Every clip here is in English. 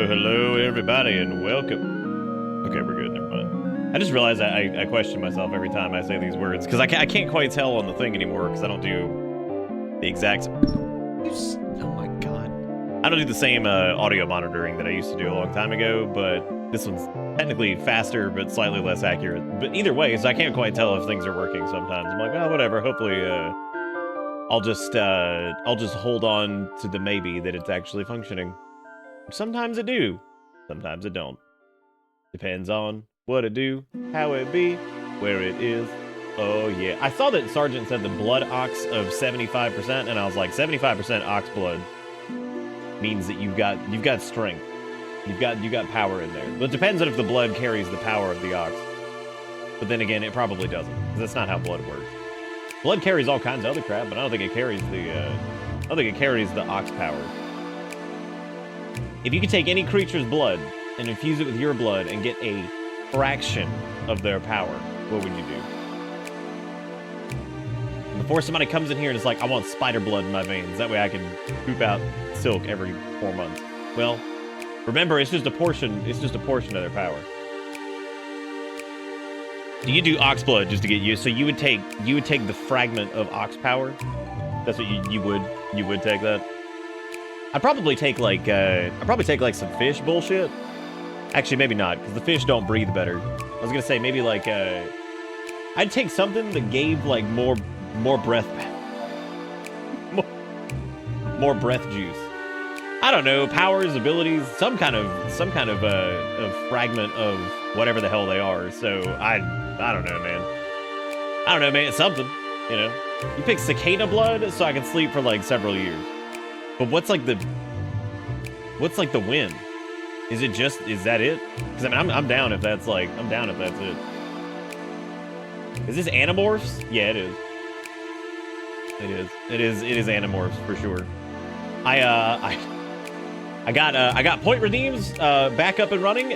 Hello, everybody, and welcome. Okay, we're good. Never mind. I just realized I question myself every time I say these words because I can't quite tell on the thing anymore because I don't do the exact. Oh my god! I don't do the same audio monitoring that I used to do a long time ago, but this one's technically faster but slightly less accurate. But either way, so I can't quite tell if things are working sometimes. I'm like, oh, whatever. Hopefully, I'll just hold on to the maybe that it's actually functioning. Sometimes it do, sometimes it don't. Depends on what it do, how it be, where it is. Oh yeah, I saw that Sergeant said the blood ox of 75%, and I was like, 75% ox blood means that you've got strength, you've got power in there. But it depends on if the blood carries the power of the ox. But then again, it probably doesn't, because that's not how blood works. Blood carries all kinds of other crap, but I don't think it carries the ox power. If you could take any creature's blood and infuse it with your blood and get a fraction of their power, what would you do? Before somebody comes in here and is like, I want spider blood in my veins, that way I can poop out silk every 4 months. Well, remember, it's just a portion of their power. Do you do ox blood just to get you? So you would take the fragment of ox power? That's what you would take that? I'd probably take like some fish bullshit. Actually, maybe not, because the fish don't breathe better. I was gonna say maybe like I'd take something that gave like more breath, more breath juice. I don't know, powers, abilities, some kind of a fragment of whatever the hell they are. So I don't know, man. I don't know, man. It's something, you know. You pick cicada blood so I can sleep for like several years. But what's like the win? Is that it? Because I mean, I'm down if that's it. Is this Animorphs? Yeah, it is. It is Animorphs for sure. I got point redeems back up and running.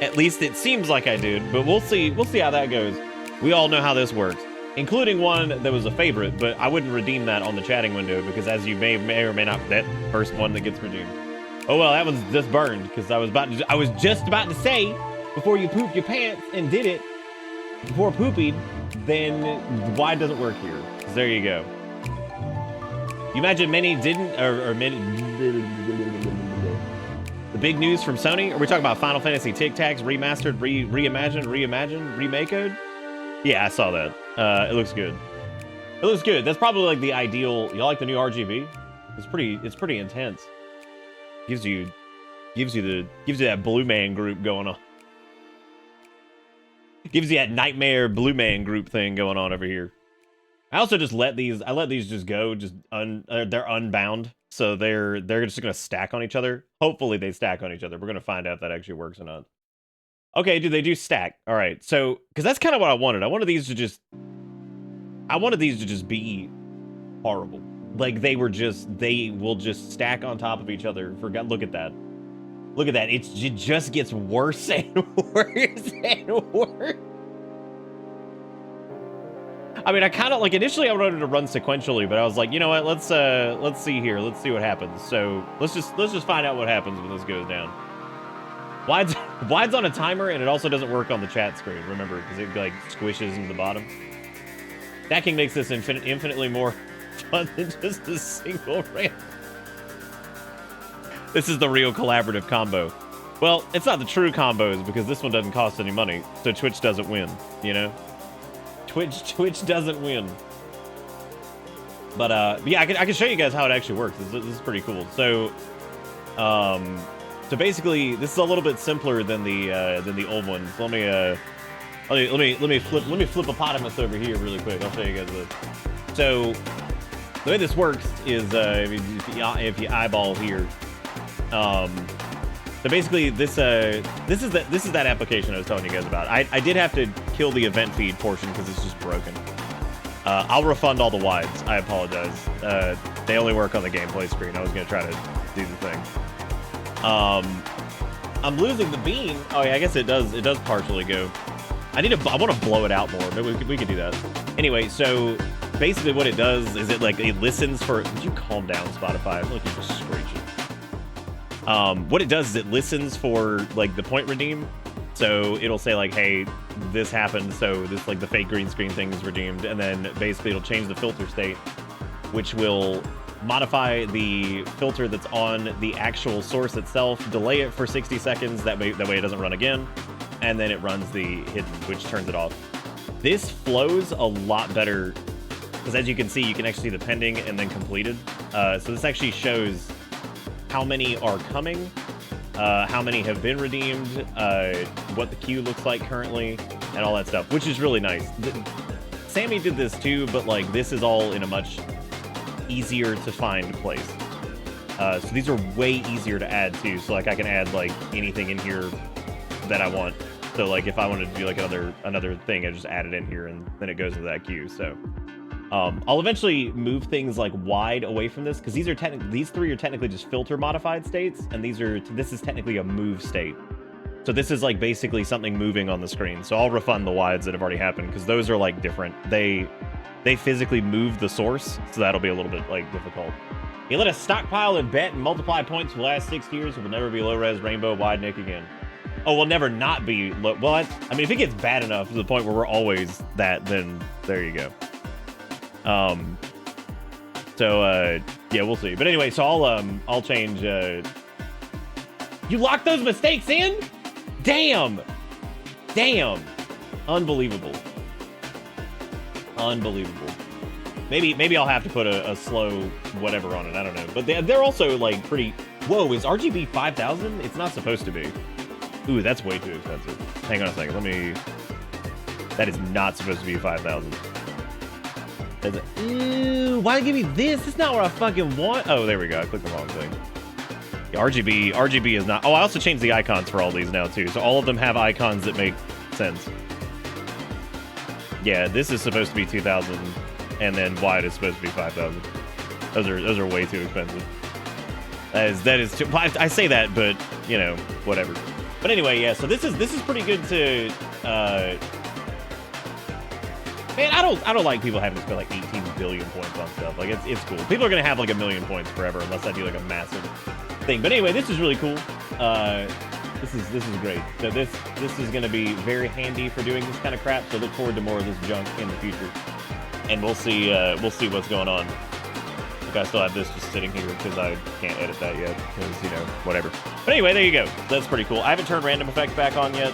At least it seems like I did, but we'll see how that goes. We all know how this works, including one that was a favorite, but I wouldn't redeem that on the chatting window because, as you may or may not, that first one that gets redeemed. Oh well, that one's just burned because I was just about to say, before you poop your pants and did it before pooping, then why does it work here? There you go. You imagine many didn't, or many. The big news from Sony. Are we talking about Final Fantasy Tic Tacs remastered, reimagined, remakeed? Yeah, I saw that. It looks good. It looks good. That's probably like the ideal. You like the new RGB? It's pretty intense. Gives you that Blue Man group going on. Gives you that Nightmare Blue Man group thing going on over here. I also just let these just go, they're unbound, so they're just gonna stack on each other. Hopefully they stack on each other. We're gonna find out if that actually works or not. Okay, they do stack. All right, so because that's kind of what I wanted. I wanted these to just be horrible. Like they will just stack on top of each other. Look at that. Look at that. It just gets worse and worse and worse. I mean, I kind of like initially I wanted to run sequentially, but I was like, you know what? Let's see here. Let's see what happens. So let's just find out what happens when this goes down. Wide's on a timer, and it also doesn't work on the chat screen. Remember, because it like squishes into the bottom. Stacking makes this infinitely more fun than just a single ramp. This is the real collaborative combo. Well, it's not the true combos because this one doesn't cost any money, so Twitch doesn't win. You know. Twitch doesn't win. But yeah, I can show you guys how it actually works. This is pretty cool. So, so basically, this is a little bit simpler than the old ones. Let me flip hippopotamus over here really quick. I'll show you guys this. So the way this works is if you eyeball here. So basically, this is that application I was telling you guys about. I did have to kill the event feed portion because it's just broken. I'll refund all the wides. I apologize. They only work on the gameplay screen. I was gonna try to do the thing. I'm losing the beam. Oh yeah, I guess it does partially go. I want to blow it out more, but we could do that. Anyway, so basically what it does is it listens for. Would you calm down, Spotify? I feel like you're just screeching. What it does is it listens for like the point redeem. So it'll say like, hey, this happened, so this like the fake green screen thing is redeemed, and then basically it'll change the filter state, which will modify the filter that's on the actual source itself, delay it for 60 seconds, that way it doesn't run again, and then it runs the hidden, which turns it off. This flows a lot better, because as you can see, you can actually see the pending and then completed. So this actually shows how many are coming, how many have been redeemed, what the queue looks like currently, and all that stuff, which is really nice. Sammy did this too, but like this is all in a much easier to find place. So these are way easier to add too. So like I can add like anything in here that I want. So like if I wanted to do like another thing, I just add it in here and then it goes into that queue. So I'll eventually move things like wide away from this, because these three are technically just filter modified states, and this is technically a move state. So this is like basically something moving on the screen. So I'll refund the wides that have already happened, because those are like different. They physically move the source, so that'll be a little bit like difficult. You let us stockpile and bet and multiply points for the last 6 years. It will never be low-res rainbow wide Nick again. Oh, we'll never not be low. Well, I mean, if it gets bad enough to the point where we're always that, then there you go. Yeah, we'll see. But anyway, so I'll change. You locked those mistakes in? Damn. Unbelievable. Maybe I'll have to put a slow whatever on it. I don't know. But they're also like pretty. Whoa, is RGB 5000? It's not supposed to be. Ooh, that's way too expensive. Hang on a second. That is not supposed to be 5,000. Ew, why give me this? It's not what I fucking want. Oh, there we go. I clicked the wrong thing. The RGB is not. Oh, I also changed the icons for all these now too. So all of them have icons that make sense. Yeah, this is supposed to be 2,000, and then wide is supposed to be 5,000. Those are way too expensive. That is too. I say that, but you know, whatever. But anyway, yeah. So this is pretty good to. Man, I don't like people having to spend like 18 billion points on stuff. Like it's cool. People are gonna have like 1 million points forever unless I do like a massive thing. But anyway, this is really cool. This is great. So this is gonna be very handy for doing this kind of crap. So look forward to more of this junk in the future, and we'll see what's going on. Like I still have this just sitting here because I can't edit that yet because you know whatever. But anyway, there you go. That's pretty cool. I haven't turned random effects back on yet.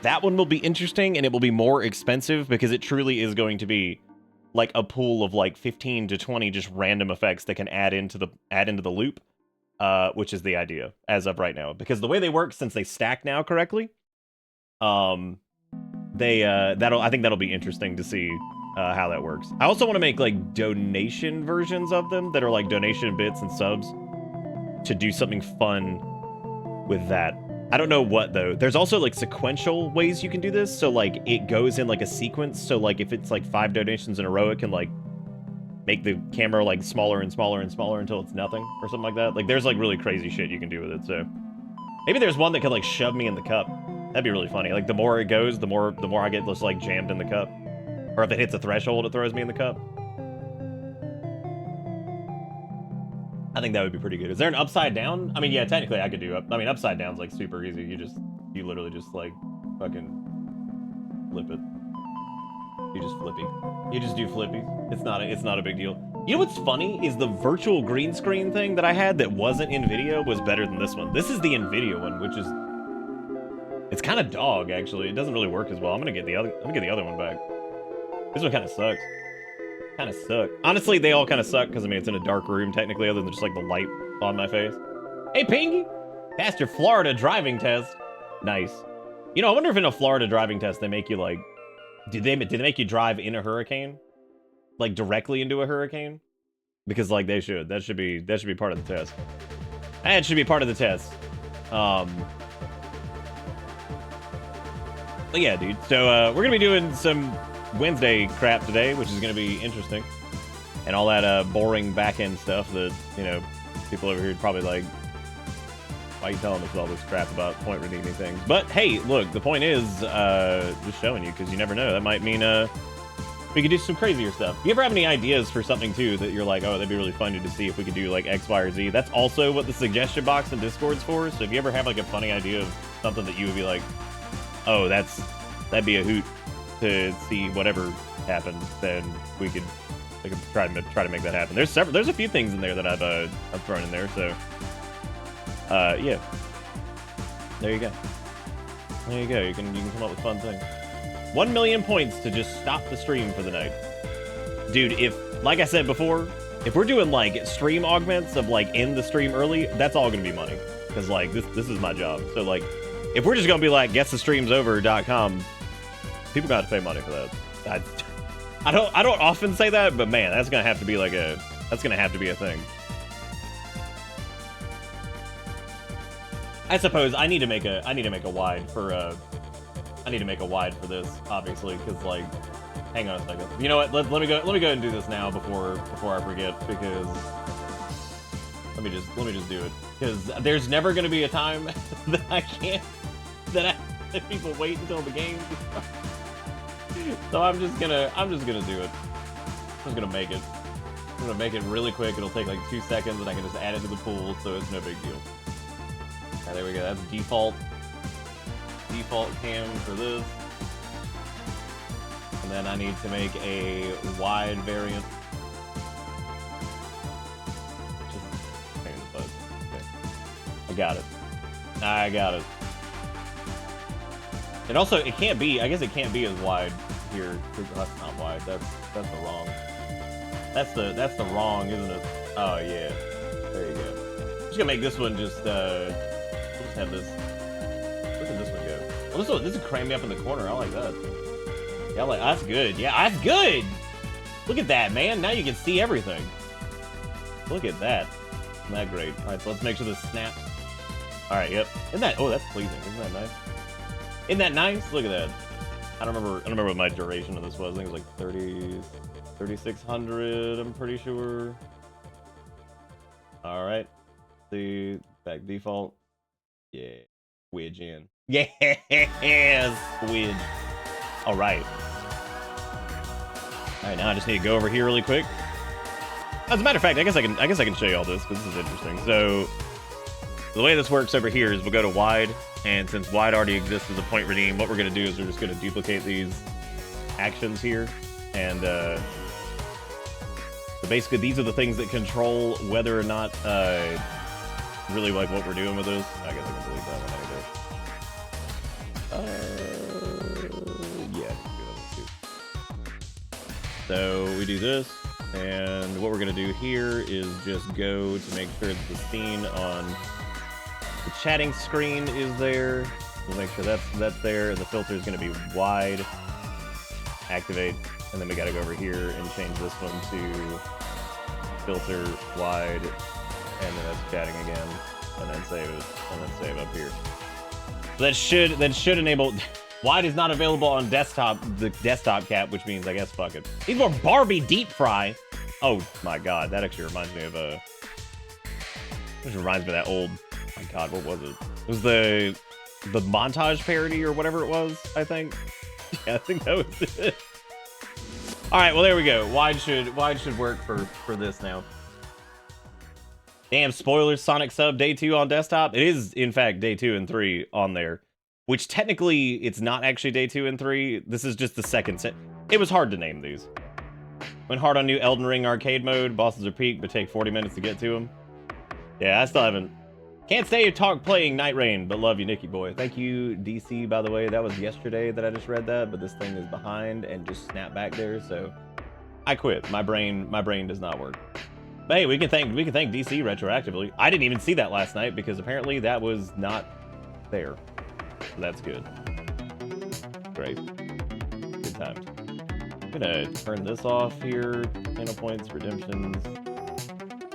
That one will be interesting and it will be more expensive because it truly is going to be like a pool of like 15 to 20 just random effects that can add into the loop, which is the idea as of right now. Because the way they work, since they stack now correctly, I think that'll be interesting to see how that works. I also want to make like donation versions of them that are like donation bits and subs to do something fun with that. I don't know what though. There's also like sequential ways you can do this. So like it goes in like a sequence. So like if it's like 5 donations in a row, it can like make the camera like smaller and smaller and smaller until it's nothing or something like that. Like there's like really crazy shit you can do with it. So maybe there's one that could like shove me in the cup. That'd be really funny. Like the more it goes, the more I get just like jammed in the cup. Or if it hits a threshold, it throws me in the cup. I think that would be pretty good. Is there an upside down? I mean, yeah, technically I could do upside down's like super easy. You literally just like fucking flip it. You just flippy. You just do flippy. It's not a big deal. You know what's funny is the virtual green screen thing that I had that wasn't in video was better than this one. This is the NVIDIA one, which is it's kind of dog actually. It doesn't really work as well. I'm gonna get the other one back. This one kind of sucks. Kind of suck. Honestly, they all kind of suck because I mean it's in a dark room technically, other than just like the light on my face. Hey, Pingy, passed your Florida driving test. Nice. You know, I wonder if in a Florida driving test they make you like, did they make you drive in a hurricane, like directly into a hurricane? Because like they should. That should be part of the test. That should be part of the test. But yeah, dude. So we're gonna be doing some Wednesday crap today, which is going to be interesting, and all that boring back-end stuff that, you know, people over here probably like, why are you telling us all this crap about point redeeming things? But hey, look, the point is just showing you, because you never know. That might mean We could do some crazier stuff. You ever have any ideas for something too that you're like, oh, that'd be really funny to see if we could do like X, Y, or Z? That's also what the suggestion box in Discord's for. So if you ever have like a funny idea of something that you would be like, oh, that'd be a hoot to see whatever happens, then we could try to make that happen. There's a few things in there that I've thrown in there. So yeah, there you go. There you go. You can come up with fun things. 1 million points to just stop the stream for the night. Dude, if, like I said before, if we're doing like stream augments of like end the stream early, that's all gonna be money. Cause like this is my job. So like if we're just gonna be like getthestreamsover.com, people got to pay money for that. I don't often say that, but man, that's gonna have to be like that's gonna have to be a thing. I suppose I need to make a wide for I need to make a wide for this, obviously, because like, hang on a second. You know what? Let me go ahead and do this now before I forget, because let me just do it, because there's never gonna be a time that I can't that people wait until the game. So I'm just gonna do it. I'm just gonna make it. I'm gonna make it really quick. It'll take like 2 seconds, and I can just add it to the pool, so it's no big deal. Right, there we go. That's default cam for this. And then I need to make a wide variant. Just pain in the butt. Okay. I got it. And also, it can't be, I guess it can't be as wide here. That's not wide. That's the wrong. That's the wrong, isn't it? Oh yeah. There you go. I'm just gonna make this one just we'll just have this. Where can this one go? Well, this will cram me up in the corner. I like that. Yeah, like that's good. Yeah, that's good. Look at that, man. Now you can see everything. Look at that. Isn't that great? All right, so let's make sure this snaps. All right, yep. Isn't that? Oh, that's pleasing. Isn't that nice? Isn't that nice? Look at that. I don't remember what my duration of this was. I think it was like 3600. I'm pretty sure. All right. See, back default. Yeah. Squidge in. Yes, squidge. All right. All right, now I just need to go over here really quick. As a matter of fact, I guess I can show you all this because this is interesting. So the way this works over here is we'll go to wide, and since wide already exists as a point redeem, what we're going to do is we're just going to duplicate these actions here, and so basically these are the things that control whether or not really like what we're doing with this. I guess I can delete that one yeah, I can do that one too. So we do this, and what we're going to do here is just go to make sure that the scene on the chatting screen is there. We'll make sure that's there, and the filter is going to be wide. Activate, and then we got to go over here and change this one to filter wide, and then that's chatting again, and then save it, and then save up here. So that should enable. Wide is not available on desktop, the desktop cap, which means I guess fuck it. Need more Barbie deep fry. Oh my god, that actually reminds me of which reminds me of that old. Oh my god, what was it? It was the montage parody or whatever it was. I think. Yeah, I think that was it. All right, well there we go. Wide should work for this now. Damn, spoilers, Sonic sub day 2 on desktop. It is, in fact, day 2 and 3 on there. Which, technically, it's not actually day 2 and 3. This is just the second set. It was hard to name these. Went hard on new Elden Ring arcade mode. Bosses are peak, but take 40 minutes to get to them. Yeah, I still haven't. Can't stay talk playing Night Rain, but love you, Nicky boy. Thank you, DC, by the way. That was yesterday that I just read that, but this thing is behind and just snapped back there, so I quit. My brain does not work. But hey, we can thank DC retroactively. I didn't even see that last night because apparently that was not there. So that's good. Great. Good times. I'm gonna turn this off here. Channel points, redemptions,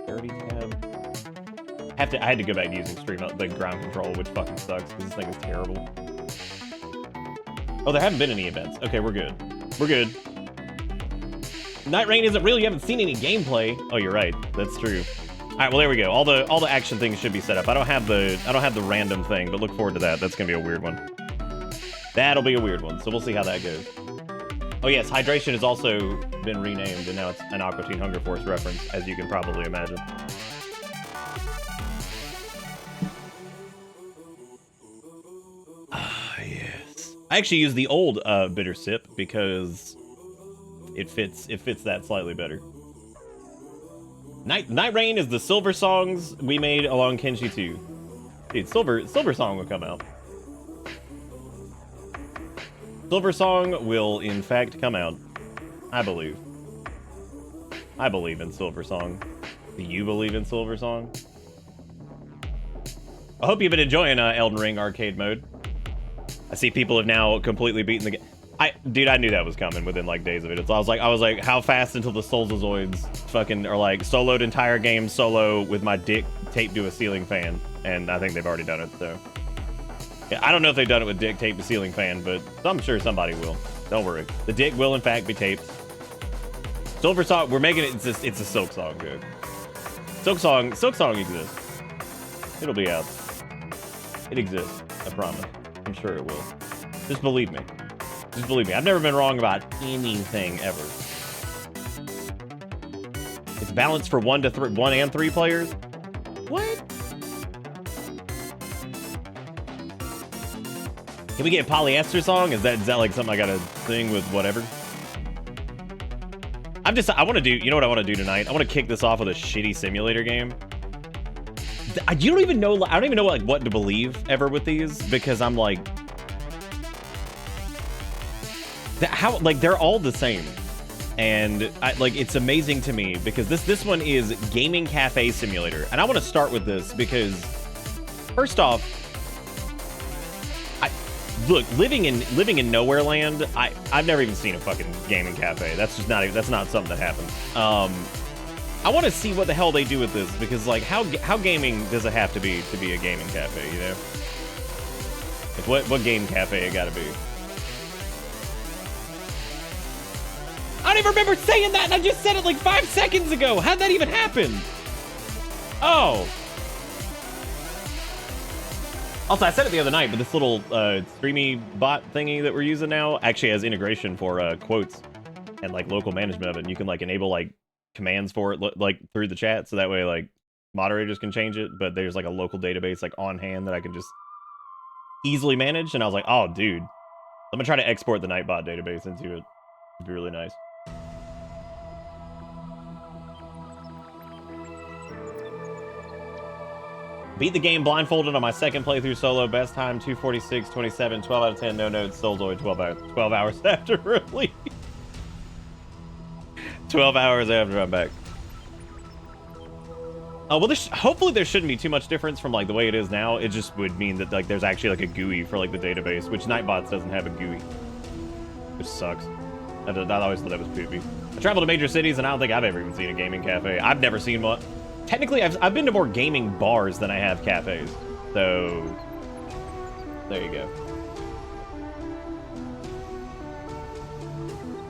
30 tab. I had to go back to using the ground control, which fucking sucks because this thing is terrible. Oh, there haven't been any events. Okay, we're good. We're good. Night Rain isn't real. You haven't seen any gameplay. Oh, you're right. That's true. All right, well there we go. All the action things should be set up. I don't have the random thing, but look forward to that. That's gonna be a weird one. That'll be a weird one. So we'll see how that goes. Oh yes, hydration has also been renamed, and now it's an Aqua Teen Hunger Force reference, as you can probably imagine. Ah, yes. I actually use the old bitter sip because it fits that slightly better. Night Rain is the Silver songs we made along Kenshi 2. Dude, Silver Song will come out. Silver Song will in fact come out. I believe. I believe in Silver Song. Do you believe in Silver Song? I hope you've been enjoying Elden Ring arcade mode. I see people have now completely beaten the game. Dude, I knew that was coming within like days of it. I was like, how fast until the Soulzoids fucking are like soloed entire game solo with my dick taped to a ceiling fan, and I think they've already done it. So yeah, I don't know if they've done it with dick taped to ceiling fan, but I'm sure somebody will. Don't worry, the dick will in fact be taped. Silver Song, we're making it. It's a Silk Song, dude. Silk Song exists. It'll be out. It exists. I promise. I'm sure it will. Just believe me. Just believe me. I've never been wrong about anything ever. It's balanced for 1 and 3 players. What? Can we get a polyester song? Is that like something I gotta sing with whatever? I want to do. You know what I want to do tonight? I want to kick this off with a shitty simulator game. You don't even know. I don't even know like what to believe ever with these because I'm like. How like they're all the same, and like it's amazing to me because this one is Gaming Cafe Simulator, and I want to start with this because first off, look, living in Nowhere Land, I've never even seen a fucking gaming cafe. That's just not something that happens. I want to see what the hell they do with this because like how gaming does it have to be a gaming cafe? You know, like what game cafe it got to be? I don't even remember saying that, and I just said it like 5 seconds ago. How'd that even happen? Oh. Also, I said it the other night, but this little streamy bot thingy that we're using now actually has integration for quotes and like local management of it. And you can like enable like commands for it like through the chat, so that way like moderators can change it. But there's like a local database like on hand that I can just easily manage. And I was like, oh, dude, I'm gonna try to export the Nightbot database into it. It'd be really nice. Beat the game blindfolded on my second playthrough solo. Best time 246, 27, 12 out of 10. No notes. Soulzoid 12 hours after release. 12 hours after I'm back. Well, hopefully there shouldn't be too much difference from like the way it is now. It just would mean that like there's actually like a GUI for like the database, which Nightbots doesn't have a GUI, which sucks. I always thought that was poopy. I travel to major cities and I don't think I've ever even seen a gaming cafe. I've never seen one. Technically, I've been to more gaming bars than I have cafes. So, there you go.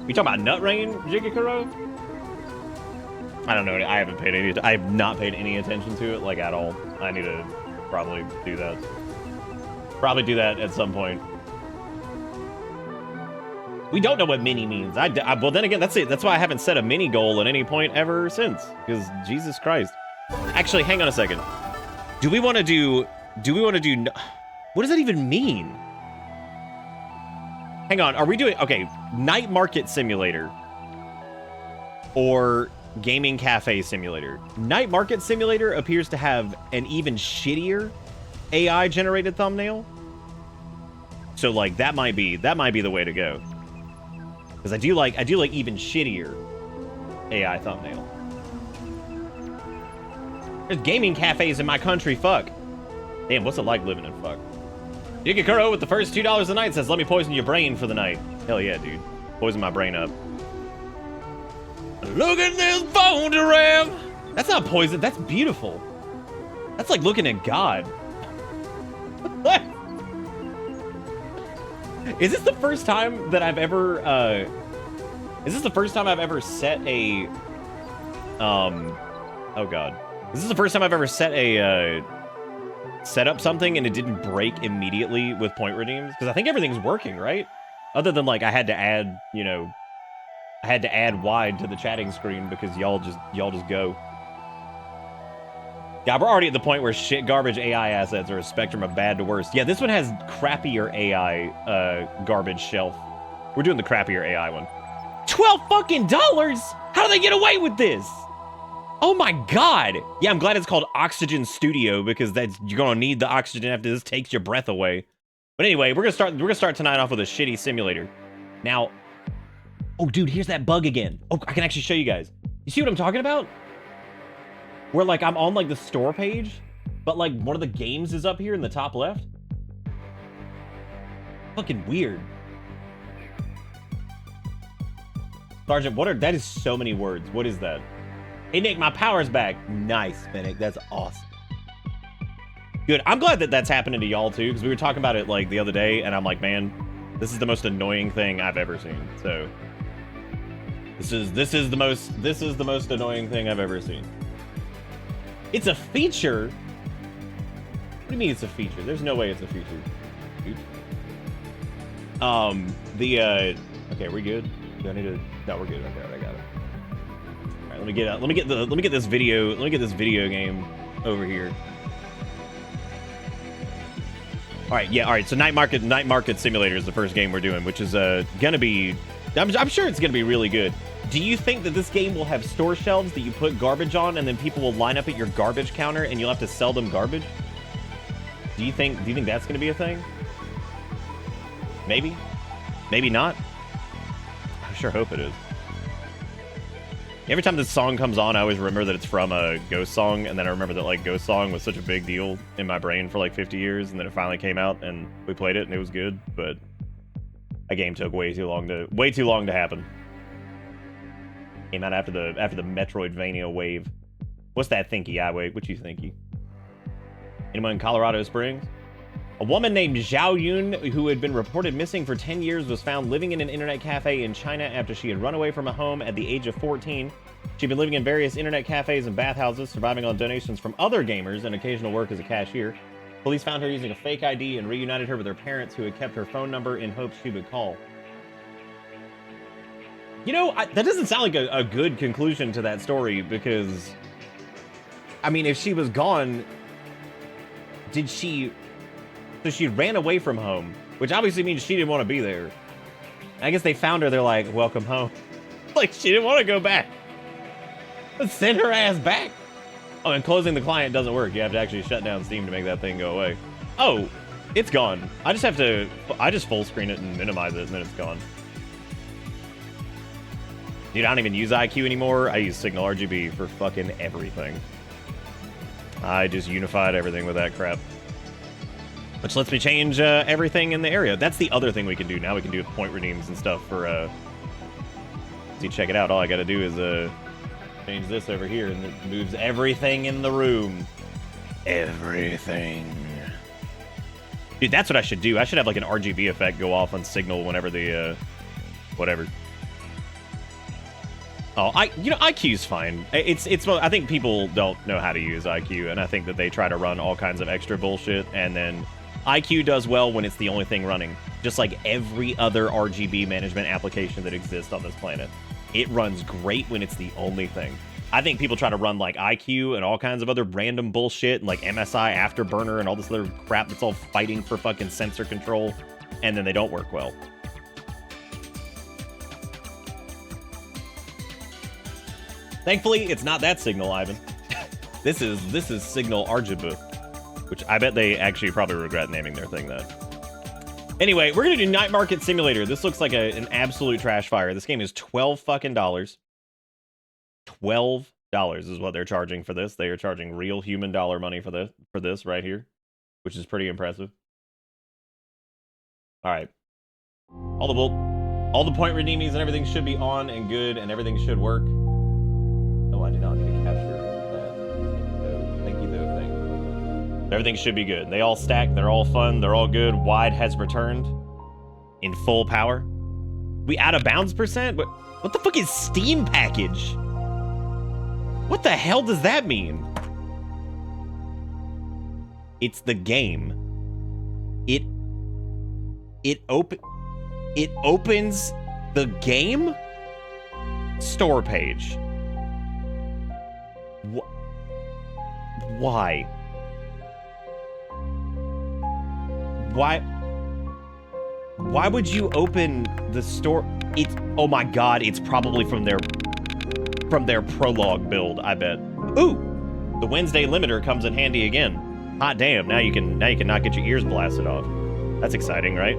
You talking about Nut Rain, Jigakuro? I don't know. I have not paid any attention to it, like, at all. I need to probably do that. Probably do that at some point. We don't know what mini means. Well, then again, that's it. That's why I haven't set a mini goal at any point ever since. Because, Jesus Christ. Actually, hang on a second. Do we want to do... What does that even mean? Hang on. Are we doing... Okay. Night Market Simulator. Or Gaming Cafe Simulator. Night Market Simulator appears to have an even shittier AI-generated thumbnail. So, like, that might be the way to go. Because I do like even shittier AI thumbnail. There's gaming cafes in my country, fuck. Damn, what's it like living in fuck? Yukikuro with the first $2 a night says, let me poison your brain for the night. Hell yeah, dude. Poison my brain up. Look at this bone ram. That's not poison, that's beautiful. That's like looking at God. Is this the first time that I've ever, set a, oh God. This is the first time I've ever set up something and it didn't break immediately with point redeems? Because I think everything's working, right? Other than, like, I had to add, you know, I had to add wide to the chatting screen because y'all just go. God, we're already at the point where shit garbage AI assets are a spectrum of bad to worse. Yeah, this one has crappier AI garbage shelf. We're doing the crappier AI one. $12 fucking dollars? How do they get away with this? Oh my god. Yeah, I'm glad it's called Oxygen Studio because you're gonna need the oxygen after this takes your breath away. But anyway, we're gonna start tonight off with a shitty simulator. Now, oh dude, here's that bug again. Oh, I can actually show you guys. You see what I'm talking about? Where like I'm on like the store page, but like one of the games is up here in the top left. Fucking weird. Sergeant, that is so many words. What is that? Hey Nick, my power's back. Nice, Nick, that's awesome. Good, I'm glad that that's happening to y'all too, because we were talking about it like the other day, and I'm like, man, this is the most annoying thing I've ever seen. So this is the most annoying thing I've ever seen. It's a feature? What do you mean it's a feature? There's no way it's a feature. Dude. Okay, are we good? Do I need to? No, we're good. Okay, I got it. All right, let me get this video game over here. All right, yeah, all right. So Night Market Simulator is the first game we're doing, which is gonna be. I'm sure it's gonna be really good. Do you think that this game will have store shelves that you put garbage on, and then people will line up at your garbage counter, and you'll have to sell them garbage? Do you think that's gonna be a thing? Maybe, maybe not. I sure hope it is. Every time this song comes on, I always remember that it's from a Ghost song, and then I remember that like Ghost song was such a big deal in my brain for like 50 years, and then it finally came out, and we played it, and it was good, but that game took way too long to happen. Came out after the Metroidvania wave. What's that thinky? Wait, what you thinky? Anyone in Colorado Springs? A woman named Zhao Yun, who had been reported missing for 10 years, was found living in an internet cafe in China after she had run away from a home at the age of 14. She'd been living in various internet cafes and bathhouses, surviving on donations from other gamers and occasional work as a cashier. Police found her using a fake ID and reunited her with her parents, who had kept her phone number in hopes she would call. You know, that doesn't sound like a good conclusion to that story, because, I mean, if she was gone, so she ran away from home, which obviously means she didn't want to be there. I guess they found her, they're like, welcome home. Like, she didn't want to go back. Let's send her ass back. Oh, and closing the client doesn't work. You have to actually shut down Steam to make that thing go away. Oh, it's gone. I just full screen it and minimize it, and then it's gone. Dude, I don't even use IQ anymore. I use Signal RGB for fucking everything. I just unified everything with that crap. Which lets me change everything in the area. That's the other thing we can do. Now we can do point redeems and stuff for... See, check it out. All I gotta do is change this over here, and it moves everything in the room. Everything. Dude, that's what I should do. I should have like an RGB effect go off on Signal whenever the... whatever. Oh, IQ's fine. I think people don't know how to use IQ, and I think that they try to run all kinds of extra bullshit, and then IQ does well when it's the only thing running. Just like every other RGB management application that exists on this planet. It runs great when it's the only thing. I think people try to run like IQ and all kinds of other random bullshit, and like MSI Afterburner and all this other crap that's all fighting for fucking sensor control, and then they don't work well. Thankfully, it's not that Signal, Ivan. This is Signal RGB, which I bet they actually probably regret naming their thing that. Anyway, we're gonna do Night Market Simulator. This looks like an absolute trash fire. This game is $12 fucking dollars. $12 is what they're charging for this. They are charging real human dollar money for this right here, which is pretty impressive. All right, all the point redeemies and everything should be on and good, and everything should work. Oh, I did not need to capture that. Thank you, though. Thing. Everything should be good. They all stack. They're all fun. They're all good. Wide has returned in full power. We out of bounds %? What the fuck is Steam package? What the hell does that mean? It's the game. It opens the game? store page. Why? Why would you open the store? It's, oh my god, it's probably from their prologue build, I bet. Ooh, the Wednesday limiter comes in handy again. Hot damn, now you can not get your ears blasted off. That's exciting, right?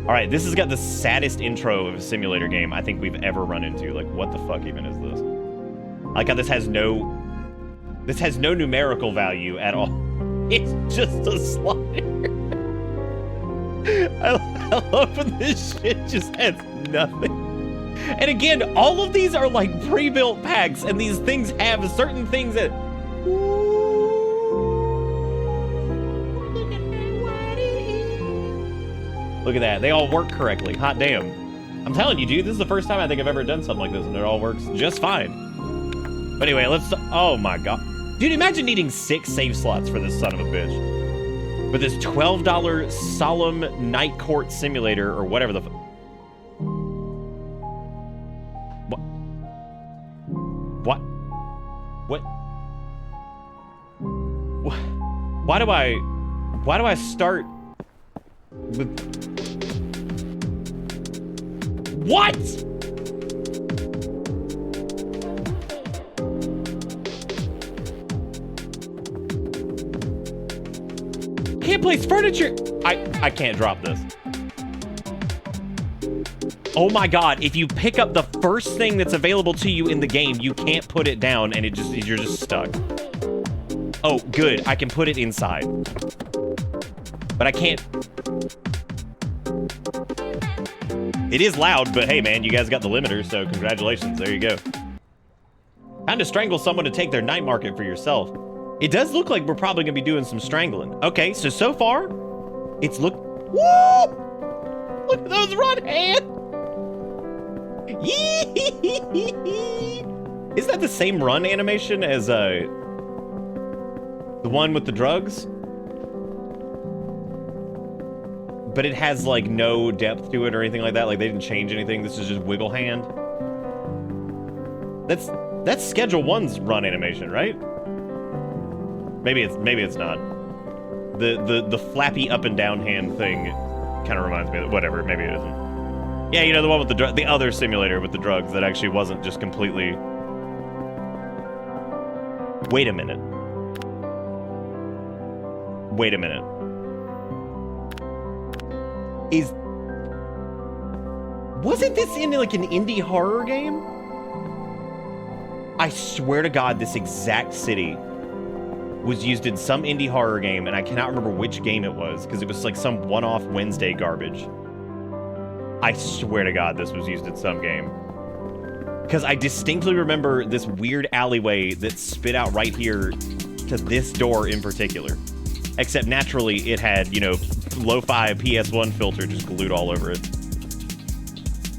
All right, this has got the saddest intro of a simulator game I think we've ever run into. Like, what the fuck even is this? I like how this has no numerical value at all. It's just a slider. I love when this shit just has nothing. And again, all of these are like pre-built packs, and these things have certain things that... Look at that. They all work correctly. Hot damn. I'm telling you, dude, this is the first time I think I've ever done something like this, and it all works just fine. But anyway, let's... Oh my god. Dude, imagine needing 6 save slots for this son of a bitch. With this $12 Solemn Night Court Simulator, or whatever the... What? Why do I start with... What? Can't place furniture. I can't drop this. Oh my god, if you pick up the first thing that's available to you in the game, you can't put it down and you're just stuck. Oh, good. I can put it inside. But I can't. It is loud, but hey man, you guys got the limiter, so congratulations. There you go. Time to strangle someone to take their night market for yourself. It does look like we're probably gonna be doing some strangling. Okay, so far, it's Woo! Look at those run hands! Is that the same run animation as the one with the drugs? But it has like no depth to it or anything like that. Like they didn't change anything. This is just wiggle hand. That's Schedule 1's run animation, right? Maybe it's not. The flappy up and down hand thing kind of reminds me of whatever. Maybe it isn't. Yeah, you know the one with the other simulator with the drugs that actually wasn't just completely. Wait a minute. Wasn't this in like an indie horror game? I swear to God, this exact city was used in some indie horror game, and I cannot remember which game it was, because it was like some one-off Wednesday garbage. I swear to God, this was used in some game. Because I distinctly remember this weird alleyway that spit out right here to this door in particular. Except naturally, it had, you know, lo-fi PS1 filter just glued all over it.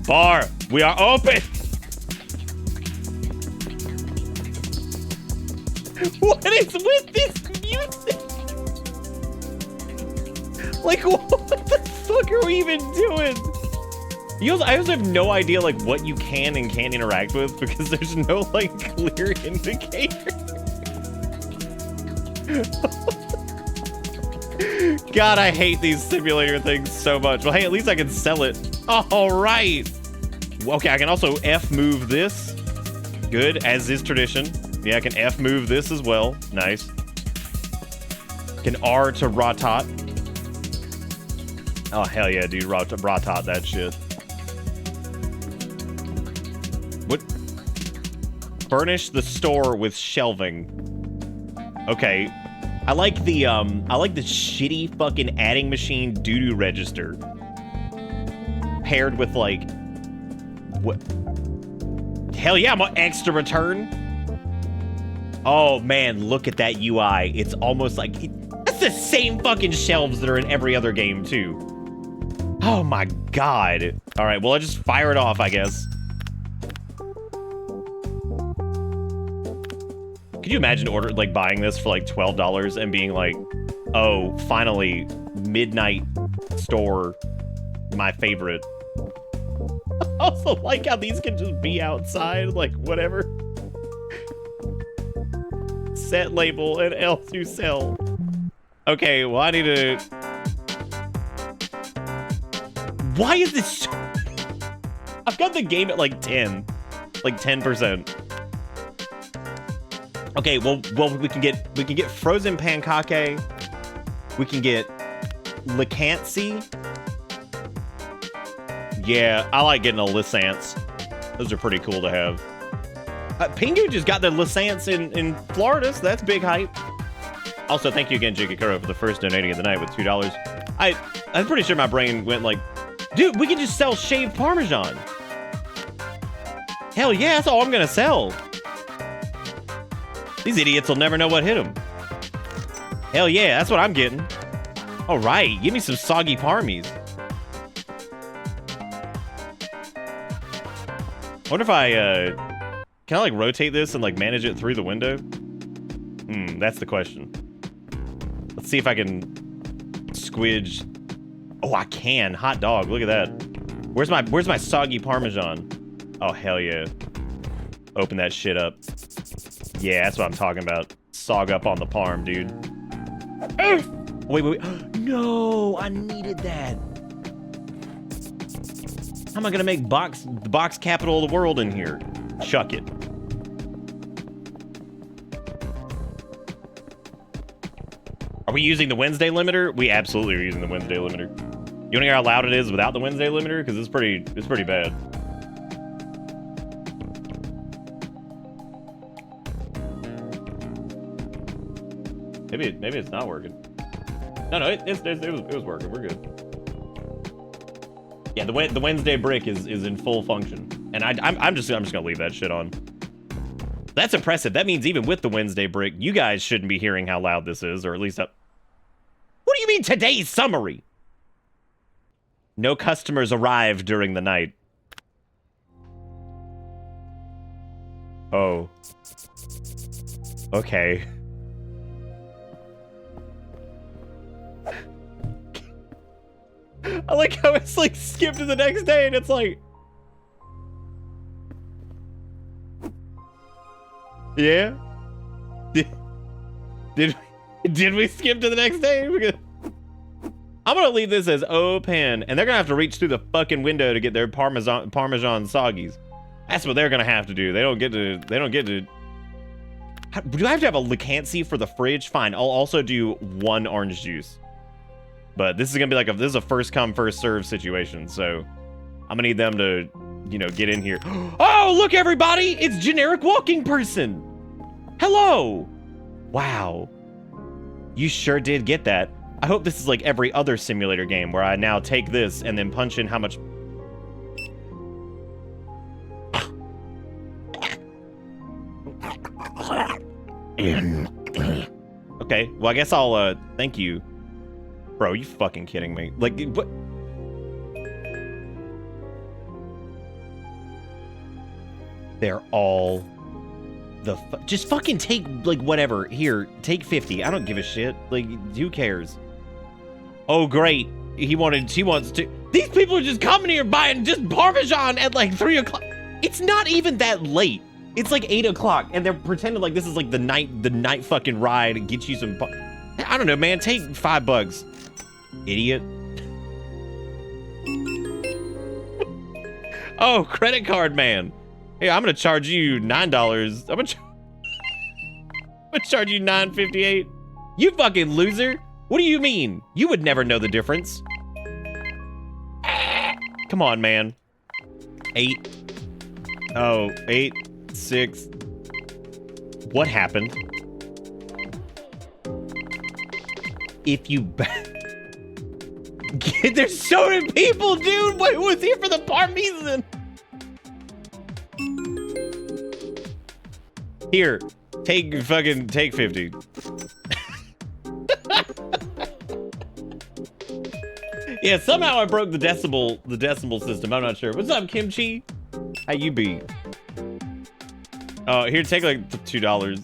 Bar, we are open! What is with this music? Like, what the fuck are we even doing? I also have no idea, like, what you can and can't interact with, because there's no, like, clear indicator. God, I hate these simulator things so much. Well, hey, at least I can sell it. All right. Okay, I can also F-move this. Good, as is tradition. Yeah, I can F-move this as well. Nice. Can R to rotot. Oh, hell yeah, dude. Rotot that shit. What? Furnish the store with shelving. Okay. I like the shitty fucking adding machine doo-doo register. Paired with, like... What? Hell yeah, I'm on extra return. Oh, man, look at that UI. It's almost like... That's the same fucking shelves that are in every other game, too. Oh, my God. All right, well, I'll just fire it off, I guess. Could you imagine buying this for, like, $12 and being like, oh, finally, midnight store, my favorite. Also like how these can just be outside, like whatever. Set label and L to sell. Okay, well I need to... Why is this so... I've got the game at like 10. Like 10%. Okay, well we can get frozen pancake. We can get Licancy. Yeah, I like getting a Lissance. Those are pretty cool to have. Pingu just got the Lissance in Florida, so that's big hype. Also, thank you again, Jigakuro, for the first donating of the night with $2. I'm pretty sure my brain went like, dude, we can just sell shaved Parmesan. Hell yeah, that's all I'm gonna sell. These idiots will never know what hit them. Hell yeah, that's what I'm getting. All right, give me some soggy parmies. I wonder if can I like rotate this and like manage it through the window? That's the question. Let's see if I can squidge. Oh, I can. Hot dog. Look at that. Where's my soggy Parmesan? Oh, hell yeah. Open that shit up. Yeah, that's what I'm talking about. Sog up on the parm, dude. Wait. No, I needed that. How am I gonna make the box capital of the world in here? Chuck it. Are we using the Wednesday limiter? We absolutely are using the Wednesday limiter. You wanna hear how loud it is without the Wednesday limiter? Because it's pretty bad. Maybe it's not working. No, it was working. We're good. Yeah, the Wednesday brick is in full function, and I'm just gonna leave that shit on. That's impressive. That means even with the Wednesday brick, you guys shouldn't be hearing how loud this is, or at least up. What do you mean today's summary? No customers arrived during the night. Oh. Okay. I like how it's like skipped to the next day and it's like... Yeah? Did we skip to the next day? I'm gonna leave this as open, and they're gonna have to reach through the fucking window to get their Parmesan soggies. That's what they're gonna have to do. They don't get to... Do I have to have a Licancy for the fridge? Fine, I'll also do 1 orange juice. But this is gonna be like this is a first come, first serve situation, so I'm gonna need them to, you know, get in here. Oh, look everybody! It's Generic Walking Person! Hello! Wow. You sure did get that. I hope this is like every other simulator game where I now take this and then punch in how much... Okay, well I guess I'll, thank you. Bro, you fucking kidding me? Like, what? They're all just fucking take, like, whatever. Here, take 50. I don't give a shit. Like, who cares? Oh, great. She wants to. These people are just coming here buying just Parmesan at like 3 o'clock. It's not even that late. It's like 8 o'clock, and they're pretending like this is like the night fucking ride and get you some. I don't know, man. Take $5. Idiot. Oh, credit card man. Hey, I'm gonna charge you $9. I'm gonna charge you $9.58. You fucking loser. What do you mean? You would never know the difference. Come on, man. 8. Oh, 8, 6. What happened? If you... There's so many people, dude. Wait, who's here for the Parmesan? Here, take 50. Yeah, somehow I broke the decimal system. I'm not sure. What's up, Kimchi? How you be? Oh, here, take like $2.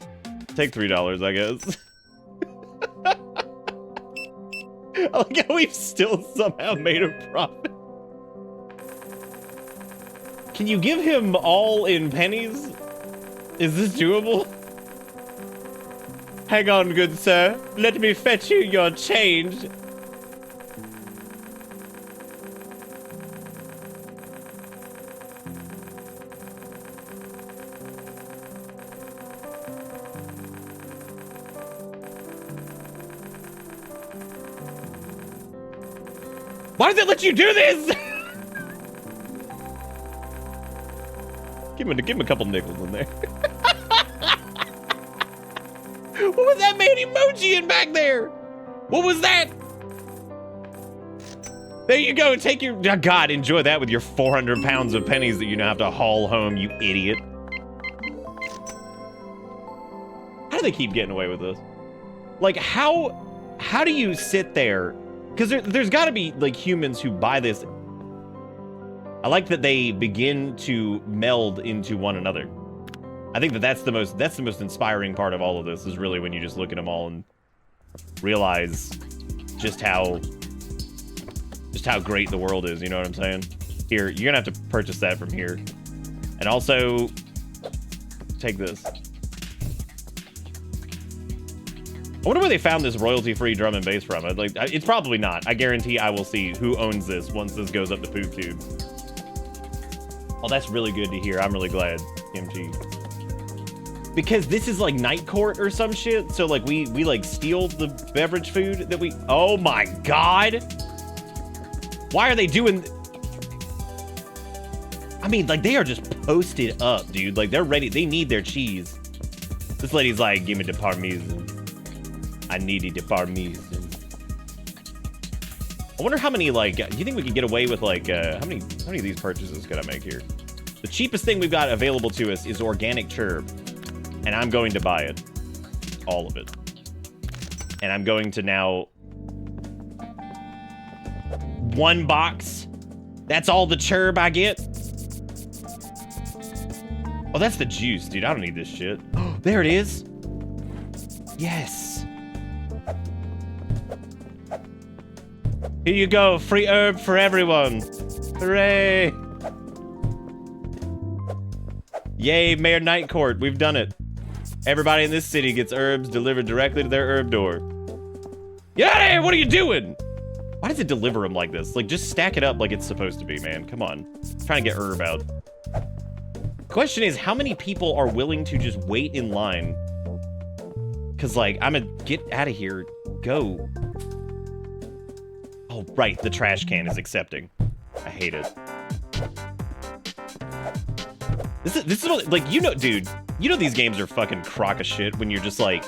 Take $3, I guess. I like how we've still somehow made a profit. Can you give him all in pennies? Is this doable? Hang on, good sir. Let me fetch you your change. Why does it let you do this? Give him a couple nickels in there. What was that man emoji in back there? What was that? There you go. Take your... Oh God, enjoy that with your 400 pounds of pennies that you now have to haul home, you idiot. How do they keep getting away with this? Like, how do you sit there? Because there's got to be, like, humans who buy this. I like that they begin to meld into one another. I think that's the most inspiring part of all of this, is really when you just look at them all and realize just how great the world is, you know what I'm saying? Here, you're gonna have to purchase that from here. And also, take this. I wonder where they found this royalty-free drum and bass from. Like, it's probably not. I guarantee I will see who owns this once this goes up the poop tube. Oh, that's really good to hear. I'm really glad, MG. Because this is like night court or some shit. So like we like steal the beverage food that we... Oh my God. Why are they doing... I mean, like, they are just posted up, dude. Like, they're ready. They need their cheese. This lady's like, give me the parmesan. I need the parmesan. I wonder how many, like, do you think we can get away with, like, how many of these purchases could I make here? The cheapest thing we've got available to us is organic churb. And I'm going to buy it. All of it. And I'm going to now... 1 box. That's all the churb I get. Oh, that's the juice, dude. I don't need this shit. Oh, there it is. Yes. Here you go. Free herb for everyone. Hooray. Yay, Mayor Night Court. We've done it. Everybody in this city gets herbs delivered directly to their herb door. Get out of here. What are you doing? Why does it deliver them like this? Like, just stack it up like it's supposed to be, man. Come on. I'm trying to get herb out. Question is, how many people are willing to just wait in line? Because, like, I'm gonna get out of here. Go. Oh, right. The trash can is accepting. I hate it. This is what, like, you know, dude. You know these games are fucking crock of shit when you're just, like...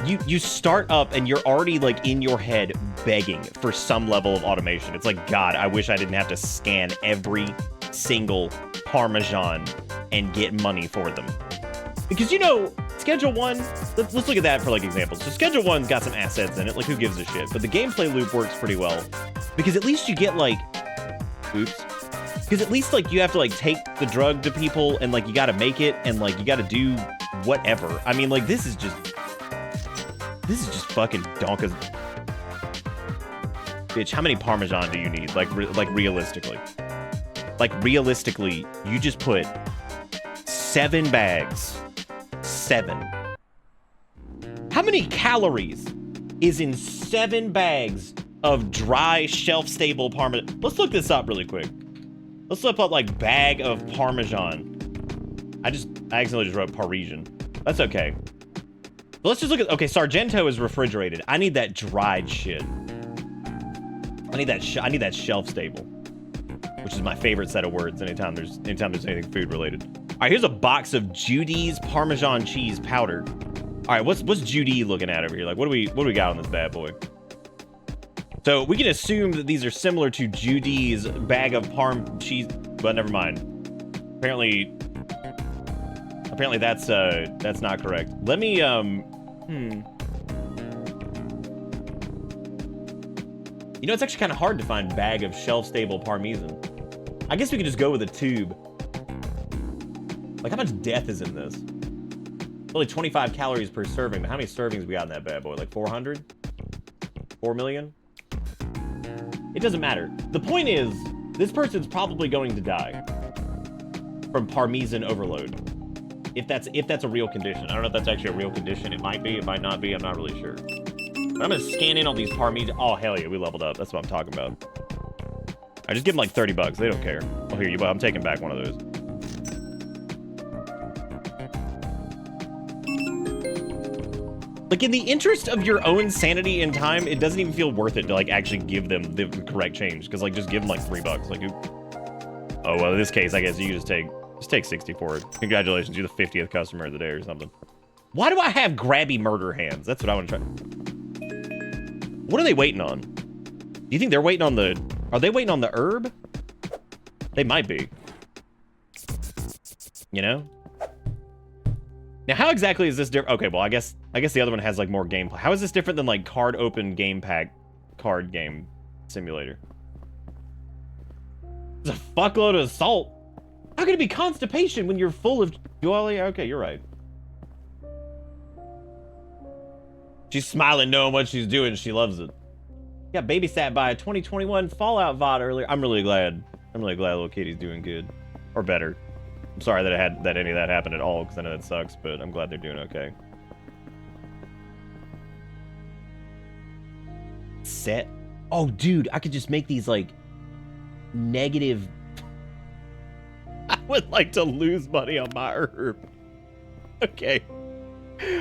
You start up and you're already, like, in your head begging for some level of automation. It's like, God, I wish I didn't have to scan every single Parmesan and get money for them. Because, you know, Schedule 1, let's look at that for, like, examples. So Schedule 1's got some assets in it, like, who gives a shit? But the gameplay loop works pretty well. Because at least you get, like... Oops. Because at least, like, you have to, like, take the drug to people and, like, you gotta make it and, like, you gotta do whatever. I mean, like, this is just fucking donkas. Bitch, how many Parmesan do you need? Like realistically. Like, realistically, you just put 7 bags. 7. How many calories is in 7 bags of dry, shelf-stable Parmesan? Let's look this up really quick. Let's look up, like, bag of Parmesan. I accidentally just wrote Parisian. That's okay. But let's just look at... Okay, Sargento is refrigerated. I need that dried shit. I need that shelf stable, which is my favorite set of words anytime there's anything food related. All right, here's a box of Judy's Parmesan cheese powder. All right, what's Judy looking at over here? Like, what do we got on this bad boy? So we can assume that these are similar to Judy's bag of Parm cheese, but never mind. Apparently that's not correct. Let me You know, it's actually kind of hard to find bag of shelf-stable Parmesan. I guess we could just go with a tube. Like, how much death is in this? Only 25 calories per serving, but how many servings we got in that bad boy? Like 400? 4 million? It doesn't matter. The point is, This person's probably going to die from Parmesan overload. If that's a real condition. I don't know if that's actually a real condition. It might be, it might not be. I'm not really sure. But I'm gonna scan in on these Parmesan. Oh, hell yeah, we leveled up. That's what I'm talking about. I just give them like 30 bucks. They don't care. Oh, here you go. I'm taking back one of those. Like, in the interest of your own sanity and time, it doesn't even feel worth it to, like, actually give them the correct change. Because, like, just give them, like, 3 bucks. Like, oh, well, in this case, I guess you just take 60 for it. Congratulations, you're the 50th customer of the day or something. Why do I have grabby murder hands? That's what I want to try. What are they waiting on? Do you think they're waiting on the... Are they waiting on the herb? They might be. You know? Now, how exactly is this different? Okay, well, I guess the other one has, like, more gameplay. How is this different than, like, card open game pack card game simulator? It's a fuckload of salt. How can it be constipation when you're full of joy? Okay, you're right. She's smiling knowing what she's doing. She loves it. Got babysat by a 2021 Fallout VOD earlier. I'm really glad little Kitty's doing good. Or better. I'm sorry that any of that happened at all, because I know that sucks, but I'm glad they're doing okay. Set. Oh, dude, I could just make these, like, negative... I would like to lose money on my herb. Okay.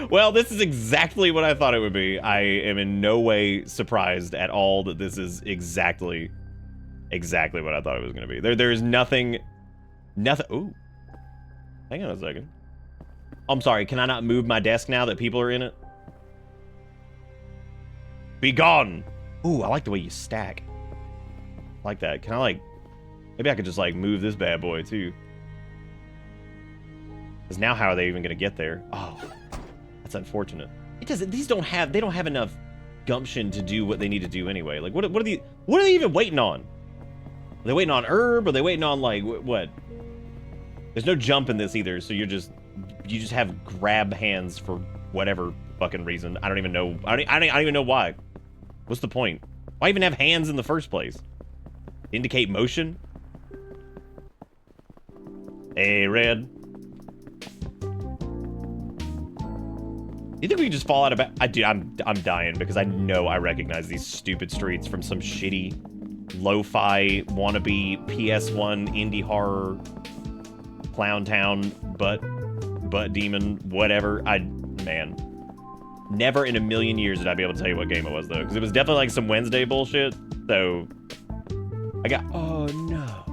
Well, this is exactly what I thought it would be. I am in no way surprised at all that this is exactly what I thought it was going to be. There's nothing... Ooh. Hang on a second. I'm sorry, can I not move my desk now that people are in it? Be gone! Ooh, I like the way you stack. I like that. Can I, like... Maybe I could just, like, move this bad boy, too. Because now how are they even going to get there? Oh, that's unfortunate. It doesn't... They don't have enough gumption to do what they need to do anyway. Like, what are they even waiting on? Are they waiting on herb? Are they waiting on, like, what? There's no jump in this either, so you just have grab hands for whatever fucking reason. I don't even know. I don't even know why. What's the point? Why even have hands in the first place? Indicate motion? Hey, Red. You think we can just fall out of I'm dying because I know I recognize these stupid streets from some shitty lo-fi wannabe PS1 indie horror Clown Town butt demon whatever. Man, never in a million years did I be able to tell you what game it was though, because it was definitely like some Wednesday bullshit. So I got oh no.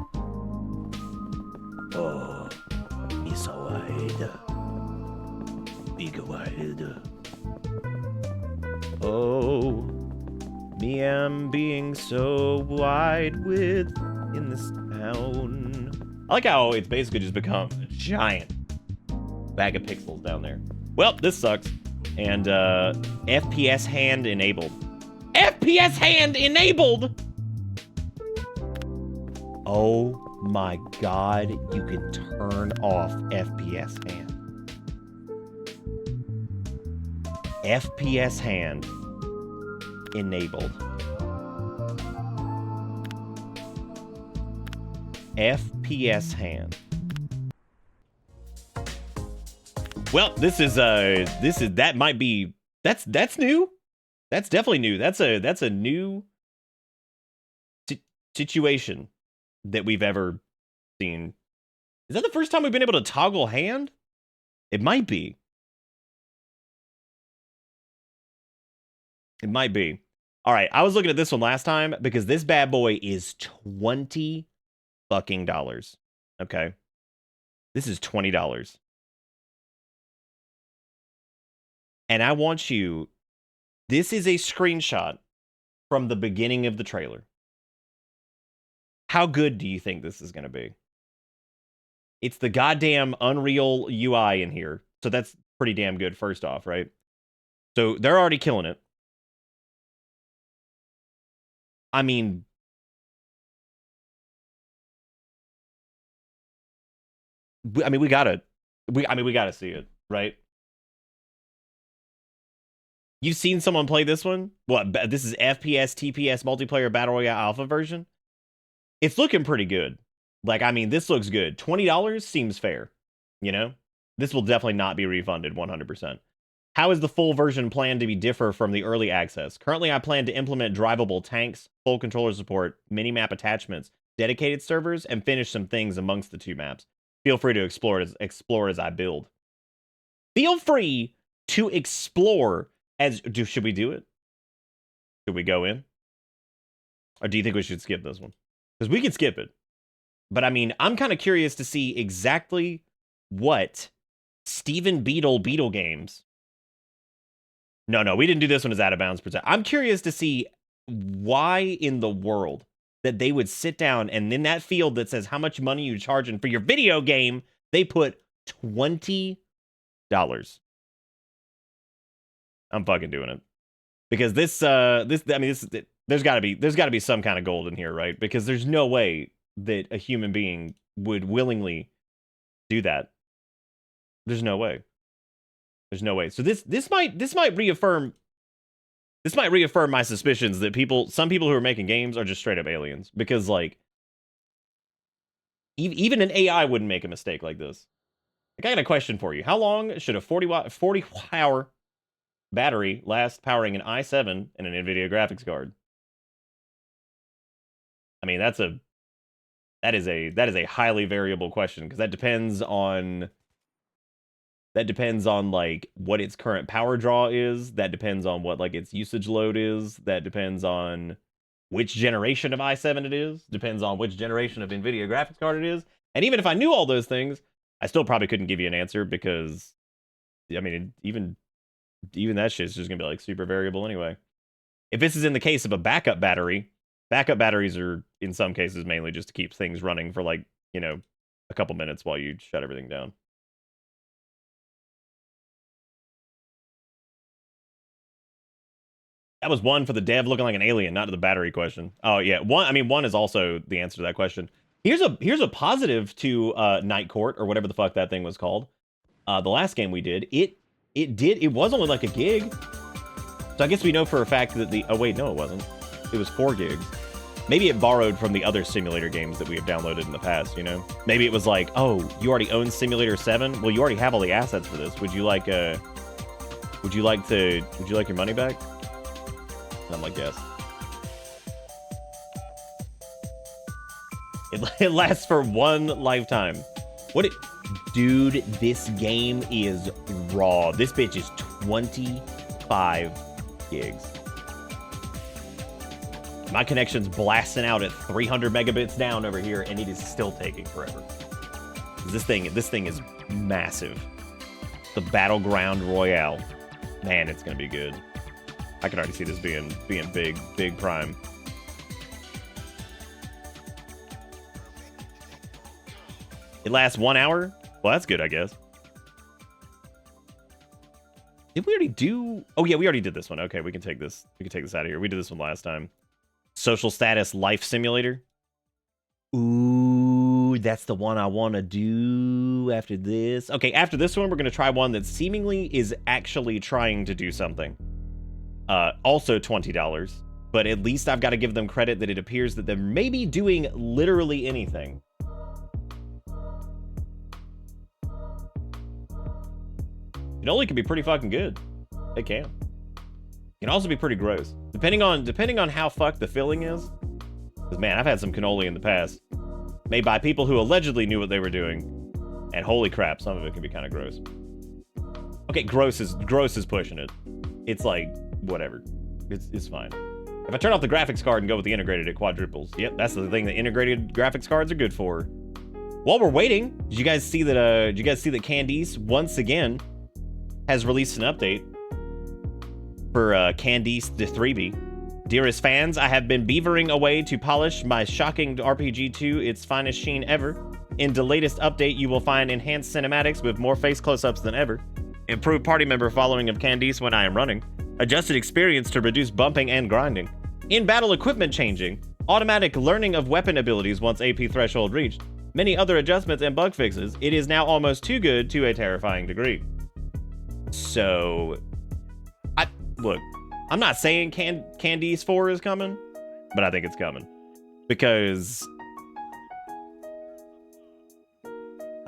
Oh, it's so wide. Big wide. Oh, me am being so wide with in this town. I like how it's basically just become a giant bag of pixels down there. Well, this sucks. And FPS hand enabled. FPS hand enabled! Oh my god, you can turn off FPS hand. FPS hand enabled. FPS hand. Well, that's new. That's definitely new. That's a new situation that we've ever seen. Is that the first time we've been able to toggle hand? It might be. It might be. All right, I was looking at this one last time because this bad boy is $20 fucking dollars. Okay. This is $20. And I want you, this is a screenshot from the beginning of the trailer. How good do you think this is going to be? It's the goddamn Unreal UI in here. So that's pretty damn good first off, right? So they're already killing it. I mean, we gotta see it, right? You've seen someone play this one? What? This is FPS, TPS, multiplayer, battle royale alpha version. It's looking pretty good. Like, I mean, this looks good. $20 seems fair. You know, this will definitely not be refunded 100%. How is the full version planned to be differ from the early access? Currently, I plan to implement drivable tanks, full controller support, mini-map attachments, dedicated servers, and finish some things amongst the two maps. Feel free to explore as I build. Feel free to explore as... Should we do it? Should we go in? Or do you think we should skip this one? Because we could skip it. But I mean, I'm kind of curious to see exactly what Stephen Beetle Games... No, we didn't do this one as out of bounds. I'm curious to see why in the world that they would sit down and in that field that says how much money you charging for your video game, they put $20. I'm fucking doing it. Because there's got to be some kind of gold in here, right? Because there's no way that a human being would willingly do that. There's no way. There's no way. So this might reaffirm my suspicions that some people who are making games are just straight up aliens, because like even an AI wouldn't make a mistake like this. Like, I got a question for you. How long should a 40 hour battery last powering an i7 and an NVIDIA graphics card? I mean, that is a highly variable question, because that depends on like what its current power draw is. That depends on what like its usage load is. That depends on which generation of i7 it is. Depends on which generation of NVIDIA graphics card it is. And even if I knew all those things, I still probably couldn't give you an answer, because I mean, even that shit's just gonna be like super variable anyway. If this is in the case of a backup battery, backup batteries are in some cases mainly just to keep things running for like, you know, a couple minutes while you shut everything down. That was one for the dev looking like an alien, not to the battery question. Oh yeah, one is also the answer to that question. Here's a positive to Night Court, or whatever the fuck that thing was called. The last game we did, it was only like a gig. So I guess we know for a fact that oh wait, no it wasn't. It was 4 gigs. Maybe it borrowed from the other simulator games that we have downloaded in the past, you know? Maybe it was like, oh, you already own Simulator 7? Well, you already have all the assets for this. Would you like your money back? And I'm like, yes. It lasts for 1 lifetime. Dude, this game is raw. This bitch is 25 gigs. My connection's blasting out at 300 megabits down over here, and it is still taking forever. This thing is massive. The Battleground Royale. Man, it's gonna be good. I can already see this being big prime. It lasts 1 hour? Well, that's good, I guess. Did we already do... Oh, yeah, we already did this one. Okay, we can take this. We can take this out of here. We did this one last time. Social Status Life Simulator. Ooh, that's the one I want to do after this. Okay, after this one, we're going to try one that seemingly is actually trying to do something. Also $20. But at least I've got to give them credit that it appears that they're maybe doing literally anything. It only can be pretty fucking good. It can. It can also be pretty gross. Depending on how fucked the filling is. Because, man, I've had some cannoli in the past. Made by people who allegedly knew what they were doing. And holy crap, some of it can be kind of gross. Okay, gross is pushing it. It's like, whatever. It's fine. If I turn off the graphics card and go with the integrated, it quadruples. Yep, that's the thing that integrated graphics cards are good for. While we're waiting, did you guys see that Candice once again has released an update for Candice the 3B. Dearest fans, I have been beavering away to polish my shocking RPG to its finest sheen ever. In the latest update, you will find enhanced cinematics with more face close-ups than ever, improved party member following of Candice when I am running, adjusted experience to reduce bumping and grinding, in-battle equipment changing, automatic learning of weapon abilities once AP threshold reached, many other adjustments and bug fixes. It is now almost too good to a terrifying degree. So, look, I'm not saying Candice 4 is coming, but I think it's coming. Because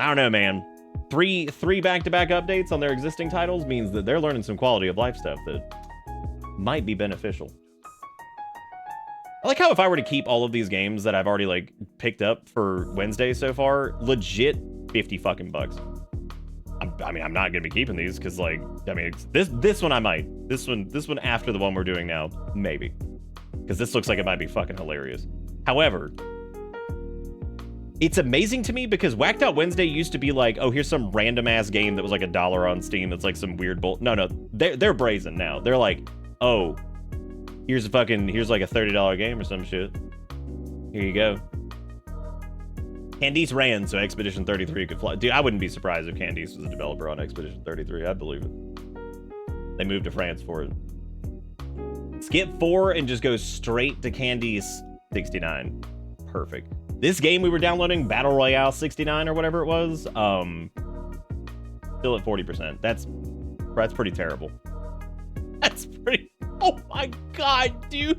I don't know, man. Three back-to-back updates on their existing titles means that they're learning some quality of life stuff that might be beneficial. I like how if I were to keep all of these games that I've already like picked up for Wednesday so far, legit 50 fucking bucks. I mean, I'm not gonna be keeping these because, like, I mean, this one I might. This one after the one we're doing now, maybe, because this looks like it might be fucking hilarious. However, it's amazing to me because Whacked Out Wednesday used to be like, oh, here's some random ass game that was like $1 on Steam that's like some weird bull. No, they're brazen now. They're like, oh, here's like a $30 game or some shit. Here you go. Candice ran so Expedition 33 could fly. Dude, I wouldn't be surprised if Candice was a developer on Expedition 33. I'd believe it. They moved to France for it. Skip 4 and just go straight to Candice 69. Perfect. This game we were downloading, Battle Royale 69 or whatever it was, still at 40%. That's pretty terrible. That's pretty... Oh my god, dude.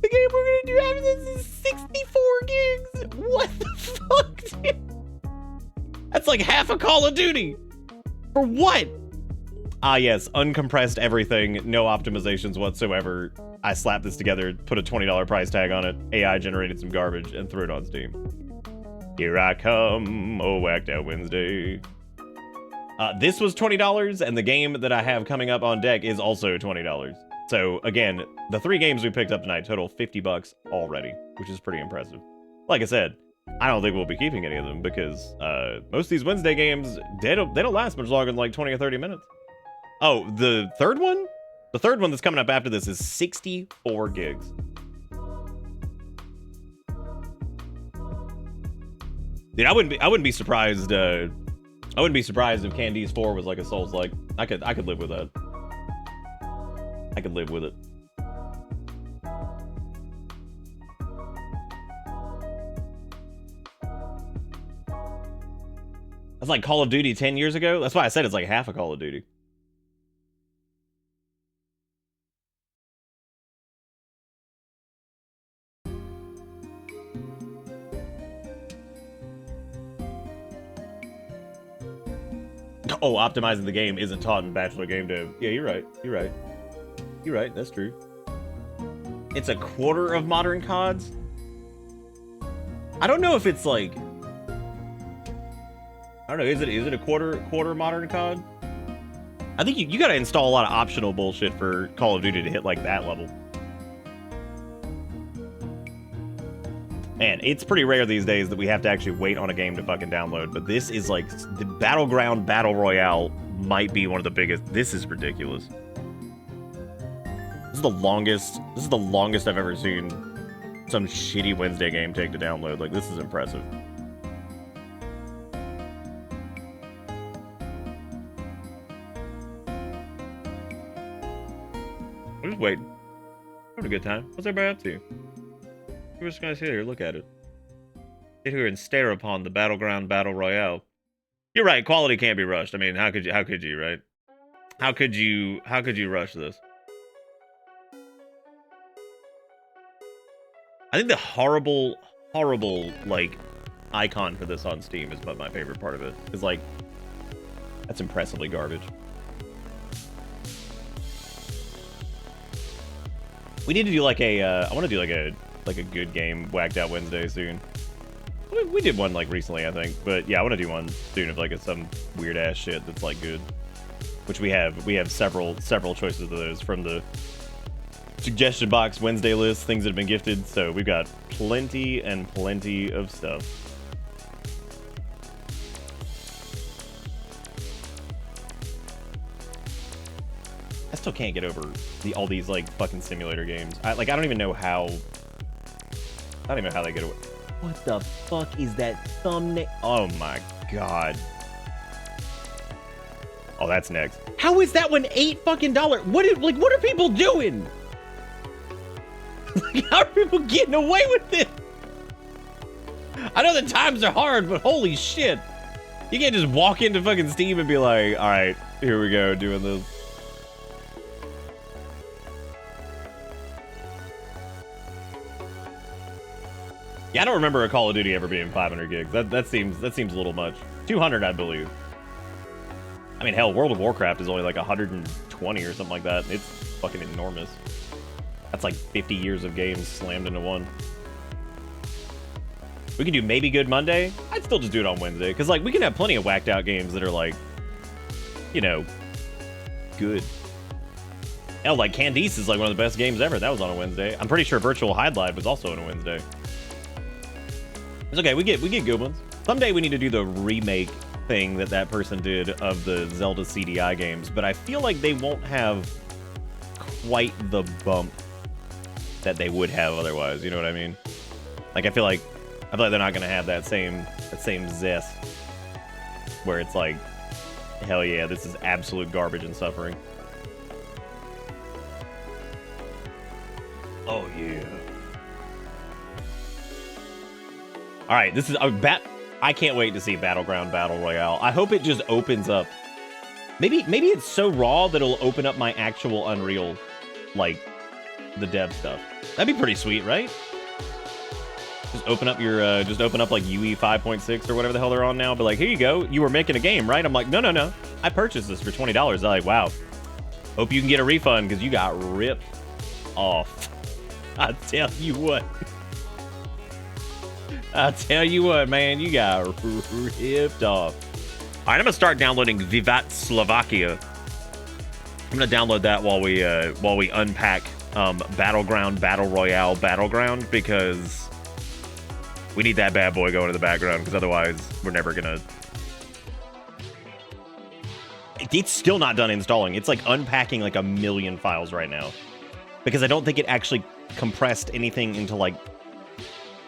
The game we're gonna do after this is 64 gigs. What the fuck, dude? That's like half a Call of Duty. For what? Ah, yes, uncompressed everything, no optimizations whatsoever. I slapped this together, put a $20 price tag on it, AI generated some garbage, and threw it on Steam. Here I come, oh, Whacked Out Wednesday. This was $20, and the game that I have coming up on deck is also $20. So, again, the 3 games we picked up tonight total 50 bucks already, which is pretty impressive. Like I said, I don't think we'll be keeping any of them because most of these Wednesday games, they don't last much longer than like 20 or 30 minutes. Oh, the third one? The third one that's coming up after this is 64 gigs. Dude, I wouldn't be surprised. I wouldn't be surprised if Candice 4 was like a Souls-like. I could live with that. I could live with it. That's like Call of Duty 10 years ago. That's why I said it's like half a Call of Duty. Oh, optimizing the game isn't taught in Bachelor Game Dev. Yeah, you're right. You're right. You're right. That's true. It's a quarter of modern CODs. I don't know if it's like... I don't know. Is it a quarter modern COD? I think you got to install a lot of optional bullshit for Call of Duty to hit like that level. Man, it's pretty rare these days that we have to actually wait on a game to fucking download, but this is like, the Battleground Battle Royale might be one of the biggest. This is ridiculous. This is the longest I've ever seen some shitty Wednesday game take to download. Like, this is impressive. I'm just waiting. Having a good time. What's everybody up to? We're just gonna sit here, look at it. Sit here and stare upon the Battleground Battle Royale. You're right, quality can't be rushed. I mean, how could you, right? How could you rush this? I think the horrible, like, icon for this on Steam is my favorite part of it. Is like, that's impressively garbage. We need to do like a, I want to do like a good game Whacked Out Wednesday soon. We did one like recently, I think, but yeah, I want to do one soon of like some weird ass shit that's like good. Which we have several choices of those from the suggestion box Wednesday list, things that have been gifted. So we've got plenty and plenty of stuff. I still can't get over all these like fucking simulator games. I don't even know how. I don't even know how they get away. What the fuck is that thumbnail? Oh my god. Oh, that's next. How is that one $8 fucking? What are people doing? How are people getting away with this? I know the times are hard, but holy shit. You can't just walk into fucking Steam and be like, all right, here we go, doing this. Yeah, I don't remember a Call of Duty ever being 500 gigs. That seems a little much. 200, I believe. I mean, hell, World of Warcraft is only like 120 or something like that. It's fucking enormous. That's like 50 years of games slammed into one. We can do maybe good Monday. I'd still just do it on Wednesday. Because, like, we can have plenty of whacked out games that are, like, you know, good. Hell, like, Candice is, like, one of the best games ever. That was on a Wednesday. I'm pretty sure Virtual Hide was also on a Wednesday. It's okay. We get good ones. Someday we need to do the remake thing that person did of the Zelda CDI games. But I feel like they won't have quite the bump that they would have otherwise. You know what I mean? Like, I feel like they're not gonna have that same zest where it's like, hell yeah, this is absolute garbage and suffering. Oh yeah. All right, this is I can't wait to see Battleground Battle Royale. I hope it just opens up. Maybe it's so raw that it'll open up my actual Unreal, like the dev stuff. That'd be pretty sweet, right? Just open up your, like UE 5.6 or whatever the hell they're on now. But like, here you go. You were making a game, right? I'm like, no. I purchased this for $20. I'm like, wow. Hope you can get a refund because you got ripped off. I tell you what. I tell you what, man, you got ripped off. All right, I'm gonna start downloading Vivat Slovakia. I'm gonna download that while we unpack Battleground Battle Royale Battleground, because we need that bad boy going in the background, because otherwise we're never gonna. It's still not done installing. It's like unpacking like a million files right now, because I don't think it actually compressed anything into like.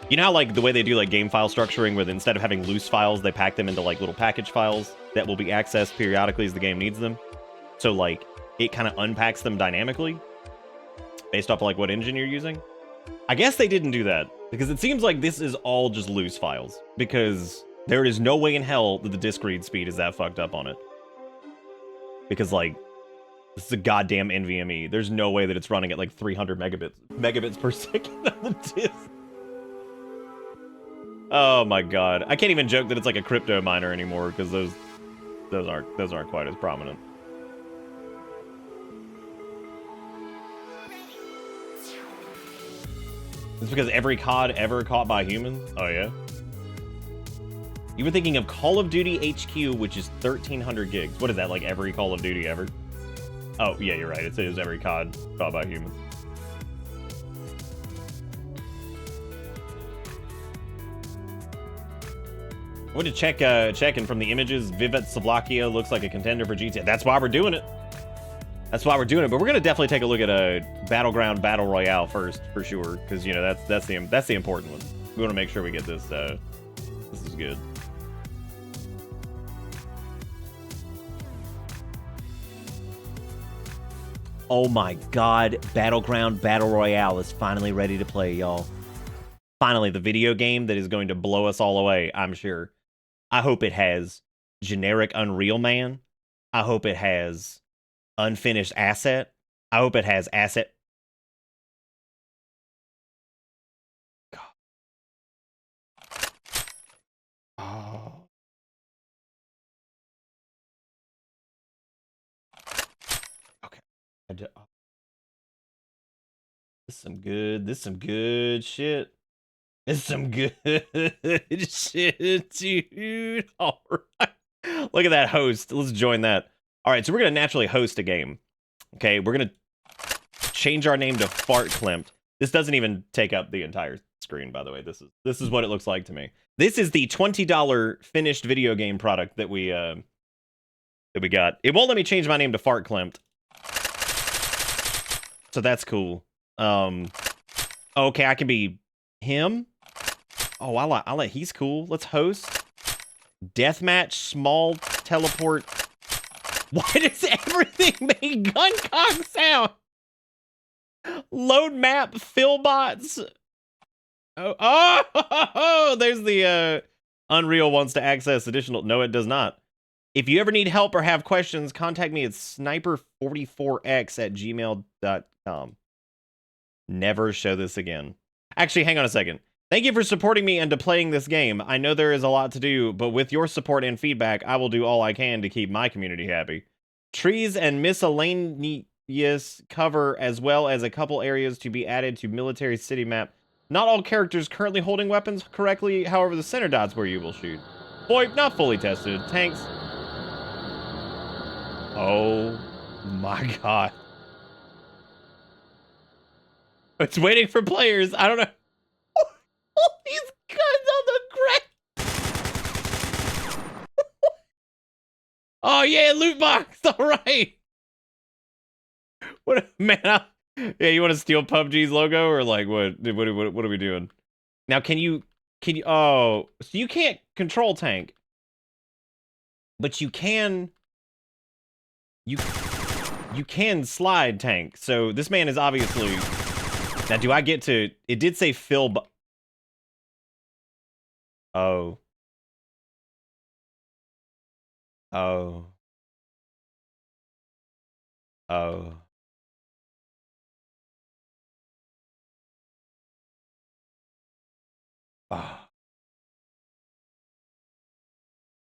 You know how, like, the way they do, like, game file structuring, where instead of having loose files, they pack them into, like, little package files that will be accessed periodically as the game needs them? So, like, it kind of unpacks them dynamically based off of, like, what engine you're using? I guess they didn't do that, because it seems like this is all just loose files, because there is no way in hell that the disk read speed is that fucked up on it. Because, like, this is a goddamn NVMe. There's no way that it's running at, like, 300 megabits per second on the disk. Oh my god. I can't even joke that it's like a crypto miner anymore, because those aren't quite as prominent. It's because every COD ever caught by humans? Oh yeah? You were thinking of Call of Duty HQ, which is 1,300 gigs. What is that, like every Call of Duty ever? Oh yeah, you're right. It says every COD caught by humans. I went to checking from the images. Vivat Slovakia looks like a contender for GTA. That's why we're doing it. But we're gonna definitely take a look at a Battleground Battle Royale first, for sure, because you know that's the important one. We want to make sure we get this. This is good. Oh my god, Battleground Battle Royale is finally ready to play, y'all. Finally, the video game that is going to blow us all away, I'm sure. I hope it has generic Unreal Man. I hope it has unfinished asset. I hope it has asset. God. Oh. Okay. This is some good shit. It's some good shit, dude. All right. Look at that host. Let's join that. All right, so we're going to naturally host a game. Okay, we're going to change our name to Fartklimped. This doesn't even take up the entire screen, by the way. This is what it looks like to me. This is the $20 finished video game product that we got. It won't let me change my name to Fartklimped. So that's cool. Okay, I can be him. Oh, I like he's cool. Let's host. Deathmatch, small teleport. Why does everything make guncock sound? Load map, fillbots. Oh, there's the Unreal wants to access additional. No, it does not. If you ever need help or have questions, contact me at sniper44x@gmail.com. Never show this again. Actually, hang on a second. Thank you for supporting me and to playing this game. I know there is a lot to do, but with your support and feedback, I will do all I can to keep my community happy. Trees and miscellaneous cover, as well as a couple areas to be added to military city map. Not all characters currently holding weapons correctly, however, the center dot's where you will shoot. Boy, not fully tested. Tanks. Oh my god. It's waiting for players. I don't know. All these guns on the ground. Oh yeah, loot box. All right. What man? Yeah, you want to steal PUBG's logo or like what? What are we doing? Now, can you? Oh, so you can't control tank, but you can. You can slide tank. So this man is obviously. Now, do I get to? It did say fill. Oh. Oh. Oh. Oh.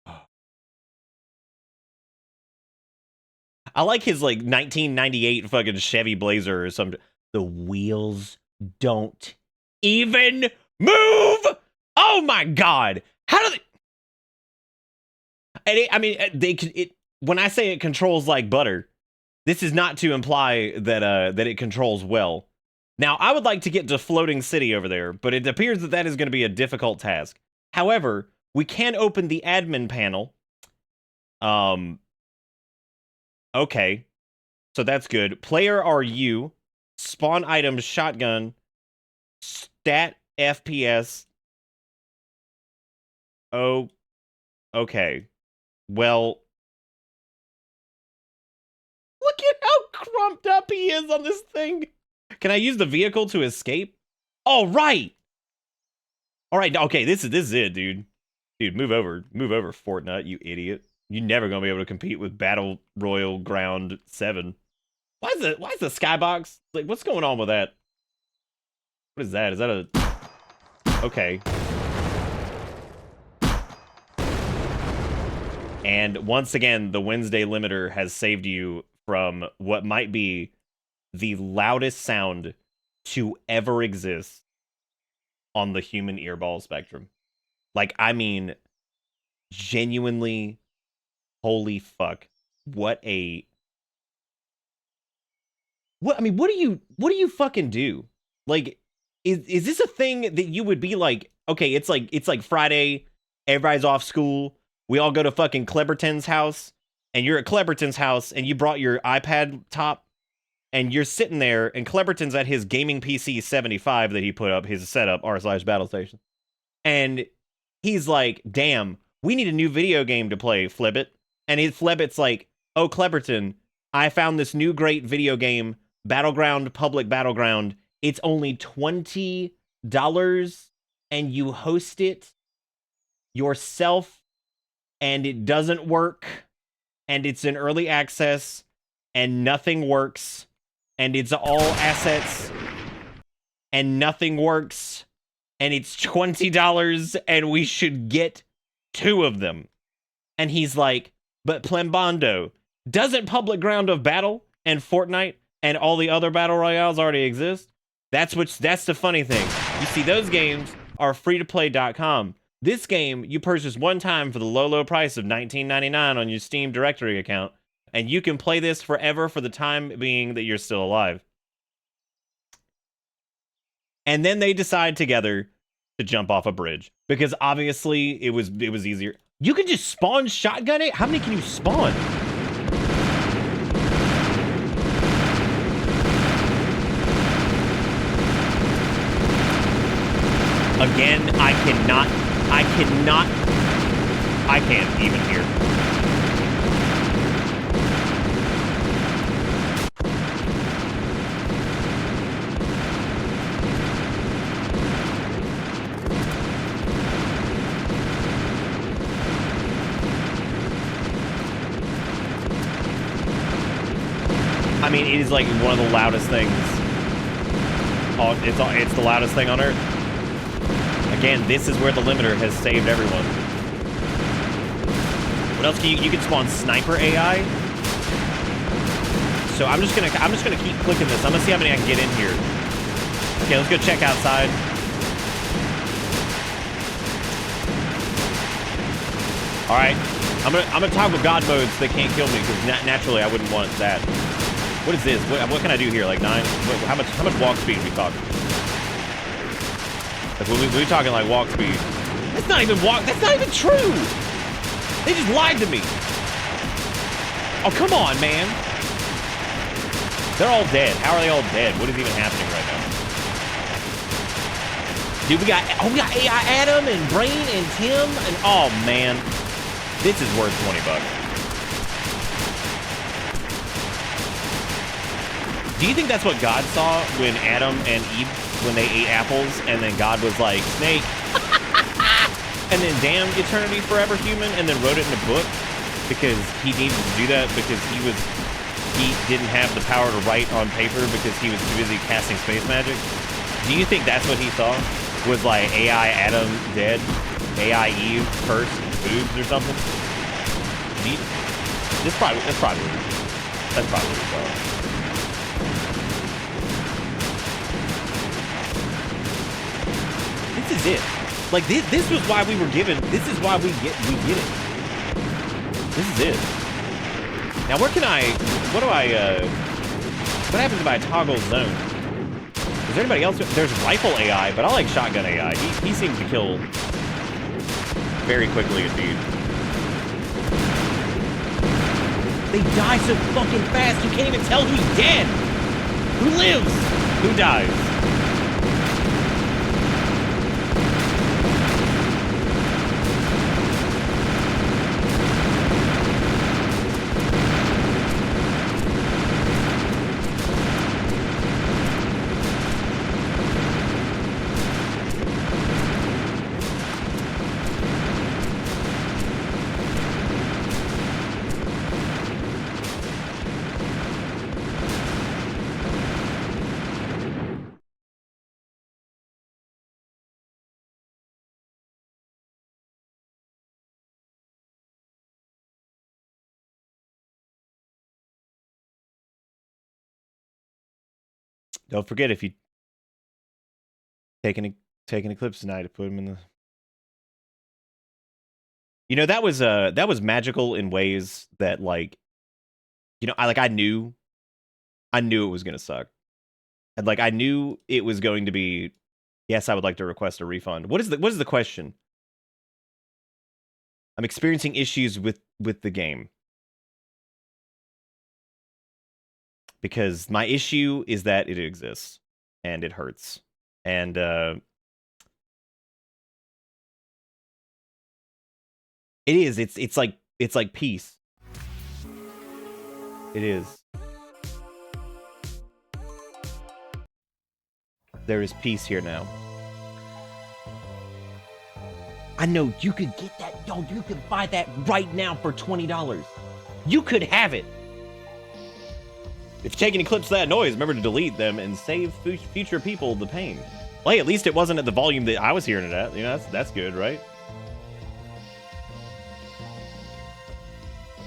Oh. I like his like 1998 fucking Chevy Blazer or something. The wheels don't even move. Oh my god! How do they? I mean, they can. When I say it controls like butter, this is not to imply that that it controls well. Now, I would like to get to Floating City over there, but it appears that that is going to be a difficult task. However, we can open the admin panel. Okay. So that's good. Player are you. Spawn items, shotgun. Stat FPS. Oh. Okay. Well. Look at how crumped up he is on this thing. Can I use the vehicle to escape? All right. All right. Okay, this is it, dude. Dude, move over. Move over, Fortnite, you idiot. You're never gonna be able to compete with Battle Royale Ground 7. Why is the skybox? Like, what's going on with that? What is that? Is that a... Okay. And once again, the Wednesday limiter has saved you from what might be the loudest sound to ever exist on the human earball spectrum. Like, I mean, genuinely, holy fuck. What a... What, I mean, what do you fucking do? Like, is this a thing that you would be like, okay, it's like Friday, everybody's off school, we all go to fucking Cleberton's house, and you're at Cleberton's house, and you brought your iPad top, and you're sitting there, and Cleberton's at his gaming PC 75 that he put up, his setup, r/battlestation. And he's like, damn, we need a new video game to play, Flibbit. And Flibbit's like, oh, Cleberton, I found this new great video game, Battleground, Public Battleground. It's only $20, and you host it yourself, and it doesn't work, and it's in early access, and nothing works, and it's all assets, and nothing works, and it's $20, and we should get 2 of them. And he's like, but Plembando, doesn't Public Ground of Battle and Fortnite and all the other battle royales already exist? That's the funny thing. You see, those games are free-to-play.com. This game, you purchase one time for the low price of $19.99 on your Steam directory account, and you can play this forever for the time being that you're still alive. And then they decide together to jump off a bridge, because obviously it was easier. You can just spawn shotgun it? How many can you spawn? Again, I can't even hear. I mean, it is like one of the loudest things. Oh, it's the loudest thing on Earth. Again, this is where the limiter has saved everyone. What else can you can spawn sniper AI? So I'm just gonna keep clicking this. I'm gonna see how many I can get in here. Okay, let's go check outside. All right, I'm gonna toggle God mode so they can't kill me because naturally I wouldn't want that. What is this? What can I do here? Like 9? How much walk speed are we talking? Like we talking like walk speed. That's not even walk. That's not even true. They just lied to me. Oh come on, man. They're all dead. How are they all dead? What is even happening right now? Dude, we got AI Adam and Brain and Tim and oh man. This is worth $20. Do you think that's what God saw when Adam and Eve, when they ate apples, and then God was like, snake, and then damn eternity forever human, and then wrote it in a book because he needed to do that because he didn't have the power to write on paper because he was too busy casting space magic? Do you think that's what he saw? Was like AI Adam dead, AI Eve first, boobs or something? That's probably what he saw. This is it. Like this was why we were given. This is why we get it. This is it. Now where can I? What happens if I toggle zone? Is there anybody else? There's rifle AI, but I like shotgun AI. He seems to kill very quickly indeed. They die so fucking fast, you can't even tell who's dead. Who lives? Who dies? Don't forget if you take an Eclipse tonight to put them in the. You know that was magical in ways that like, you know, I knew it was gonna suck, and like I knew it was going to be. Yes, I would like to request a refund. What is the question? I'm experiencing issues with the game. Because my issue is that it exists and it hurts. And it is. It's like peace. It is. There is peace here now. I know you could get that. Yo, you could buy that right now for $20. You could have it. If you're taking Eclipse that noise, remember to delete them and save future people the pain. Well, hey, at least it wasn't at the volume that I was hearing it at. You know, that's good, right?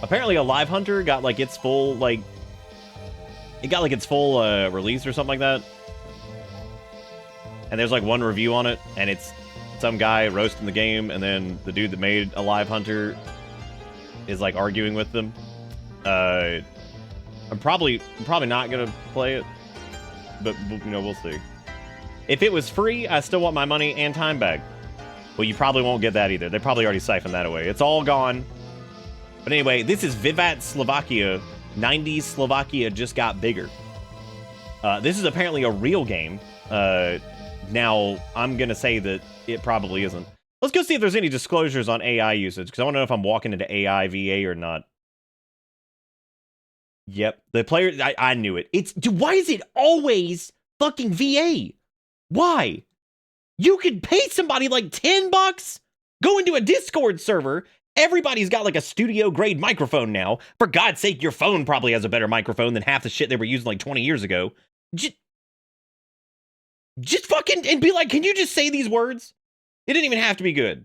Apparently, a Live Hunter got like its full release or something like that. And there's like one review on it, and it's some guy roasting the game, and then the dude that made a Live Hunter is like arguing with them. I'm probably not gonna play it, but you know, we'll see. If it was free, I still want my money and time back. Well, you probably won't get that either. They probably already siphoned that away. It's all gone. But anyway, this is Vivat Slovakia. 90s Slovakia just got bigger. This is apparently a real game. Now, I'm gonna say that it probably isn't. Let's go see if there's any disclosures on AI usage, because I want to know if I'm walking into AI VA or not. Yep, the player, I knew it. Dude, why is it always fucking VA? Why? You could pay somebody like $10, go into a Discord server. Everybody's got like a studio grade microphone now. For God's sake, your phone probably has a better microphone than half the shit they were using like 20 years ago. Just fucking, and be like, can you just say these words? It didn't even have to be good.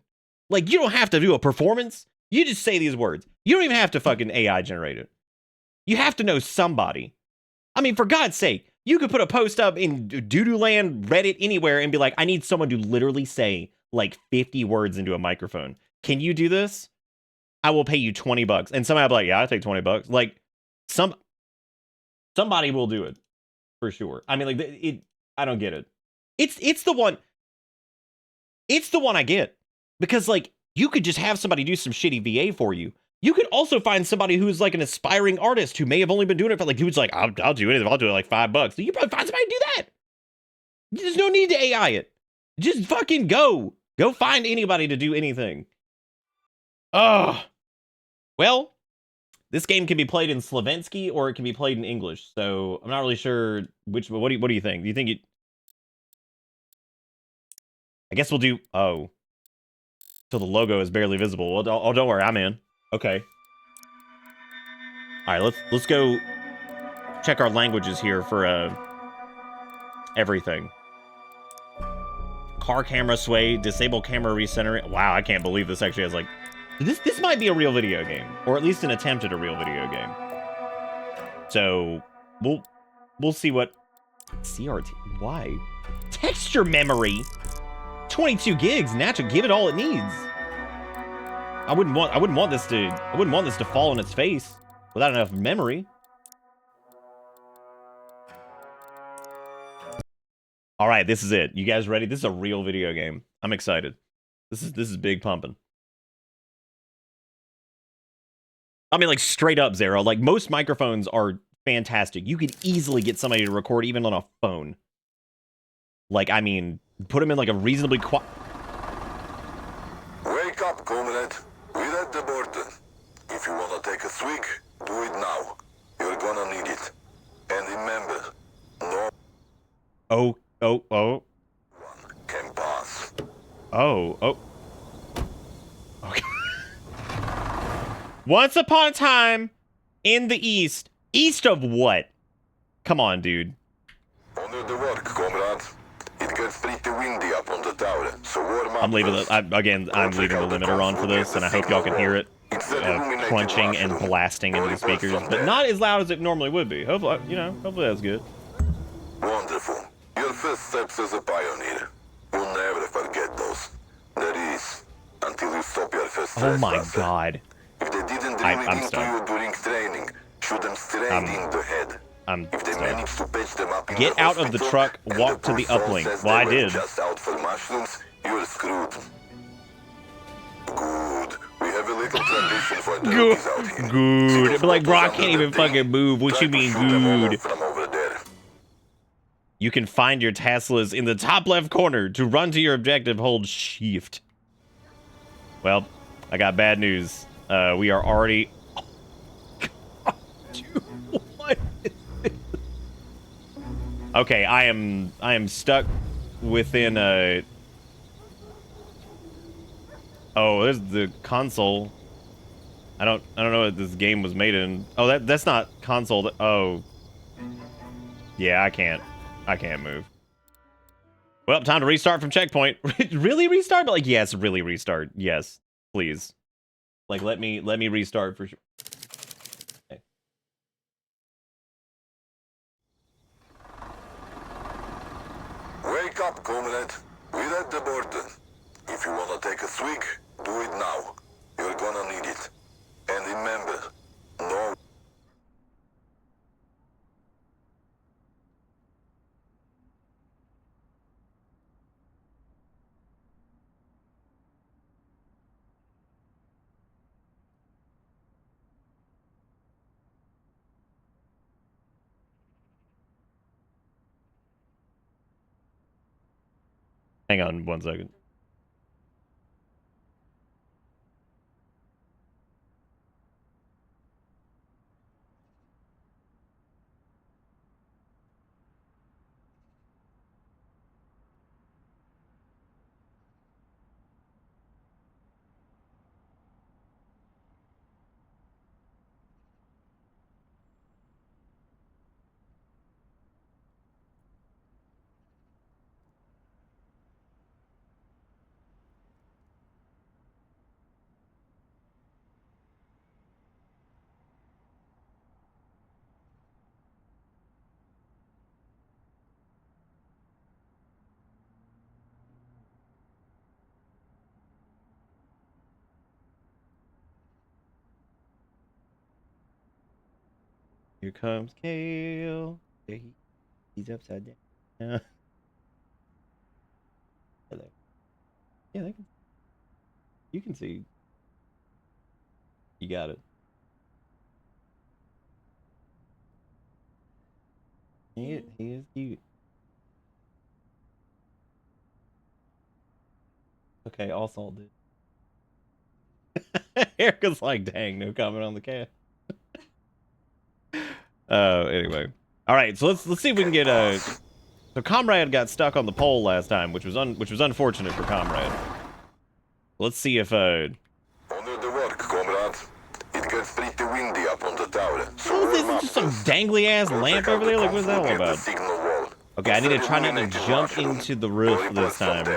Like, you don't have to do a performance. You just say these words. You don't even have to fucking AI generate it. You have to know somebody. I mean, for God's sake, you could put a post up in Doodooland, Reddit, anywhere, and be like, I need someone to literally say like 50 words into a microphone. Can you do this? I will pay you $20. And somebody will be like, yeah, I take $20. Like, somebody will do it for sure. I mean, like, I don't get it. It's the one. It's the one I get because like you could just have somebody do some shitty VA for you. You could also find somebody who's like an aspiring artist who may have only been doing it for like who's like I'll do anything. I'll do it like $5. You probably find somebody to do that. There's no need to AI it. Just fucking go find anybody to do anything. Oh, well, this game can be played in Slovensky or it can be played in English. So I'm not really sure which. What do you think? Do you think it? I guess we'll do. Oh, so the logo is barely visible. Well, oh, don't worry, I'm in. Okay. All right, let's go check our languages here for everything. Car camera sway, disable camera recenter. Wow, I can't believe this actually has like this might be a real video game, or at least an attempt at a real video game. So we'll see what CRT. Why? Texture memory. 22 gigs, natural. Give it all it needs. I wouldn't want this to fall on its face without enough memory. All right, this is it. You guys ready? This is a real video game. I'm excited. This is big pumping. I mean, like straight up, Zero. Like most microphones are fantastic. You could easily get somebody to record even on a phone. Like, I mean, put them in like a reasonably quiet. Wake up, comrade. We're at the border. If you wanna take a swig, do it now. You're gonna need it. And remember, no Oh. one can pass. Oh. Okay. Once upon a time in the East. East of what? Come on, dude. Honor the work, comrade. It gets pretty windy up on the tower, so warm up. I'm leaving the limiter on for this, and I hope y'all can hear it crunching and blasting into the speakers, but not as loud as it normally would be. Hopefully, hopefully that's good. Wonderful. Your first steps as a pioneer. You'll never forget those. That is, until you stop your first Oh my trespasser. God. If they didn't drill it into stunned. you during training, shoot them straight in the head. I'm If they stunned. manage to patch them up in Get the out of the hospital, truck, and walk to the poor soul uplink. says Well, I they were did. just out for mushrooms, you're screwed. Good. We have a little tradition for the rookies out here. Good. But like, bro, I Photos can't under even the thing. fucking move. What Try you to mean, shoot them all good? up from over there. You can find your Teslas in the top left corner. To run to your objective, hold shift. Well, I got bad news. We are already... Dude, what is this? Okay, I am stuck within a... Oh, there's the console. I don't know what this game was made in. Oh, that's not console. Oh. Yeah, I can't move. Well, time to restart from checkpoint. Really restart? But like, yes, really restart. Yes, please. Like, let me restart for sure. Okay. Wake up, comrade. We're at the border. If you wanna take a swig, do it now. You're gonna need it. And remember, no. Hang on 1 second. Here comes Kale. There he's upside down. Hello. Yeah, they can. You can see. You got it. He is cute. Okay, all salted. Erica's like, dang, no comment on the cat. Anyway. Alright, so let's see if we can get so Comrade got stuck on the pole last time, which was unfortunate for Comrade. Let's see if Under the work, comrade. It gets pretty windy up on the tower. So what is this? Just some dangly ass lamp over there? Like, what's that all about? Okay, I need to try not to jump into the roof this time.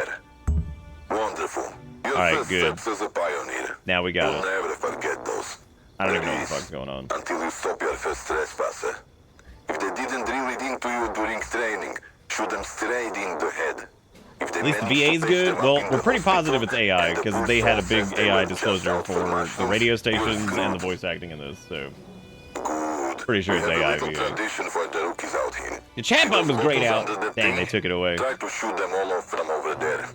Wonderful. Alright, good. As a pioneer. Now we got You'll it. never forget those. I don't even know what the fuck's going on. Until you stop your first trespasser. If they didn't drill it into you during training, shoot them straight in the head. If they At least the VA's good. Well, we're pretty positive it's AI, because they had a big AI disclosure for the radio stations and the voice acting in this, so... Good. Pretty sure it's AI VA. Tradition for the rookies out here. The chat button was grayed out. Dang, they took it away. Try to shoot them all off from over there.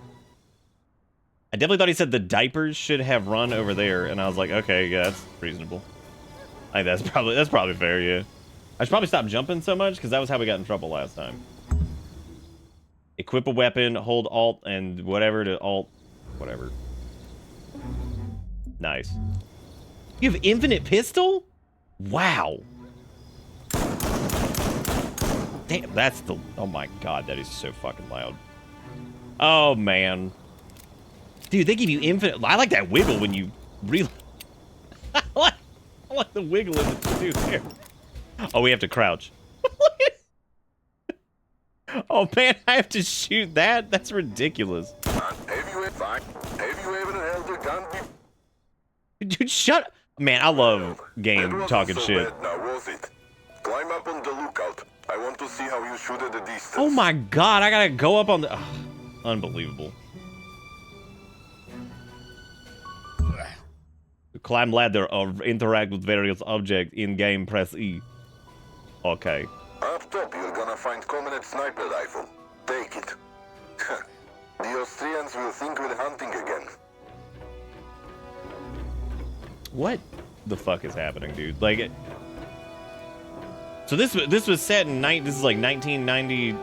I definitely thought he said the diapers should have run over there, and I was like, okay, yeah, that's reasonable. I think that's probably fair, yeah. I should probably stop jumping so much, because that was how we got in trouble last time. Equip a weapon, hold Alt, and whatever to Alt, whatever. Nice. You have infinite pistol? Wow. Damn, that's the... Oh my god, that is so fucking loud. Oh, man. Dude, they give you infinite... I like that wiggle when you really... I like the wiggle in the do there. Oh, we have to crouch. Oh, man, I have to shoot that? That's ridiculous. Have you ever held a gun before? Dude, shut up. Man, I love game talking shit. Now, was it? Climb up on the lookout. I want to see how you shoot at a distance. Oh my god, I gotta go up on the... Ugh, unbelievable. Climb ladder or interact with various objects in-game, press E. Okay. Up top, you're gonna find Comrade sniper rifle. Take it. The Austrians will think we're hunting again. What the fuck is happening, dude? Like, so this was set in this is like 1990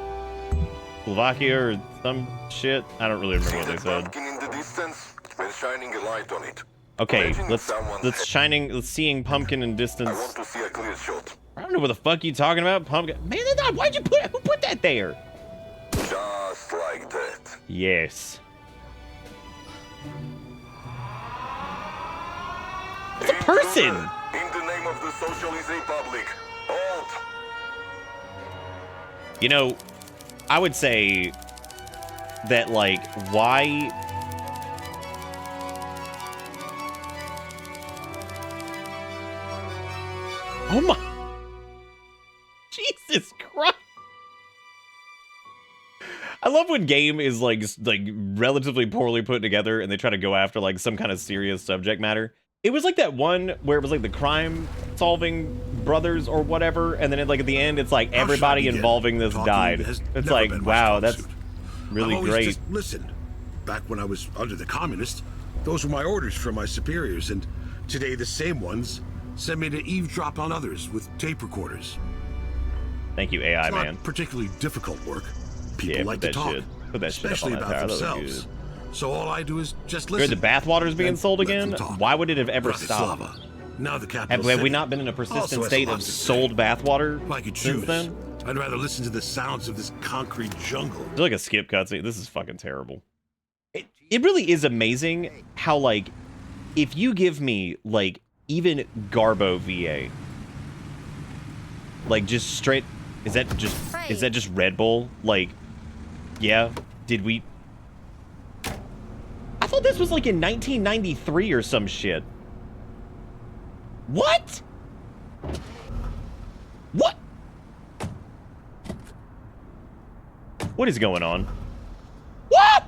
Slovakia or some shit. I don't really remember what they said. Pumpkin in the distance? We're shining a light on it. Okay, Imagine let's seeing pumpkin in I distance. want to see a clear shot. I don't know what the fuck you talking about, pumpkin. Man, why'd you who put that there? Just like that. Yes. It's a person. In the name of the Socialist Republic, halt. You know, I would say that, like, why... Oh my... Jesus Christ. I love when game is, like relatively poorly put together and they try to go after, like, some kind of serious subject matter. It was like that one where it was, like, the crime-solving brothers or whatever, and then, at the end, it's like, everybody involving this died. It's like, wow, that's really great. Just listened. Back when I was under the communists, those were my orders from my superiors, and today the same ones send me to eavesdrop on others with tape recorders. Thank you, AI It's man. not particularly difficult work. People Yeah, like put to that talk, shit. Put that shit up on especially that about tower. That was themselves. good. So all I do is just Heard listen. the bathwater's being and sold let them again? talk. Why would it have ever stopped? Bratislava, now the capital Have we city, not been in a persistent also has state a lot of to say. sold bathwater If I could since choose, then? I'd rather listen to the sounds of this concrete jungle. I feel like a skip cutscene. This is fucking terrible. It really is amazing how, like, if you give me, like, even Garbo VA, like, just straight, is that just Red Bull? Like, yeah, did we? I thought this was like in 1993 or some shit. What? What? What is going on? What?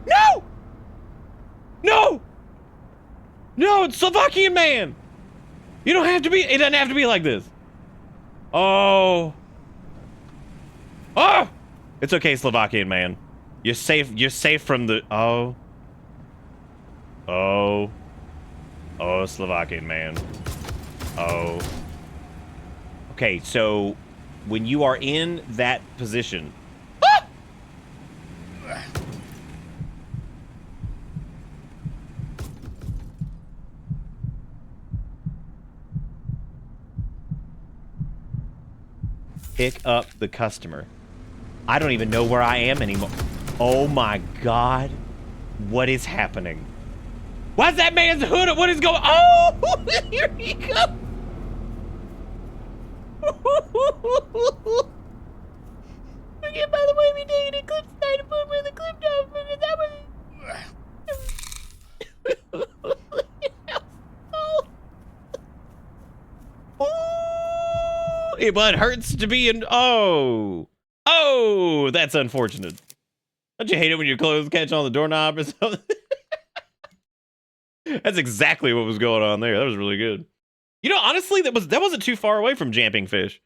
No! No! No, it's Slovakian man! You don't have to be, it doesn't have to be like this. Oh! Oh! It's okay, Slovakian man. You're safe. You're safe from the. Oh. Oh. Oh, Slovakian man. Oh. Okay, so when you are in that position. Ah! Pick up the customer. I don't even know where I am anymore. Oh my God. What is happening? Why's that man's hood up? What is going? Oh, here he comes. Forget, by the way, we dated a clip side to put where the clip down because that was. Oh, it hurts to be in. Oh, that's unfortunate. Don't you hate it when your clothes catch on the doorknob or something? That's exactly what was going on there. That was really good. You know, honestly, that wasn't too far away from Jamping Fish.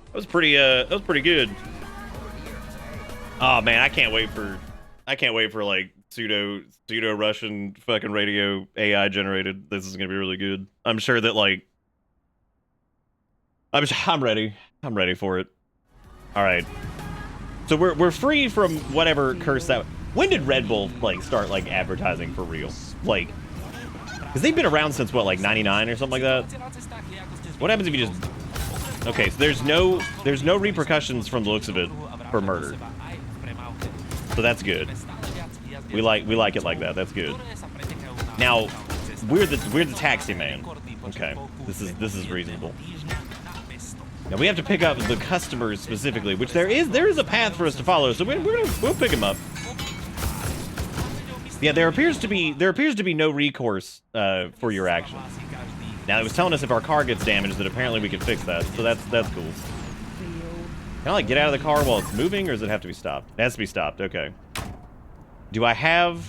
That was pretty good. Oh man, I can't wait for like pseudo Russian fucking radio AI generated. This is gonna be really good. I'm sure that like I'm ready. I'm ready for it. All right. So we're free from whatever curse that. When did Red Bull like start like advertising for real? Like, because they've been around since what, like 99 or something like that. What happens if you just? Okay, so there's no repercussions from the looks of it for murder. So that's good. We like it like that. That's good. Now, we're the taxi man. Okay, this is reasonable. Now we have to pick up the customers specifically, which there is a path for us to follow. So we'll pick them up. Yeah, there appears to be no recourse for your actions. Now it was telling us if our car gets damaged that apparently we can fix that. So that's cool. Can I like get out of the car while it's moving, or does it have to be stopped? It has to be stopped. Okay. Do I have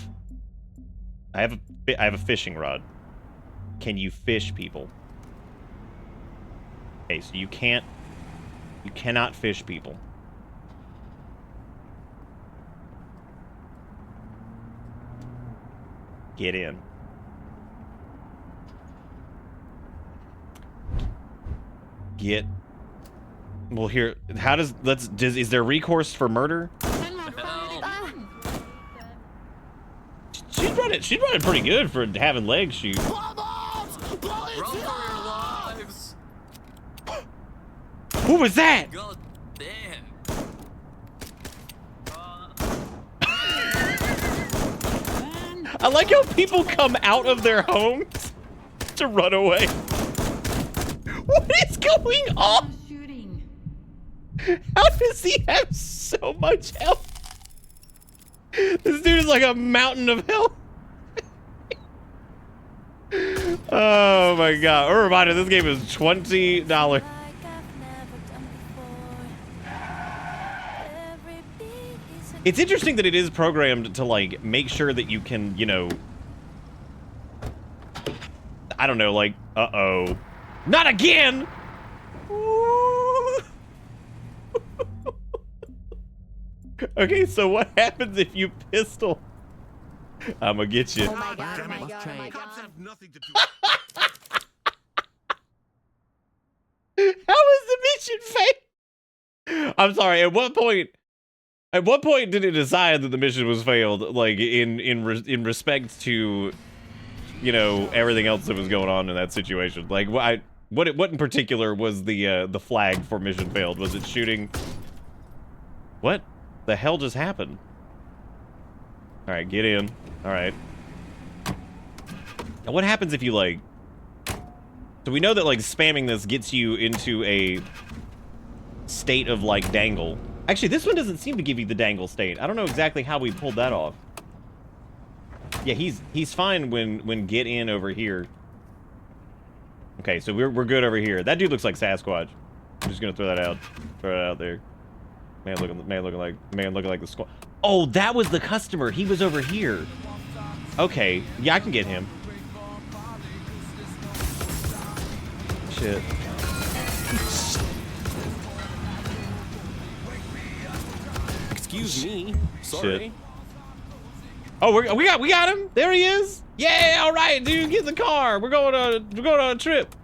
a fishing rod? Can you fish people? Okay, so you cannot fish people. Get in. Get. Well, here. How does is there recourse for murder? She's running pretty good for having legs. She. Who was that? God damn. I like how people come out of their homes to run away. What is going on? How does he have so much health? This dude is like a mountain of health. Oh my God. A reminder, this game is $20. It's interesting that it is programmed to like make sure that you can, you know, I don't know, like, uh-oh. Not again! Okay, so what happens if you pistol? I'ma get you. Oh my God, Damn oh it. my God, oh my Cops God. have nothing to do. How is the mission failed? I'm sorry, at what point did it decide that the mission was failed? Like, in respect to, you know, everything else that was going on in that situation? Like, what in particular was the flag for mission failed? Was it shooting? What the hell just happened? All right, get in. All right. Now, what happens if you like? So we know that like spamming this gets you into a state of like dangle. Actually, this one doesn't seem to give you the dangle state. I don't know exactly how we pulled that off. Yeah, he's fine when get in over here. Okay, so we're good over here. That dude looks like Sasquatch. I'm just gonna throw that out. Throw it out there. Man looking like the squad. Oh, that was the customer. He was over here. Okay, yeah, I can get him. Shit. Excuse me. Sorry. Shit. Oh, we got him. There he is. Yeah, all right, dude. Get in the car. We're going on a trip.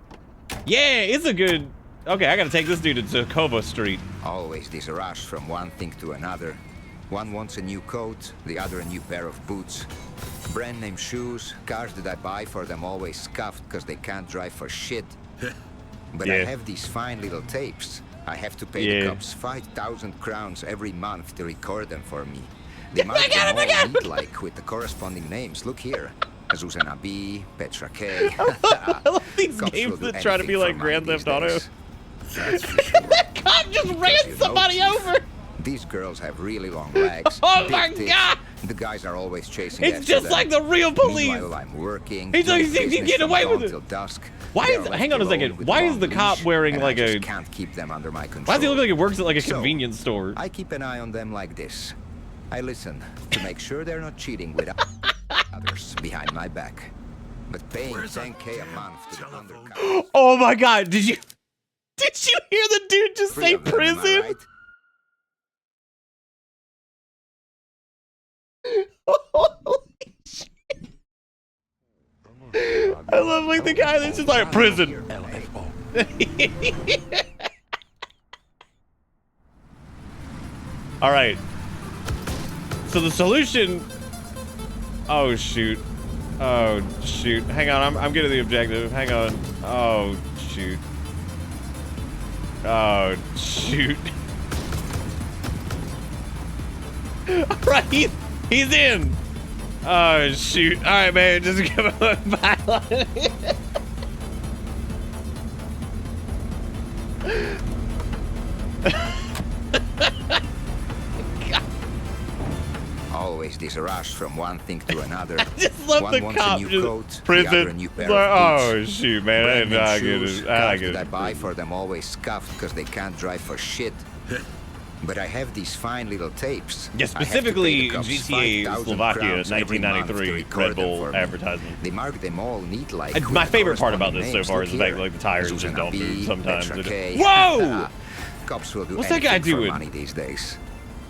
Yeah, it's a good. Okay, I gotta take this dude to Kova Street. Always this rush from one thing to another. One wants a new coat, the other a new pair of boots. Brand name shoes, cars that I buy for them always scuffed because they can't drive for shit. But I Yeah. have these fine little tapes. I have to pay the cops 5,000 crowns every month to record them for me. They mark them all neat, like with the corresponding names. Look here. Zuzana B, Petra K. I love these Cops games will do that try to be anything like for Grand money Theft these Auto. days. That's for sure. That cop just ran you know, somebody Chief, over. These girls have really long legs. Oh big my tits. God! The guys are always chasing It's after just them. like the real police. Meanwhile, I'm working. He's doing getting business away from with dawn it. till dusk. Why They is? are left Hang on a alone second. with Why a is long the cop leash, wearing and like I a? just can't keep them under my control. Why does he look like he works at like a So, convenience store? I keep an eye on them like this. I listen to make sure they're not cheating with others behind my back. But paying Where's that 10K a damn month to the telephone? undercover. Oh my God! Did you hear the dude just Three say of them, am I prison? right? Holy shit. I love like the guy that's just like prison. All right. So the solution. Oh shoot. Oh shoot. Hang on. I'm getting the objective. Hang on. Oh shoot. Oh shoot. All right. He's in. Oh shoot. All right, man. Just give him a byline. Always this rush from one thing to another. Just love One the wants cop a new just coat, the prison. other a new pair Like, of oh boots. shoot, man! Brand name I get shoes, it. I cars get that I it. buy for them always scuffed because they can't drive for shit. But I have these fine little tapes. Yeah, I have to pay specifically the cops GTA 5,000 Slovakia crowns every month to 1993 record Red them Bull for me. advertisement. They mark them all neat like. My with favorite part about corresponding this so names. far Look is the fact here. that like the tires just Zuzana don't B, move sometimes. Petra They're K. just- Whoa! Cops will do What's that guy anything for doing? money these days.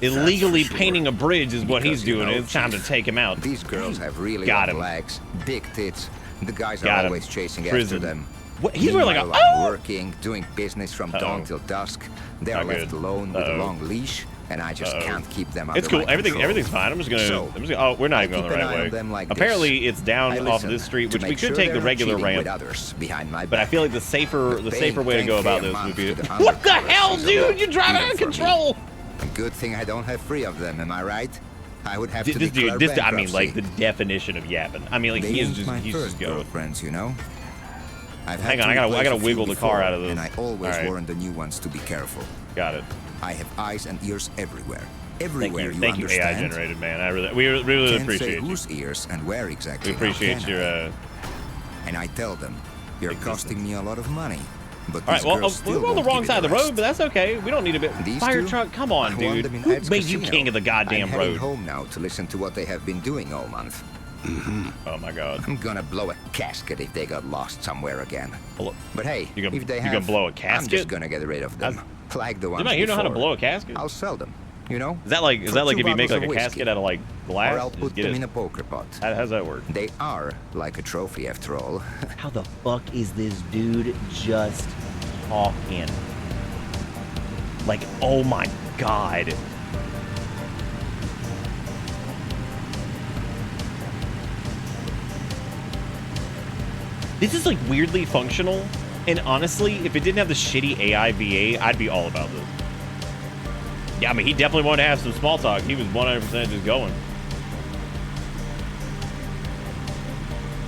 Illegally for sure. painting a bridge is what Because, he's you doing. know, It's time to Chief, take him out. These girls have really Got long him. legs, big tits. The guys Got are him. always chasing Prison. after them. What? He's wearing like a. Meanwhile, I'm Oh! working, doing business from Uh-oh. dawn till dusk. They are Not left good. alone with Uh-oh. a long leash, and I just Uh-oh. can't keep them under It's cool. my control. Everything's fine. I'm just gonna. So, oh, we're not I even going keep the an right eye on way. them like Apparently, this. it's down I off listen this street, to which we make could sure take the they're not regular cheating ramp. with others behind my But I back. feel like the safer paying way to go 10K about a this month would be. to the What the undercover hell, is a dude? lot, You're driving even out of for me. control. Good thing I don't have 3 of them, am I right? I would have to This declare dude, I mean, like bankruptcy. the definition of yapping. I mean, like They he's ain't just my he's first just going. girlfriends, you know. I've Hang had on, to I replace gotta a few wiggle the car before, out of this. and I always All right. warn the new ones to be careful. Got it. I have eyes and ears everywhere. Thank Everywhere, you, thank you, AI understand? generated man. We really Can't appreciate say you. whose ears and where exactly. We now, appreciate can your. I? And I tell them, you're Big costing me a lot of money. But All right, these well, girls still we're on the won't wrong give side it of the a road, but that's okay. We don't need a bit. These Fire two? truck, come I on, won dude. them in Who Ed's made you casino. king of the goddamn I'm heading road? home now to listen to what they have been doing all month. Oh my God. I'm gonna blow a casket if they got lost somewhere again. Blow- But hey, You gonna- if they you have, gonna blow a I'm casket? just gonna get rid of them. That's- Like the ones Does you know how to before. blow a casket? I'll sell them. You know? Is that like For 2 if you make bottles like of a whiskey. casket out of like glass? Or I'll Just put get them it- in a poker pot. How's that work? They are like a trophy after all. How the fuck is this dude just talking? Like, oh my God. This is like weirdly functional, and honestly, if it didn't have the shitty AI VA, I'd be all about this. Yeah, I mean, he definitely wanted to have some small talk. He was 100% just going.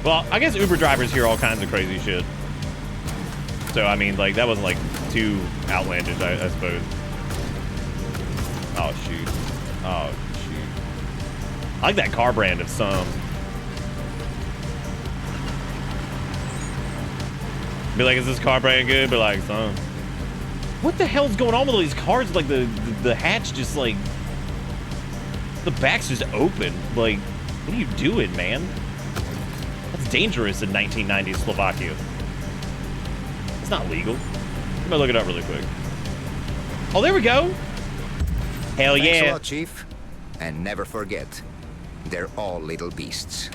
Well, I guess Uber drivers hear all kinds of crazy shit. So, I mean, like, that wasn't, like, too outlandish, I suppose. Oh, shoot. Oh, shoot. I like that car brand of some. Be like, is this car brand good? But like, some. What the hell's going on with all these cars? Like, the hatch just, like... The back's just open. Like, what are you doing, man? That's dangerous in 1990s Slovakia. It's not legal. I'm gonna look it up really quick. Oh, there we go. Hell Thanks a yeah. lot, Chief. And never forget, they're all little beasts.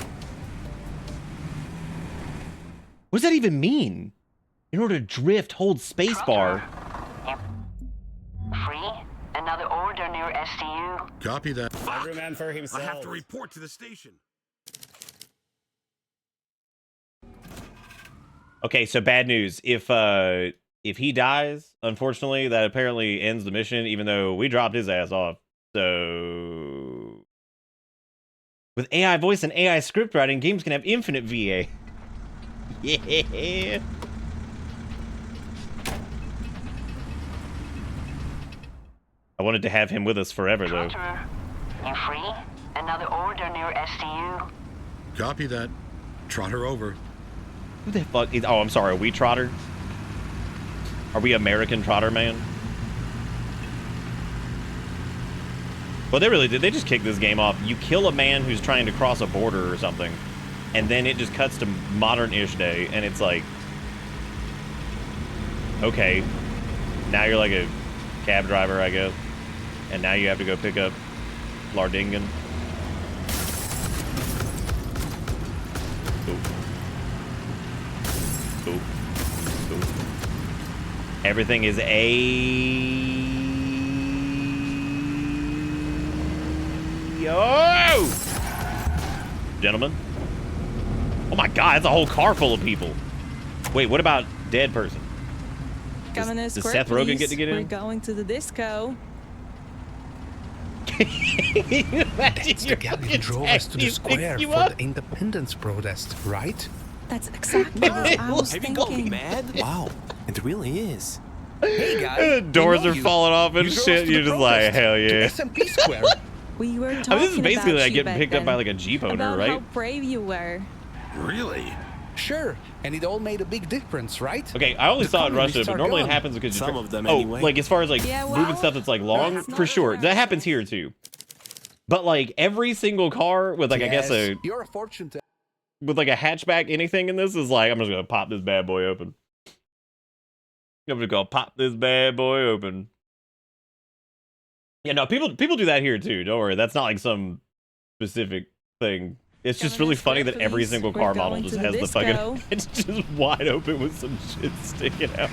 What does that even mean? In order to drift, hold spacebar. Free? Another order near STU. Copy that. Every man for himself. I have to report to the station. Okay, so bad news. If he dies, unfortunately, that apparently ends the mission, even though we dropped his ass off. So with AI voice and AI script writing, games can have infinite VA. Yeah. I wanted to have him with us forever, though. Trotter, you free? Another order near STU. Copy that. Trot her over. Who the fuck is... Oh, I'm sorry. Are we Trotter? Are we American Trotter, man? Well, they really did. They just kicked this game off. You kill a man who's trying to cross a border or something, and then it just cuts to modern-ish day, and it's like... Okay. Now you're like a cab driver, I guess. And now you have to go pick up Lardingen. Cool. Cool. Cool. Everything is Gentlemen. Oh my god, that's a whole car full of people. Wait, what about dead person? Does Seth Rogen get We're in? going to the disco. That's The guy who drove us to the square for the independence protest, right? That's exactly what I was Have you gone thinking. mad? Wow, it really is. Hey guys, Doors are falling off and shit. You're just like, hell yeah. SMP Square. We were talking I mean, this is basically about like you getting back picked up then. by like a Jeep owner, About right? how brave you were. Really? Sure, and it all made a big difference, right? Okay, I only The saw it in Russia, communists but are normally it gone. happens because you Some of them oh, anyway. like as far as like Yeah, moving well, stuff that's like long, that's not for sure. That Russia. happens here too. But like every single car with like I guess Yes, a you're a fortune teller. with like a hatchback, anything in this is like I'm just gonna pop this bad boy open. I'm just gonna pop this bad boy open. Yeah, no, people do that here too. Don't worry, that's not like some specific thing. It's just really funny that every single car model just has the fucking. It's just wide open with some shit sticking out.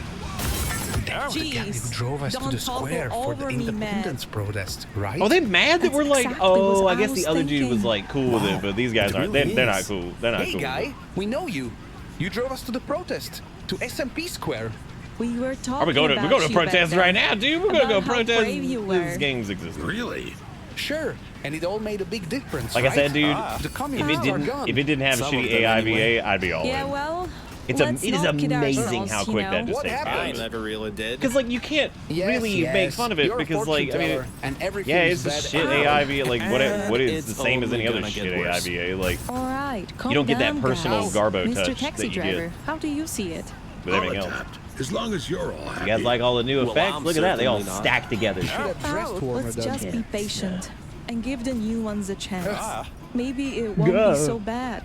The guy who Jeez, drove us to don't the square topple for the over me, independence protest, right? Oh, they mad that That's we're like, exactly oh, what I I guess the was other dude was thinking. like cool with it, but these guys It aren't. really They're not is. cool. They're not Hey cool. guy, we know you. You drove us to the protest, to SMP Square. We were talking Are we going to? about We're going to you back protest then. right now, dude. We're going to go About how protest. brave you were. These gangs exist. Really? Sure, and it all made a big difference, Like I right? said, dude, The if communists it are gone. didn't have Some shitty of them AIVA, anyway. I'd be all Yeah, in. well, It is let's not kid amazing ourselves, how you quick that know? just What takes. happened? I never really did. Because like you can't really make fun of it You're a because like I fortune mean, teller, and everything yeah, is it's a bad. shit AIVA. Like what is the It's same as any only other gonna get shit worse. AIVA. Like All right, calm you don't get that down, personal guys. Garbo Mr. touch Taxi that you driver, get how do you see it? with I'll everything else. adapt. As long as you're all happy. You guys like all the new Well, effects? I'm Look at that, they all certainly not. stack together. Oh, let's just be patient and give the new ones a chance. Ah. Maybe it won't Go. be so bad.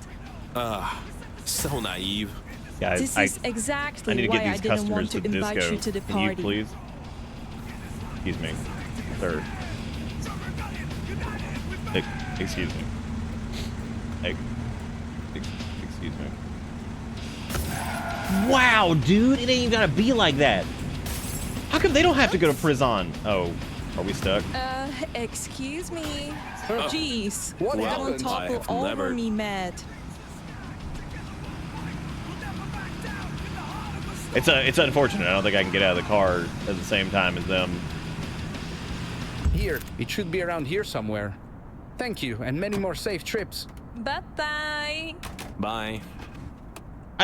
So naive. Guys, This is I exactly need to why get I these didn't want customers to to the invite disco. you to the Can you party. please? Excuse me. Third. Excuse me. Excuse me. Wow, dude, it ain't even gotta be like that. How come they don't have to go to prison? Oh, are we stuck? Excuse me. Jeez, What don't happened? topple I have over never- me, Matt. It's unfortunate. I don't think I can get out of the car at the same time as them. Here, it should be around here somewhere. Thank you, and many more safe trips. Bye-bye. Bye.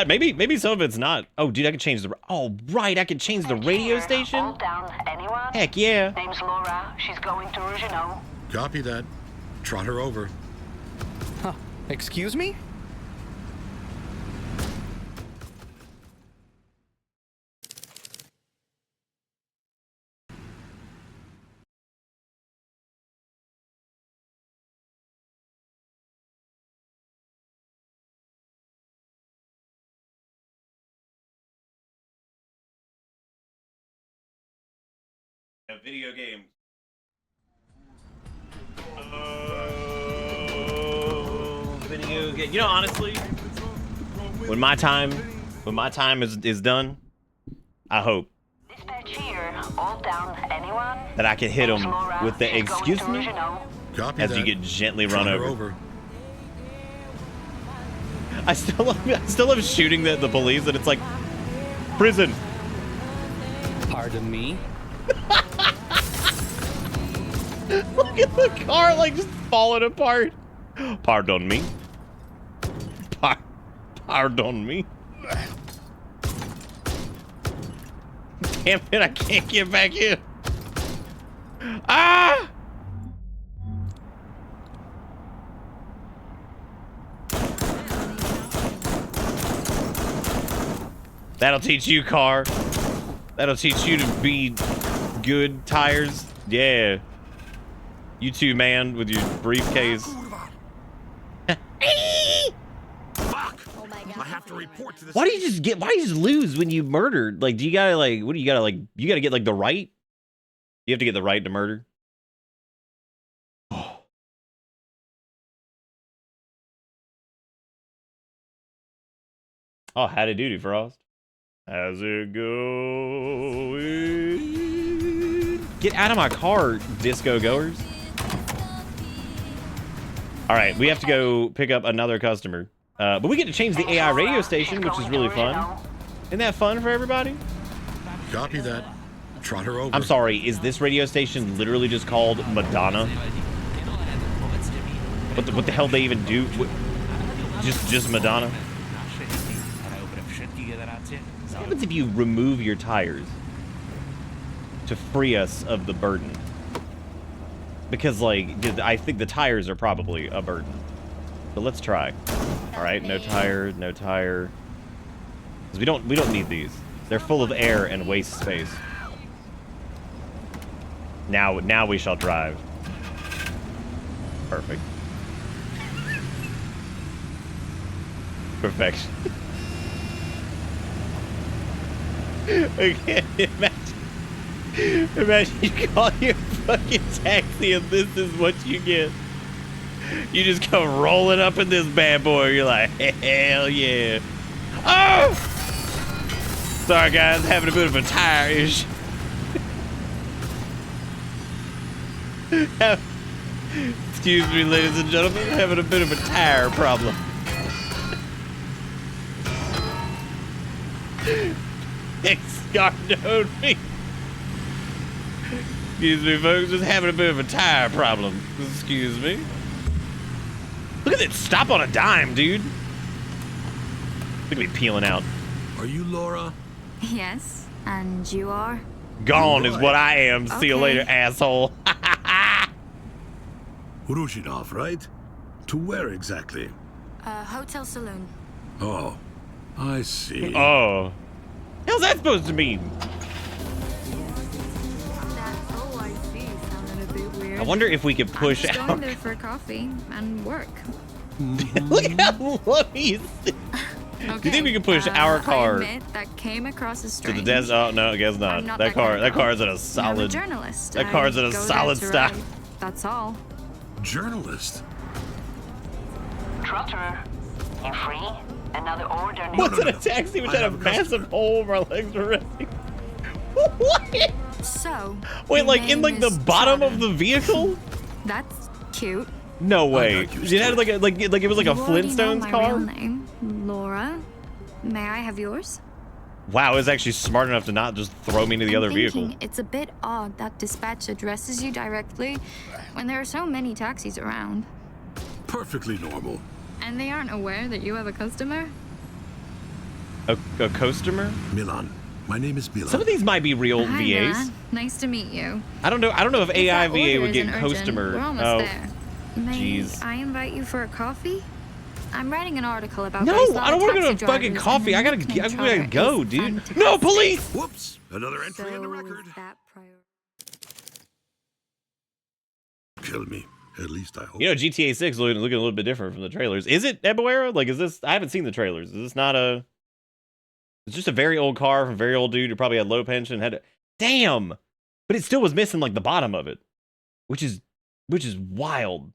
Maybe some of it's not. Oh, dude, I can change the. Oh, right, I can change the radio Here, station. All down. Anyone? Heck yeah. Name's Laura. She's going to Rougenau. Copy that. Trot her over. Huh, excuse me? Video games. You know, honestly, when my time is done, I hope Dispatch here. All down. Anyone? that I can hit him Laura, with the it's going excuse to me Juneau. Copy as that. you get gently run Trot her over. I still love shooting the police, and it's like prison. Pardon me? Look at the car like just falling apart. Pardon me. Pardon me. Damn it, I can't get back in. Ah! That'll teach you, car. That'll teach you to be good tires. Yeah. You too, man, with your briefcase. Fuck! I have to report to the Why do you just lose when you murdered? Like, do you gotta like, what do you gotta like, you gotta get like the right? You have to get the right to murder? Oh, howdy doody, Frost. How's it going? Get out of my car, disco goers. All right, we have to go pick up another customer. But we get to change the AI radio station, which is really fun. Isn't that fun for everybody? Copy that. Trot her over. I'm sorry, is this radio station literally just called Madonna? What the hell they even do? Just Madonna? What happens if you remove your tires to free us of the burden? Because, like, I think the tires are probably a burden. But let's try. All right, no tire, no tire. Because we don't need these. They're full of air and waste space. Now we shall drive. Perfect. Perfection. I can't imagine you call your fucking taxi and this is what you get. You just come rolling up in this bad boy. You're like, hell yeah. Oh! Sorry guys, having a bit of a tire issue. Excuse me, ladies and gentlemen, having a bit of a tire problem. Escardone me. Excuse me, folks, just having a bit of a tire problem. Excuse me. Look at that, stop on a dime, dude. Look at me peeling out. Are you Laura? Yes, and you are? Gone is what I am. See you later, asshole. Urushinov, right? To where exactly? Hotel Saloon. Oh, I see. Oh. How's that supposed to mean? Oh, I see. Sounded a bit weird. I wonder if we could push I'm just out. going there for coffee and work. Look at how low he's. Do you think we can push our car I admit, that came across as to strange. the desert? Oh no, I guess not. I'm not That car, kind of that car's at a I'm a solid. journalist. That car's at a I go there solid to stop. write. That's all. Journalist? Trotter, you free? Another order near... What's in a taxi which had a massive hole where our legs were resting? What? So. Wait, your like in name like the is bottom Trotter. of the vehicle? That's cute. No way. not used It to had it. like it was like a You already know Flintstones my car. real name, Laura. May I have yours? Wow, it's actually smart enough to not just throw me into the I'm other vehicle. thinking it's a bit odd that dispatch addresses you directly when there are so many taxis around. Perfectly normal. And they aren't aware that you have a customer? A customer? Milan. My name is Milan. Some of these might be real Hi, VAs. Nana. Nice to meet you. I don't know if If AI that VA order would get isn't urgent, customer. We're almost Oh. there. May jeez. I invite you for a coffee? I'm writing an article about No, Iceland I don't want to go taxi to fucking drivers, coffee. I and gotta, the nickname I gotta Trotter go, is dude. fantastic. No, police! Whoops. Another entry in the So record. is that prior- Kill me. At least I hope. You know, GTA 6 looking a little bit different from the trailers. Is it, Ebuera? Like, is this... I haven't seen the trailers. Is this not a... It's just a very old car from a very old dude who probably had low pension. Damn! But it still was missing, like, the bottom of it. Which is wild.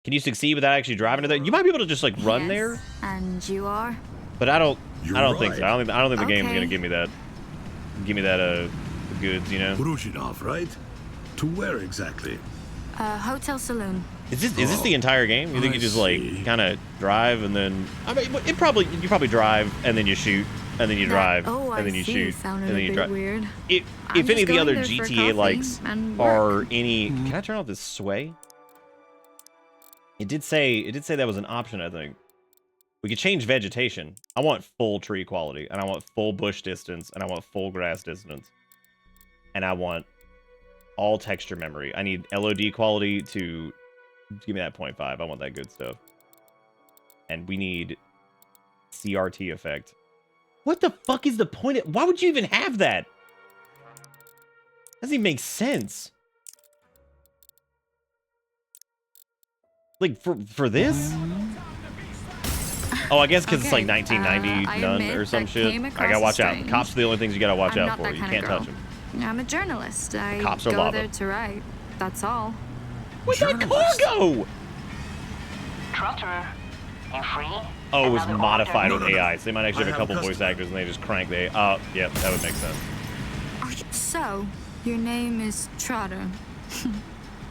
Can you succeed without actually driving to there? You might be able to just like run Yes. there, And you are? but I don't You're think so. right. I don't think the game's Okay. gonna give me that goods, you know. Bruzhinov, right? To where exactly? Hotel Saloon. Is this the entire game? You think I you just see. like kind of drive and then I mean you probably drive and then you shoot and then you drive Oh, and then I you see. shoot Sounded and then a you bit drive. weird. If I'm any of just the other going there for GTA coffee likes and are work. any, can I turn off this sway? It did say that was an option. I think we could change vegetation. I want full tree quality and I want full bush distance and I want full grass distance and I want all texture memory. I need LOD quality to give me that 0.5. I want that good stuff. And we need CRT effect. What the fuck is the point of... Why would you even have that? Doesn't even make sense. Like, for this? Oh, I guess because it's like Okay, 1990 I none admit or some that shit. came I across gotta watch as out. strange. Cops are the only things you gotta watch I'm out not for. that You kind can't of touch girl. them. I'm a journalist. I Cops are go lava. there to write. That's all. Where'd that car go? Trotter, you free? Oh, it was Another modified order. with AI, so they might actually I have a have couple a voice customer. actors and they just crank the... Oh, yeah, that would make sense. So, your name is Trotter.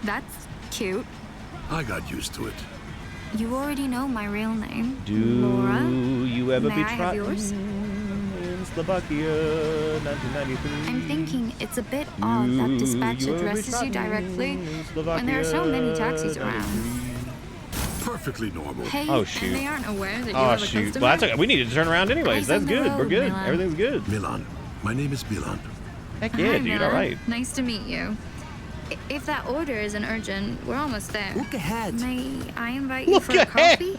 That's cute. I got used to it. You already know my real name. Do Laura. you ever May be I have trotting yours? in Slovakia, 1993? I'm thinking it's a bit odd that dispatch You ever be addresses you trotting directly in when there are so many taxis Slovakia, around. Perfectly normal. Hey, Oh, shoot. and they aren't aware that you Oh have a shoot! customer. Well, that's okay. We need to turn around anyways. Eyes That's on the good. We're road, good. Milan. Everything's good. Milan. My name is Milan. Heck yeah, Hi, dude. Milan. All right. Nice to meet you. If that order isn't urgent, we're almost there. Look ahead. May I invite you Look for a ahead. coffee?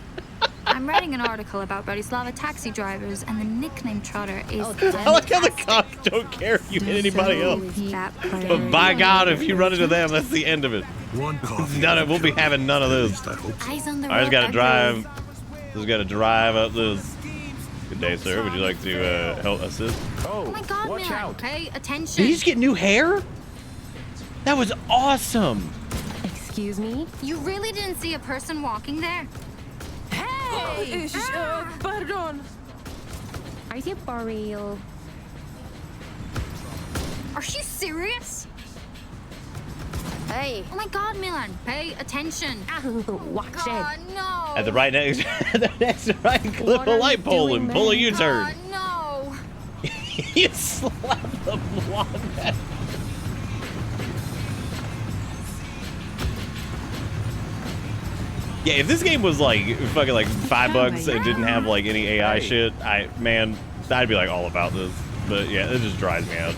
I'm writing an article about Bratislava taxi drivers, and the nickname Trotter is I like how the cops don't care if you hit anybody else. But by God, if you run into them, that's the end of it. One coffee. We'll be having none of At this. least I hope so. Eyes on the I just road, gotta drive. Edward. Just gotta drive up this. Good day, sir. Would you like to help assist? Oh my God, watch Milan, out. pay Did attention. he just get new hair? That was awesome. Excuse me? You really didn't see a person walking there? Hey! Pardon. Are you for real? Are you serious? Hey! Oh my God, Milan, pay attention. Watch God, no! At the right next, right, clip What a are light you pole doing, and pull a man? U-turn. God, no! You slap the blonde man. Yeah, if this game was like fucking like $5 and didn't have like any AI shit, I'd be like all about this. But yeah, it just drives me out.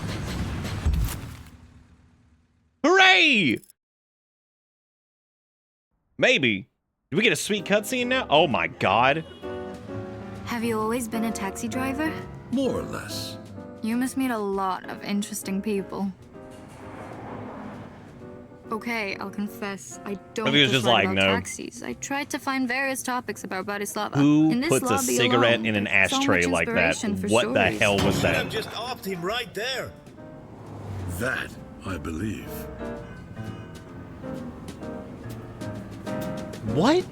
Hooray! Maybe. Did we get a sweet cutscene now? Oh my God. Have you always been a taxi driver? More or less. You must meet a lot of interesting people. Okay, I'll confess, I don't Maybe it was just just write like, about no. taxis. I tried to find various topics about Bratislava. Who In this puts a lobby cigarette alone, in an there's so ashtray much like that? inspiration for What the stories. hell was that? Just opt him right there. That, I believe. What?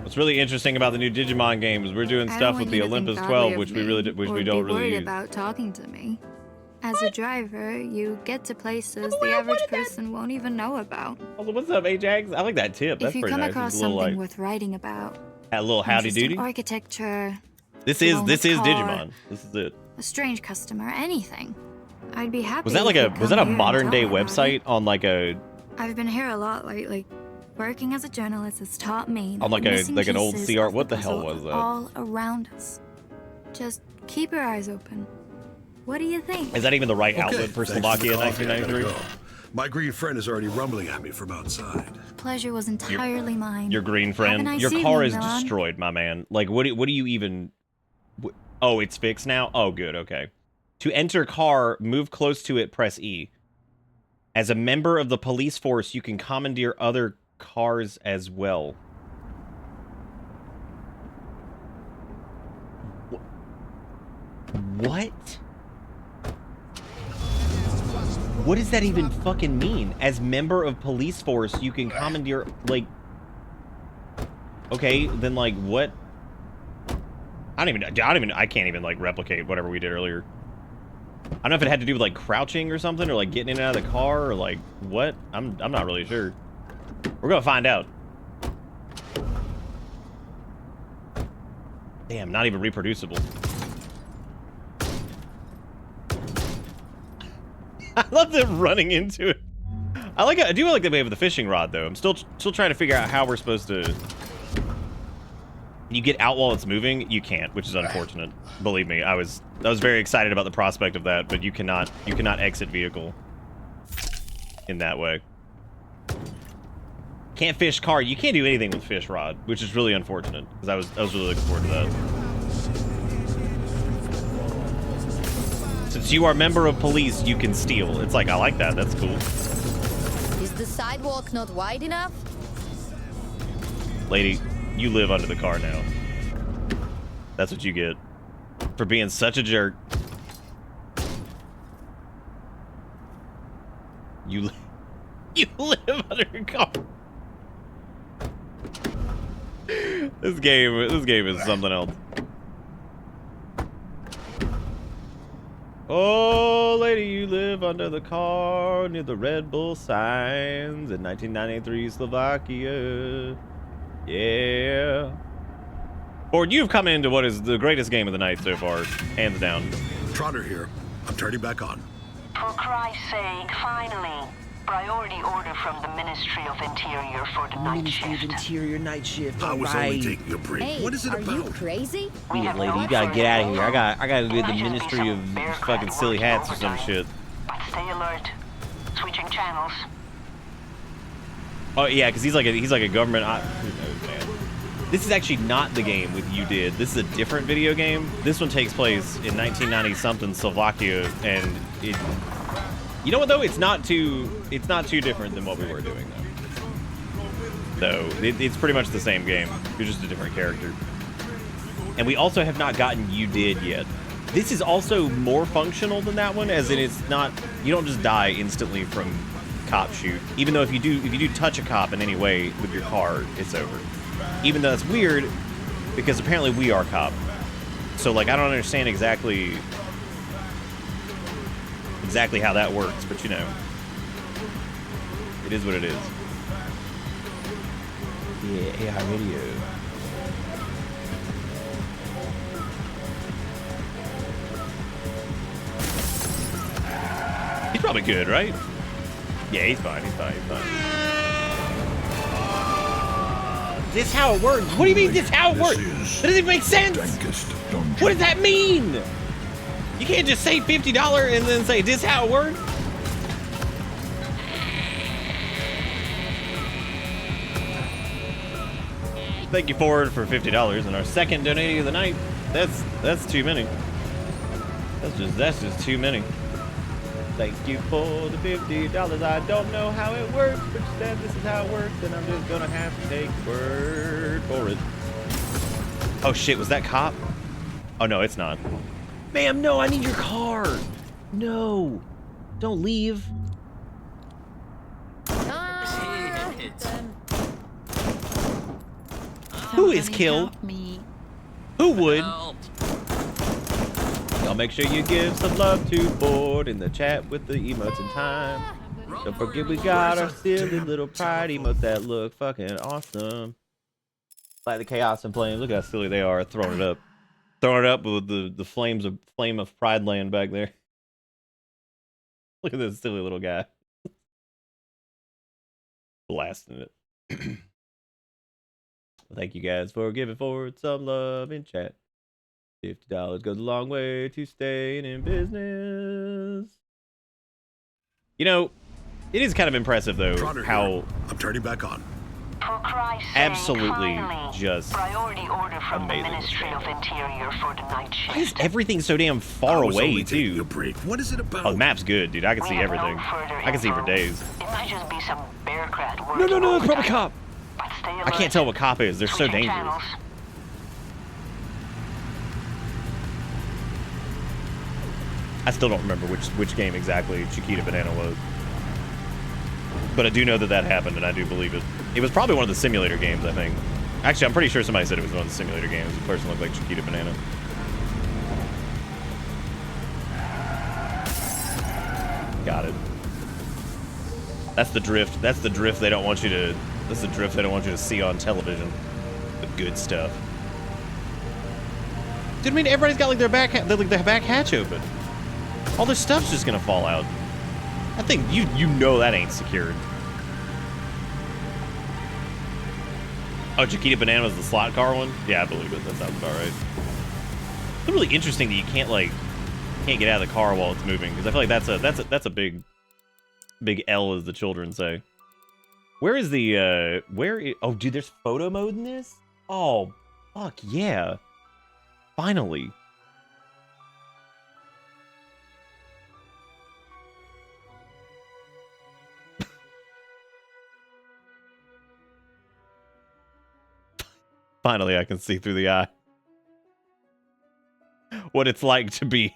What's really interesting about the new Digimon games, we're doing I stuff don't with want the you to think Olympus badly 12, of which we me really or don't be worried really use. about talking to me. As a driver, you get to places the average person won't even know about. Also, what's up, Ajax? I like that tip. That's If you pretty come nice. across It's a little something like worth writing about, a little howdy interesting doody. architecture, This is wellness car, Digimon. This is it. a strange customer, anything, I'd be happy. Was that like if a you'd was that come a here and modern tell day me about website it. on like a I've been here a lot lately. Working as a journalist has taught me On like that a- missing like an old pieces CR of the what the hell puzzle was are that? all around us. Just keep your eyes open. What do you think? is that even the right Okay, outlet for thanks the Slovakia in coffee, I gotta 1993? go. My green friend is already rumbling at me from outside. Pleasure was entirely mine. Your green Have a friend. nice Your car evening, is Milan. destroyed, my man. Like what do you even Oh, it's fixed now? Oh, good. Okay. To enter car, move close to it, press E. As a member of the police force, you can commandeer other cars as well. What? What does that even fucking mean? As member of police force, you can commandeer, like... Okay, then, like, what? I can't even, like, replicate whatever we did earlier. I don't know if it had to do with, like, crouching or something, or, like, getting in and out of the car, or, like, what? I'm not really sure. We're gonna find out. Damn, not even reproducible. I love them running into it. I do like the way of the fishing rod, though. I'm still trying to figure out how we're supposed to... You get out while it's moving? You can't, which is unfortunate. Believe me, I was very excited about the prospect of that, but you cannot exit vehicle in that way. Can't fish car. You can't do anything with fish rod, which is really unfortunate, because I was really looking forward to that. Since you are a member of police, you can steal. It's like, I like that. That's cool. Is the sidewalk not wide enough? Lady, you live under the car now. That's what you get for being such a jerk. You live under a car. This game is something else. Oh, lady, you live under the car near the Red Bull signs in 1993 Slovakia. Yeah. Ford, you've come into what is the greatest game of the night so far, hands down. Trotter here. I'm turning back on. For Christ's sake, finally. Priority order from the Ministry of Interior for the night shift. Ministry of Interior night shift. I was only taking a break. Hey, what is it are about? you crazy? Yeah, lady, you gotta get out of here. I gotta go to the Ministry of fucking silly hats or some shit. But stay alert. Switching channels. Oh yeah, because he's like a government. Oh, man. This is actually not the game with You Did. This is a different video game. This one takes place in 1990 something Slovakia, and it. You know what though? It's not too different than what we were doing though. It's pretty much the same game. You're just a different character. And we also have not gotten You Did yet. This is also more functional than that one, as in it's not. You don't just die instantly from cop shoot. Even though if you do touch a cop in any way with your car, it's over. Even though that's weird, because apparently we are cop. So like I don't understand exactly how that works, but you know, it is what it is. Yeah, AI radio. He's probably good, right? Yeah, he's fine. This how it works? What do you mean this how it works? That doesn't even make sense. What does that mean? You can't just say $50 and then say this how it works. Thank you, Ford, for $50 and our second donation of the night. That's too many. That's just too many. Thank you for the $50. I don't know how it works, but you said this is how it works, and I'm just gonna have to take word for it. Oh shit, was that cop? Oh no, it's not. Ma'am, no, I need your car. No, don't leave. Who is killed? Who would? Y'all make sure you give some love to Ford in the chat with the emotes in time. Don't forget we got our silly little pride emotes that look fucking awesome. Like the Chaos and Flame. Look how silly they are throwing it up. Throwing it up with the flame of Pride Land back there. Look at this silly little guy. Blasting it. Thank you guys for giving Ford some love in chat. $50 goes a long way to staying in business. You know, it is kind of impressive though how I'm turning back on. For Christ's absolutely sake, just priority order from amazing. the Ministry of Interior for the night shift. Why is everything so damn far away too? A break. What is it about? Oh, the map's good, dude. I can see everything. I can see for days. It might just be some bureaucrat No, working it's probably overtime. cop. But stay I alert. can't tell what cop is. They're so Switching dangerous. channels. I still don't remember which game exactly Chiquita Banana was. But I do know that happened, and I do believe it. It was probably one of the simulator games, I think. Actually, I'm pretty sure somebody said it was one of the simulator games. The person looked like Chiquita Banana. Got it. That's the drift. That's the drift they don't want you to... That's the drift they don't want you to see on television. The good stuff. Dude, I mean, everybody's got like their back hatch open. All their stuff's just gonna fall out. I think you know that ain't secured. Oh, Chiquita Banana was the slot car one? Yeah, I believe it. That sounds about right. It's really interesting that you can't get out of the car while it's moving, because I feel like that's a big L, as the children say. Where is the oh dude, there's photo mode in this? Oh fuck yeah. Finally. Finally, I can see through the eye what it's like to be.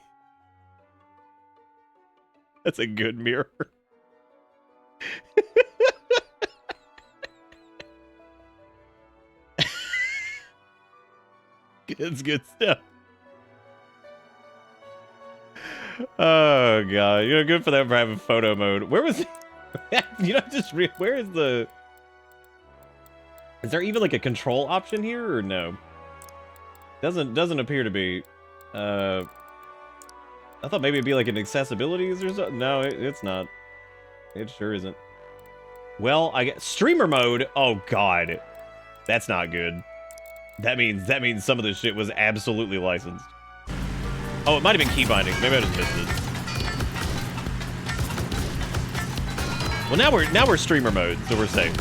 That's a good mirror. It's good stuff. Oh god, you know, good for them for having photo mode. Where was you know, where is the... Is there even like a control option here or no? Doesn't appear to be. I thought maybe it'd be like an accessibilities or something. No, it's not. It sure isn't. Well, I get streamer mode. Oh god, that's not good. That means some of this shit was absolutely licensed. Oh, it might have been key binding. Maybe I just missed it. Well, now we're streamer mode, so we're safe.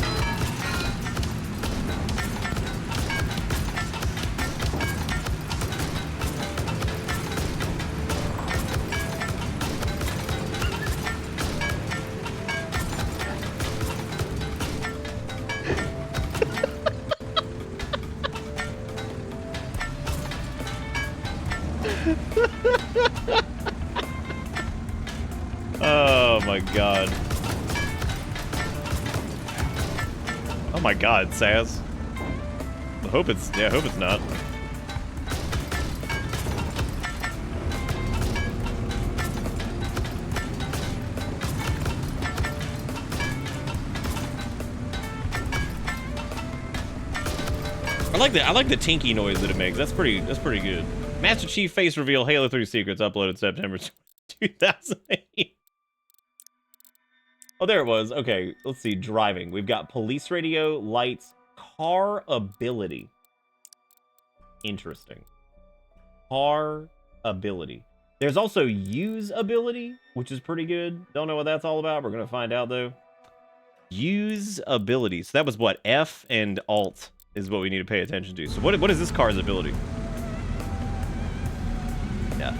Oh my god. Oh my god, Saz. I hope it's not. I like the tinky noise that it makes. That's pretty good. Master Chief face reveal Halo 3 secrets uploaded September 2008. Oh, there it was. Okay, let's see. Driving. We've got police radio, lights, car ability. Interesting. Car ability. There's also use ability, which is pretty good. Don't know what that's all about. We're going to find out, though. Use ability. So that was what? F and Alt is what we need to pay attention to. So what is this car's ability? Yeah.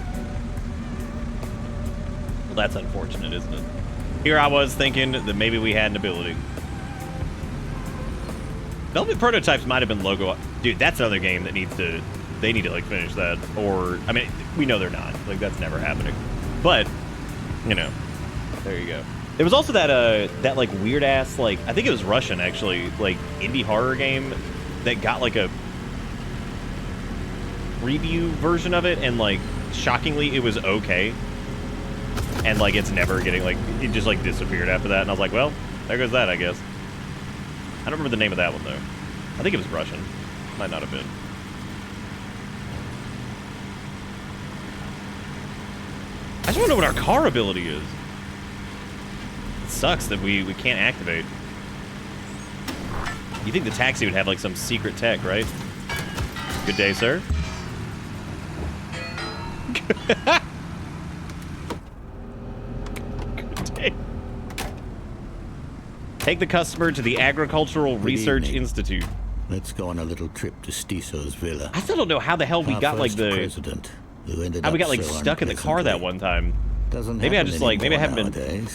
Well, that's unfortunate, isn't it? Here I was thinking that maybe we had an ability. Velvet Prototypes might have been logo. Dude, that's another game that they need to like finish that. Or, I mean, we know they're not. Like, that's never happening. But, you know, there you go. There was also that like weird ass, like, I think it was Russian actually, like indie horror game that got like a preview version of it, and like shockingly it was okay. And like it's never getting like, it just like disappeared after that, and I was like, well, there goes that, I guess. I don't remember the name of that one though. I think it was Russian. Might not have been. I just want to know what our car ability is. It sucks that we can't activate. You think the taxi would have like some secret tech, right? Good day, sir. Good day. Take the customer to the Agricultural Research Institute. Let's go on a little trip to Stiso's villa. I still don't know how the hell we got like the president, who ended how we up got like so stuck in the car that one time. Maybe I just like maybe I haven't been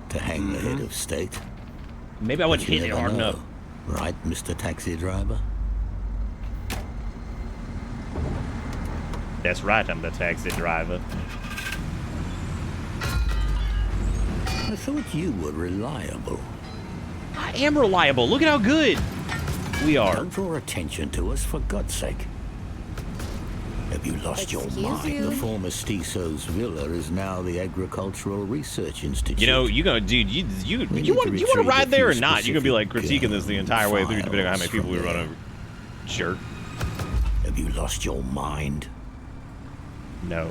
to hang the head of state. Maybe I wasn't hitting it hard enough. Right, Mr. Taxi Driver? That's right, I'm the taxi driver. I thought you were reliable. I am reliable. Look at how good we are. Don't draw attention to us, for God's sake. Have you lost your mind? The former Stisso's villa is now the Agricultural Research Institute. You know, you go, dude. You want to ride there or not? You're gonna be like critiquing this the entire way through, depending on how many people we run over. Sure. Have you lost your mind? No.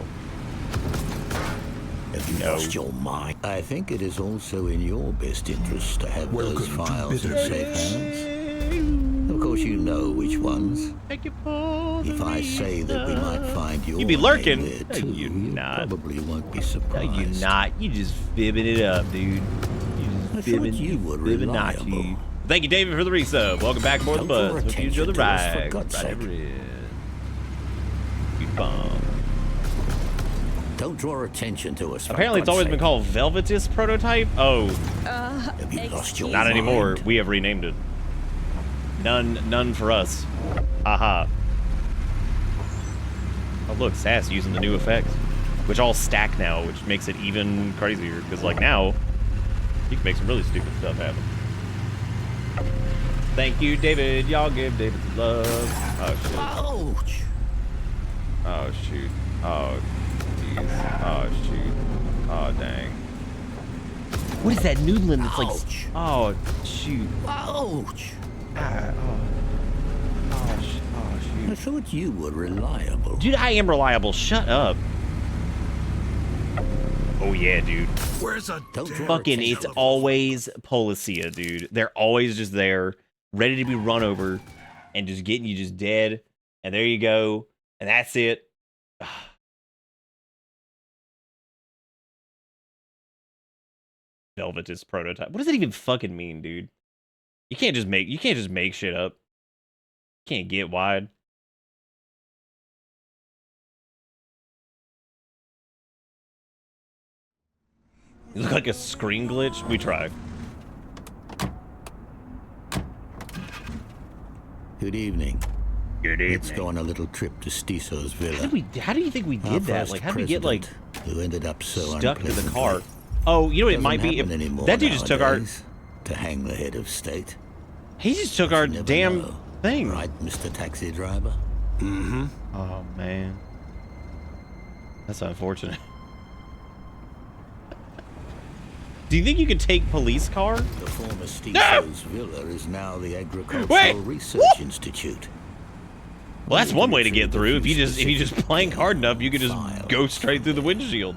Have you lost your mind? I think it is also in your best interest to have those files in safe hands. Of course, you know which ones. If I say that we might find your You be lurking. name there too, You not. probably won't be surprised. No, you not. You just fibbing it up, dude. You just fibbing. you were fibbing not reliable. you. Thank you, David, for the resub. Welcome back aboard the bus. Hope you enjoy the ride. God's sake. Don't draw attention to us. Apparently, it's always been called Velvetus Prototype. Oh, Have you lost your not anymore. mind? We have renamed it. None for us. Aha. Oh, look, Sass using the new effects, which all stack now, which makes it even crazier. Because, like, now, you can make some really stupid stuff happen. Thank you, David. Y'all give David some love. Oh, shit. Ouch! Oh, shoot. Oh, jeez. Oh, shoot. Oh, dang. What is that noodling that's like... Oh, shoot. Ouch! Oh, shoot. I thought you were reliable. Dude, I am reliable. Shut up. Oh, yeah, dude. Where's a Fucking, it's always Policia, dude. They're always just there, ready to be run over, and just getting you just dead. And there you go. And that's it. Velvetus Prototype. What does that even fucking mean, dude? You can't just make shit up. You can't get wide. You look like a screen glitch. We try. Good evening. Good evening. Let's go on a little trip to Stisso's villa. How do you think we Our did that? first Like, how did we get like who ended up so stuck to the unpleasantly. car? Oh, you know what it might be? Doesn't If happen anymore that dude just took our. nowadays, to hang the head of state. He just took our damn know. thing. Right, Mr. Taxi Driver? Mm-hmm. Oh man, that's unfortunate. Do you think you could take police car? The former Stisso's villa is now the Agricultural Wait! Research Institute. Well, that's one way to get through. If you just plank hard enough, you could just go straight through the windshield.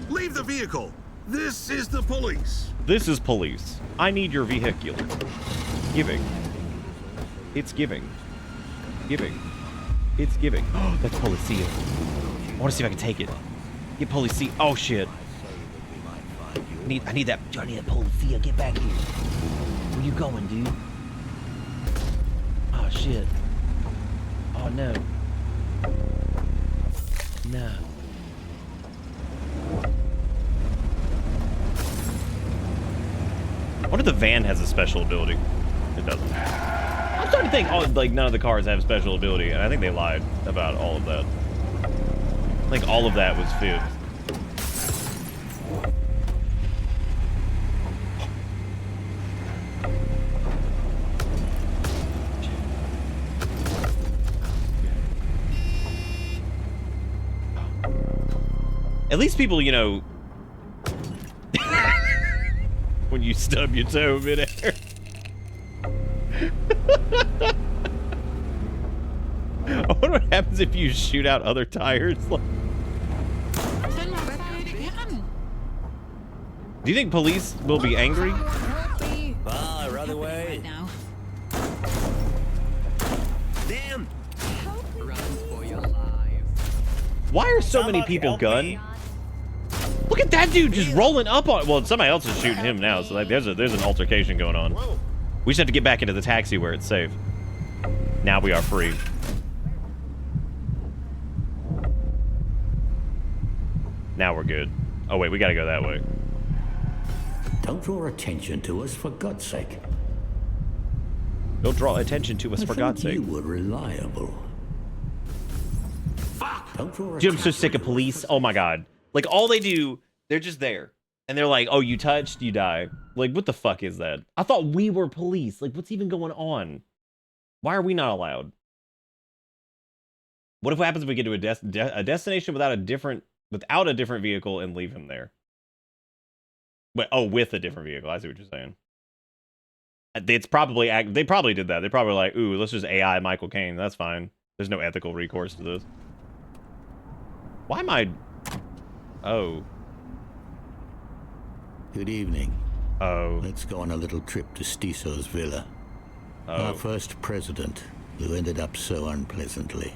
Leave the vehicle. This is the police. This is police. I need your vehicle. Giving. It's giving. Giving. It's giving. Oh, that's Policia. I want to see if I can take it. Get Policia. Oh shit. I need that. I need that Policia. Get back here. Where you going, dude? Oh shit. Oh no. No. I wonder if the van has a special ability. It doesn't. I'm starting to think like none of the cars have special ability, and I think they lied about all of that. I think all of that was fibs. At least people, you know, when you stub your toe midair. I wonder what happens if you shoot out other tires. Do you think police will be angry? Run away. Damn. Run for your life. Why are so many people gunned? Look at that dude just rolling up on. Well, somebody else is shooting him now, so like there's an altercation going on. We just have to get back into the taxi where it's safe. Now we are free. Now we're good. Oh wait, we gotta go that way. Don't draw attention to us, for God's sake. Don't draw attention to us, for God's sake. You were reliable. Fuck! Don't draw Dude, I'm so sick of police. Oh my god. Like all they do They're just there. And they're like, oh, you touched, you die. Like, what the fuck is that? I thought we were police. Like, what's even going on? Why are we not allowed? What if what happens if we get to a destination without a different vehicle and leave him there? But oh, with a different vehicle. I see what you're saying. It's probably they probably did that. They probably like, ooh, let's just AI Michael Caine. That's fine. There's no ethical recourse to this. Why am I? Oh. Good evening. Oh. Let's go on a little trip to Stisso's villa. Our first president, who ended up so unpleasantly.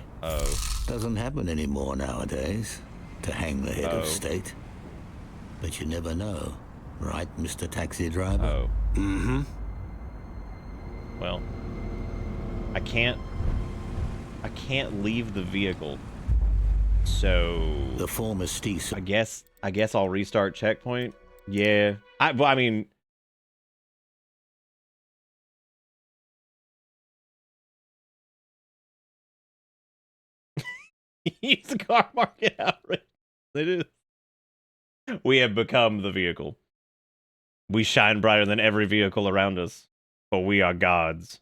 Doesn't happen anymore nowadays, to hang the head of state. But you never know, right, Mr. Taxi Driver? Mm-hmm. Well, I can't leave the vehicle. So the former Stisso. I guess I'll restart checkpoint. Yeah. I mean, use the car market outright. It is. We have become the vehicle. We shine brighter than every vehicle around us, but we are gods.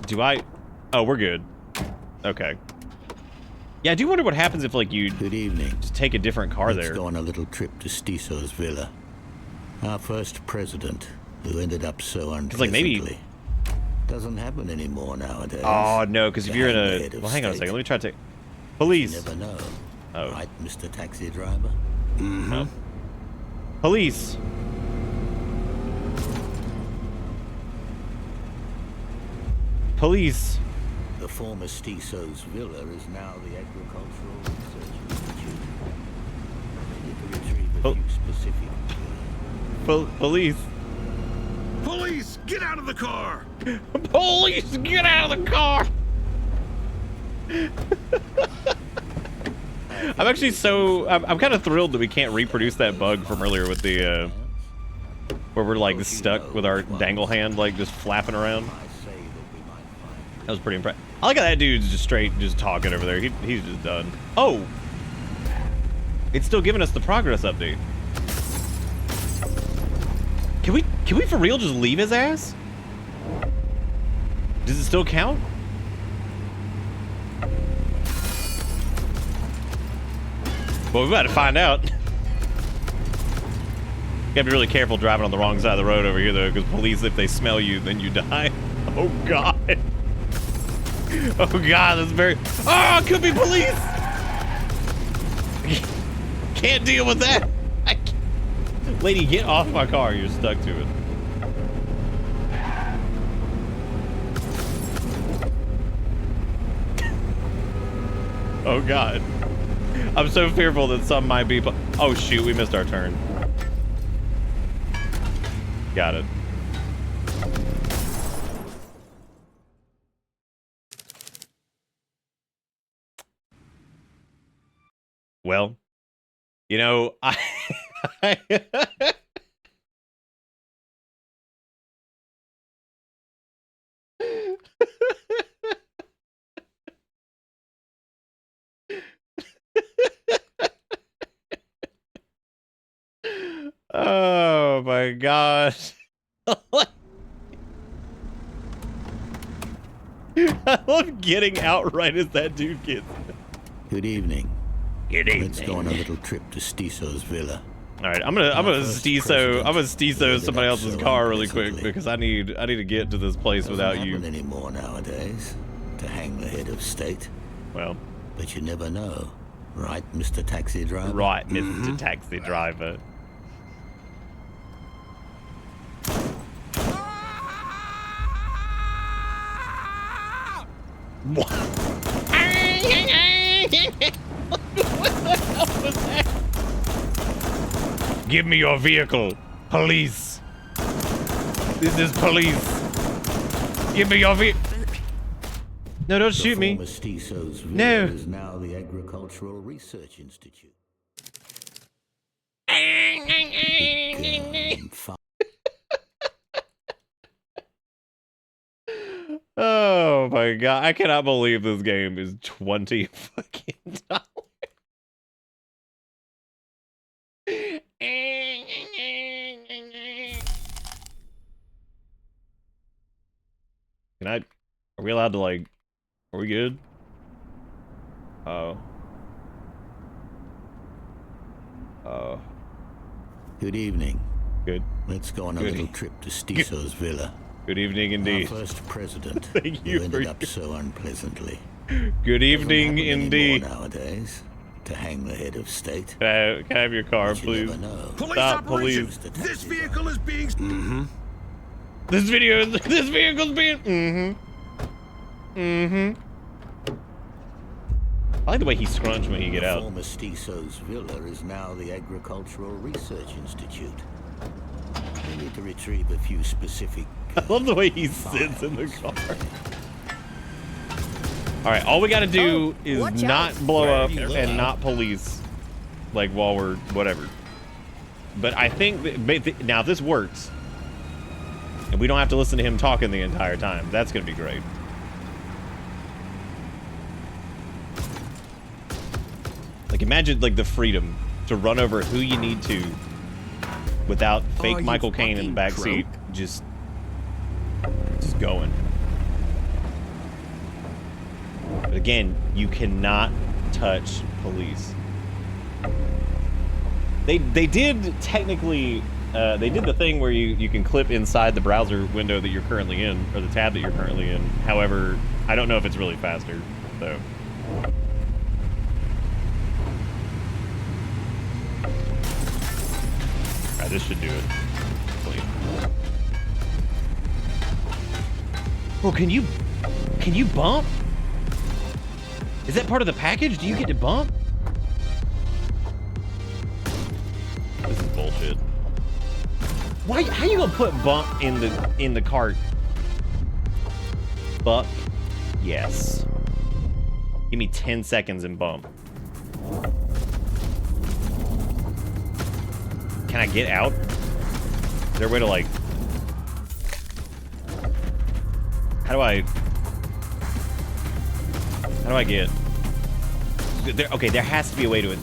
Do I? Oh, we're good. Okay. Yeah, I do wonder what happens if, like, you Good evening. Just take a different car Let's there. go on a little trip to Stisso's villa. Our first president, who ended up so unpleasantly. Like, maybe doesn't happen anymore nowadays. Oh no, because if you're in a well, hang on a second. Let me try to take police. You never know. Oh, right, Mr. Taxi Driver. Mm-hmm. No. Police. Police. The former Stisso's villa is now the Agricultural Research Institute. I need to retrieve a few specific. Police. Police, get out of the car! Police, get out of the car! I'm actually I'm kind of thrilled that we can't reproduce that bug from earlier with the, where we're like stuck with our dangle hand, like just flapping around. That was pretty impressive. I like how that dude's just just talking over there. He's just done. Oh! It's still giving us the progress update. Can we for real just leave his ass? Does it still count? Well, we gotta find out. You gotta be really careful driving on the wrong side of the road over here, though, because police, if they smell you, then you die. Oh, God. Oh, God, that's very... Oh, it could be police! Can't deal with that. Lady, get off my car. You're stuck to it. Oh, God. I'm so fearful that some might be... Oh, shoot. We missed our turn. Got it. Well, you know, oh my gosh. I love getting out right as that dude gets. Good evening. Good evening. Let's go on a little trip to Stisso's villa. All right, I'm gonna Stisso somebody else's car really quick because I need to get to this place without you. Doesn't happen anymore nowadays, to hang the head of state. Well, but you never know, right, Mr. Taxi Driver? Right, Mr. Taxi Driver. What? What the hell was that? Give me your vehicle, police. This is police. Give me your vehicle. No, don't shoot me. No. Is now the Agricultural Research Institute. Oh my god, I cannot believe this game is $20 fucking dollars. Can I? Are we allowed to like? Are we good? Oh. Oh. Good evening. Good. Let's go on a little trip to Stisso's villa. Good evening indeed. Our first president. Thank you who for ended up so unpleasantly. Good evening indeed. Nowadays, to hang the head of state. Can I have your car, please? Police Stop, operation. police. This vehicle is being. This vehicle's being. I like the way he scrunched when you get out. Former Stisso's villa is now the Agricultural Research Institute. We need to retrieve a few specific. I love the way he sits in the car. All right, all we got to do is not blow up and not police, like while we're whatever. But I think that, now if this works, and we don't have to listen to him talking the entire time, that's gonna be great. Like imagine like the freedom to run over who you need to without fake Michael Caine in the back seat, just going. But again, you cannot touch police. They did technically, they did the thing where you can clip inside the browser window that you're currently in, or the tab that you're currently in. However, I don't know if it's really faster, so. Alright, this should do it. Hopefully. Oh, can you bump? Is that part of the package? Do you get to bump? This is bullshit. Why? How you gonna put bump in the cart? Fuck yes. Give me 10 seconds and bump. Can I get out? Is there a way to like? How do I get? Okay, there has to be a way to. Do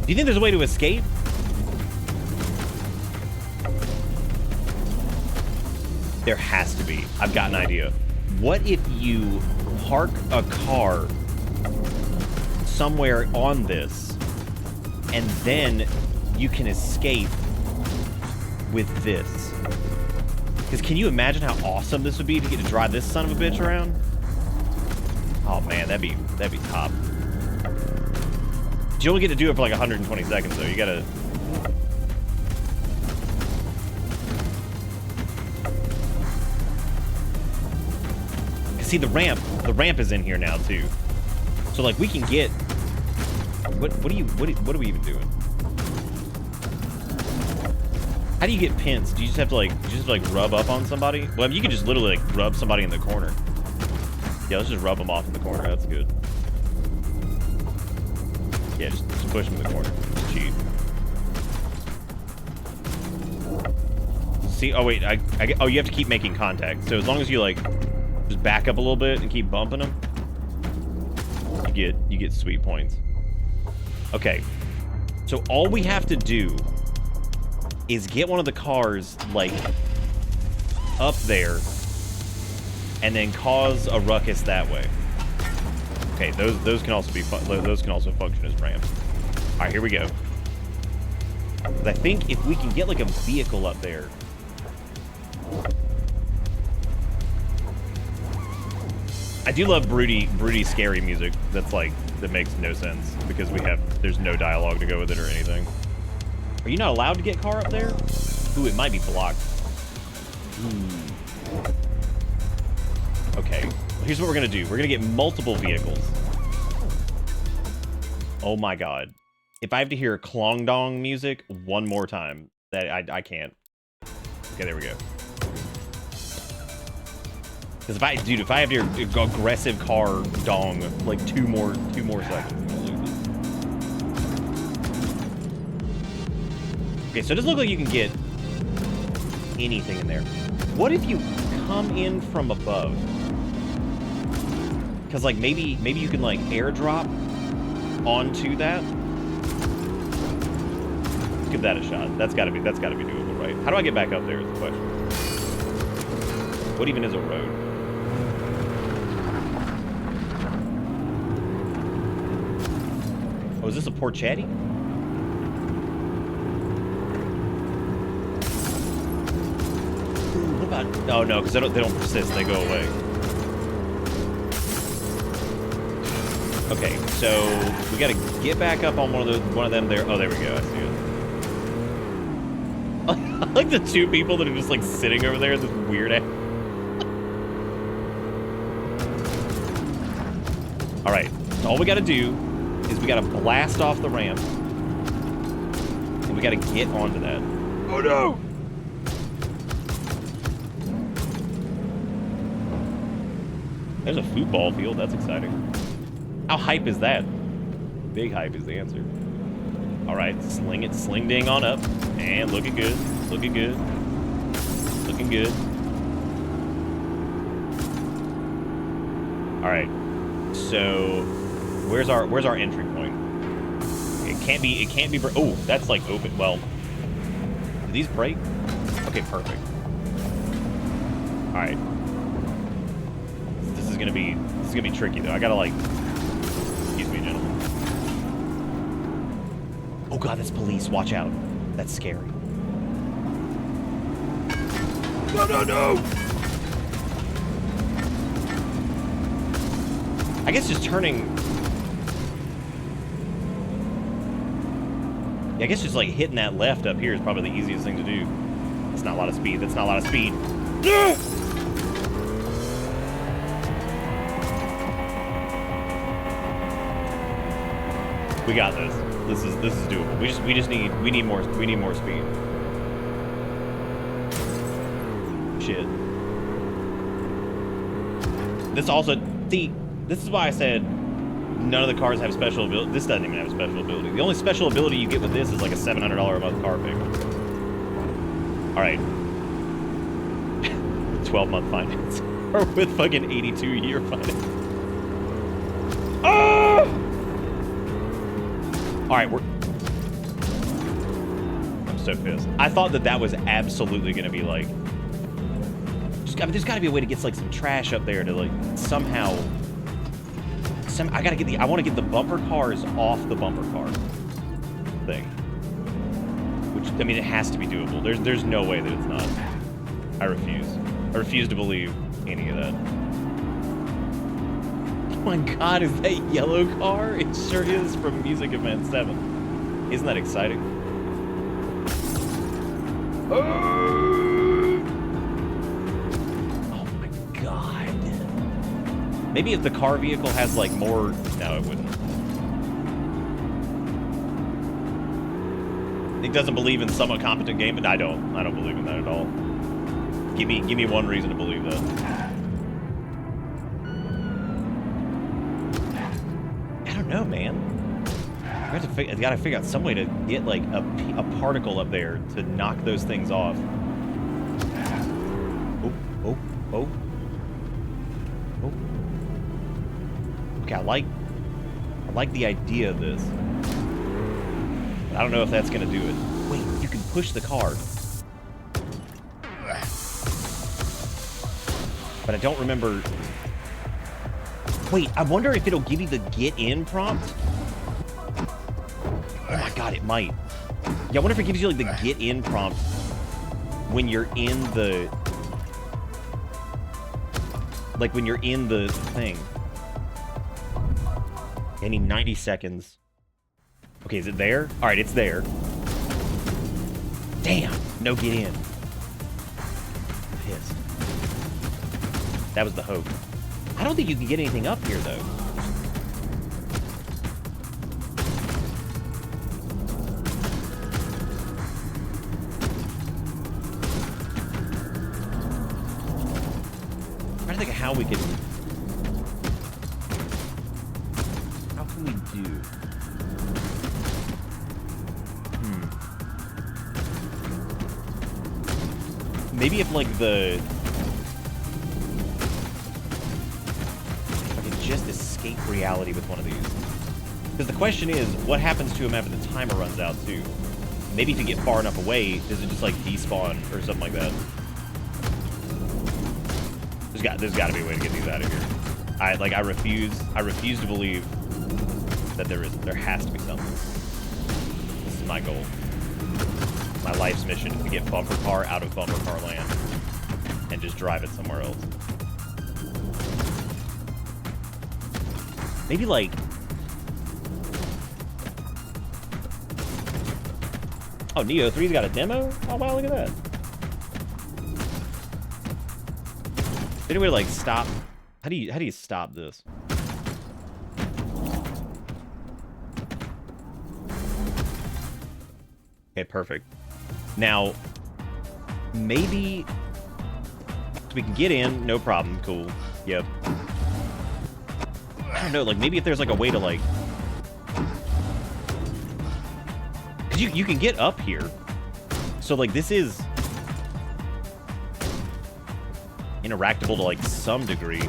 you think there's a way to escape? There has to be. I've got an idea. What if you park a car somewhere on this, and then you can escape with this? Because can you imagine how awesome this would be to get to drive this son of a bitch around? Oh man, that'd be top. You only get to do it for like 120 seconds though. You gotta. See, the ramp is in here now too. So like we can get. What are we even doing? How do you get pins? Do you just have to like rub up on somebody? Well, I mean, you can just literally like rub somebody in the corner. Yeah, let's just rub them off in the corner. That's good. Yeah, just push them in the corner. Just cheat. See, oh wait, oh, you have to keep making contact. So as long as you like just back up a little bit and keep bumping them, you get sweet points. Okay, so all we have to do is get one of the cars like up there and then cause a ruckus that way. Okay, those can also be function as ramps. All right, here we go. But I think if we can get like a vehicle up there. I do love broody scary music that makes no sense because there's no dialogue to go with it or anything. Are you not allowed to get car up there? Ooh, it might be blocked. Okay, well, here's what we're gonna do. We're gonna get multiple vehicles. Oh my god. If I have to hear Klong Dong music one more time, that I can't. Okay, there we go. Because if I have to hear aggressive car dong like two more seconds. Okay, so it doesn't look like you can get anything in there. What if you come in from above? Because, like, maybe you can, like, airdrop onto that. Let's give that a shot. That's gotta be doable, right? How do I get back up there is the question. What even is a road? Oh, is this a Porchetti? What about... Oh, no, because they don't persist. They go away. Okay, so we gotta get back up on one of them there. Oh, there we go. I see it. I like the two people that are just like sitting over there. This weird ass. All right. So all we gotta do is we gotta blast off the ramp, and we gotta get onto that. Oh no! There's a football field. That's exciting. How hype is that? Big hype is the answer. All right, sling ding on up, and looking good, looking good, looking good. All right, so where's our entry point? It can't be. Oh, that's like open. Well, do these break? Okay, perfect. All right, this is gonna be tricky though. I gotta like. Excuse me, gentlemen. Oh god, that's police. Watch out. That's scary. No, no, no! I guess just turning... Yeah, I guess just like hitting that left up here is probably the easiest thing to do. That's not a lot of speed. That's not a lot of speed. We got this. This is doable. We need more speed. Shit. This also, see, this is why I said none of the cars have special ability. This doesn't even have a special ability. The only special ability you get with this is like a $700 a month car payment. All right. 12-month finance, or with fucking 82-year finance. Oh! All right, I'm so pissed. I thought that was absolutely gonna be like, there's got to be a way to get like some trash up there to like somehow. I want to get the bumper cars off the bumper car thing. Which I mean, it has to be doable. There's no way that it's not. I refuse to believe any of that. Oh my god, is that yellow car? It sure is from Music Event 7. Isn't that exciting? Oh my god. Maybe if the car vehicle has like more... No, it wouldn't. It doesn't believe in somewhat competent game, but I don't believe in that at all. Give me one reason to believe that. No, man. I gotta figure out some way to get like a particle up there to knock those things off. Oh. Okay, I like the idea of this. But I don't know if that's gonna do it. Wait, you can push the car. But I don't remember. Wait, I wonder if it'll give you the get in prompt. Oh my god, it might. Yeah, I wonder if it gives you like the get in prompt when you're in the... Like when you're in the thing. I need 90 seconds. Okay, is it there? Alright, it's there. Damn, no get in. I'm pissed. That was the hope. I don't think you can get anything up here, though. I'm trying to think of how we can... How can we do... Maybe if, like, the... Just escape reality with one of these. Because the question is, what happens to him after the timer runs out too? Maybe if you get far enough away, does it just like despawn or something like that? There's got to be a way to get these out of here. I refuse to believe that there has to be something. This is my goal. My life's mission is to get Bumper Car out of Bumper Car Land and just drive it somewhere else. Maybe like... Oh, Neo 3's got a demo? Oh wow, look at that. Anyway, like stop. How do you stop this? Okay, perfect. Now, maybe we can get in, no problem. Cool. Yep. I don't know, like maybe if there's like a way to like, cause you can get up here. So like this is interactable to like some degree.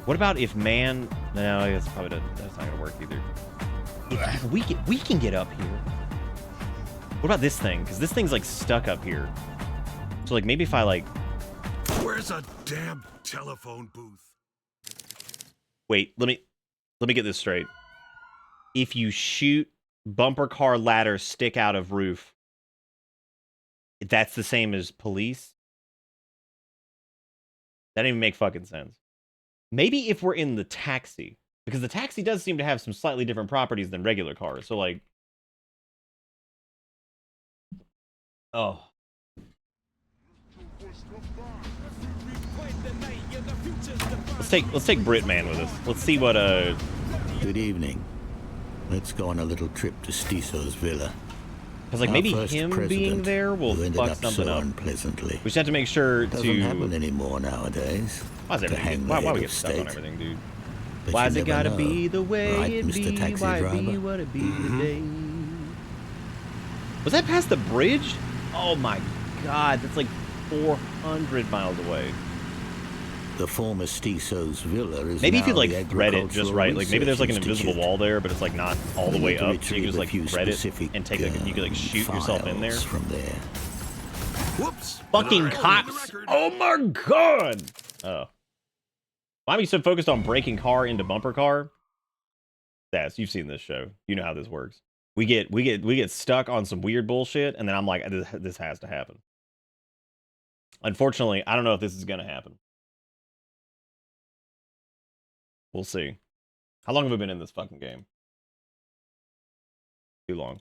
What about if man? No, I guess probably that's not gonna work either. If we can get up here. What about this thing? Because this thing's like stuck up here. So like maybe if I like. Where's a damn telephone booth? Wait, let me get this straight. If you shoot bumper car ladder stick out of roof, that's the same as police? That didn't even make fucking sense. Maybe if we're in the taxi, because the taxi does seem to have some slightly different properties than regular cars. So like, oh. Let's take Britman with us. Let's see what Good evening. Let's go on a little trip to Stisso's villa. Because like maybe him being there will fuck something up. Unpleasantly. We just have to make sure Doesn't happen anymore nowadays. Why is everything? Why we get stuck on everything, dude? But Why's it gotta be the way right, it Mr. be? Taxi Why driver? be what it be today? Was that past the bridge? Oh my god, that's like 400 miles away. The former Stisso's villa is maybe now if you like the thread it just right, like maybe there's like an invisible Institute. wall there, but it's like not all the We way need to up. So you can just like retrieve a few thread it specific, and take like you can like shoot yourself in there. From there. Whoops! Fucking cops! Oh my god! Oh. Why am you so focused on breaking car into bumper car? That's you've seen this show. You know how this works. We get stuck on some weird bullshit, and then I'm like, this has to happen. Unfortunately, I don't know if this is gonna happen. We'll see. How long have we been in this fucking game? Too long.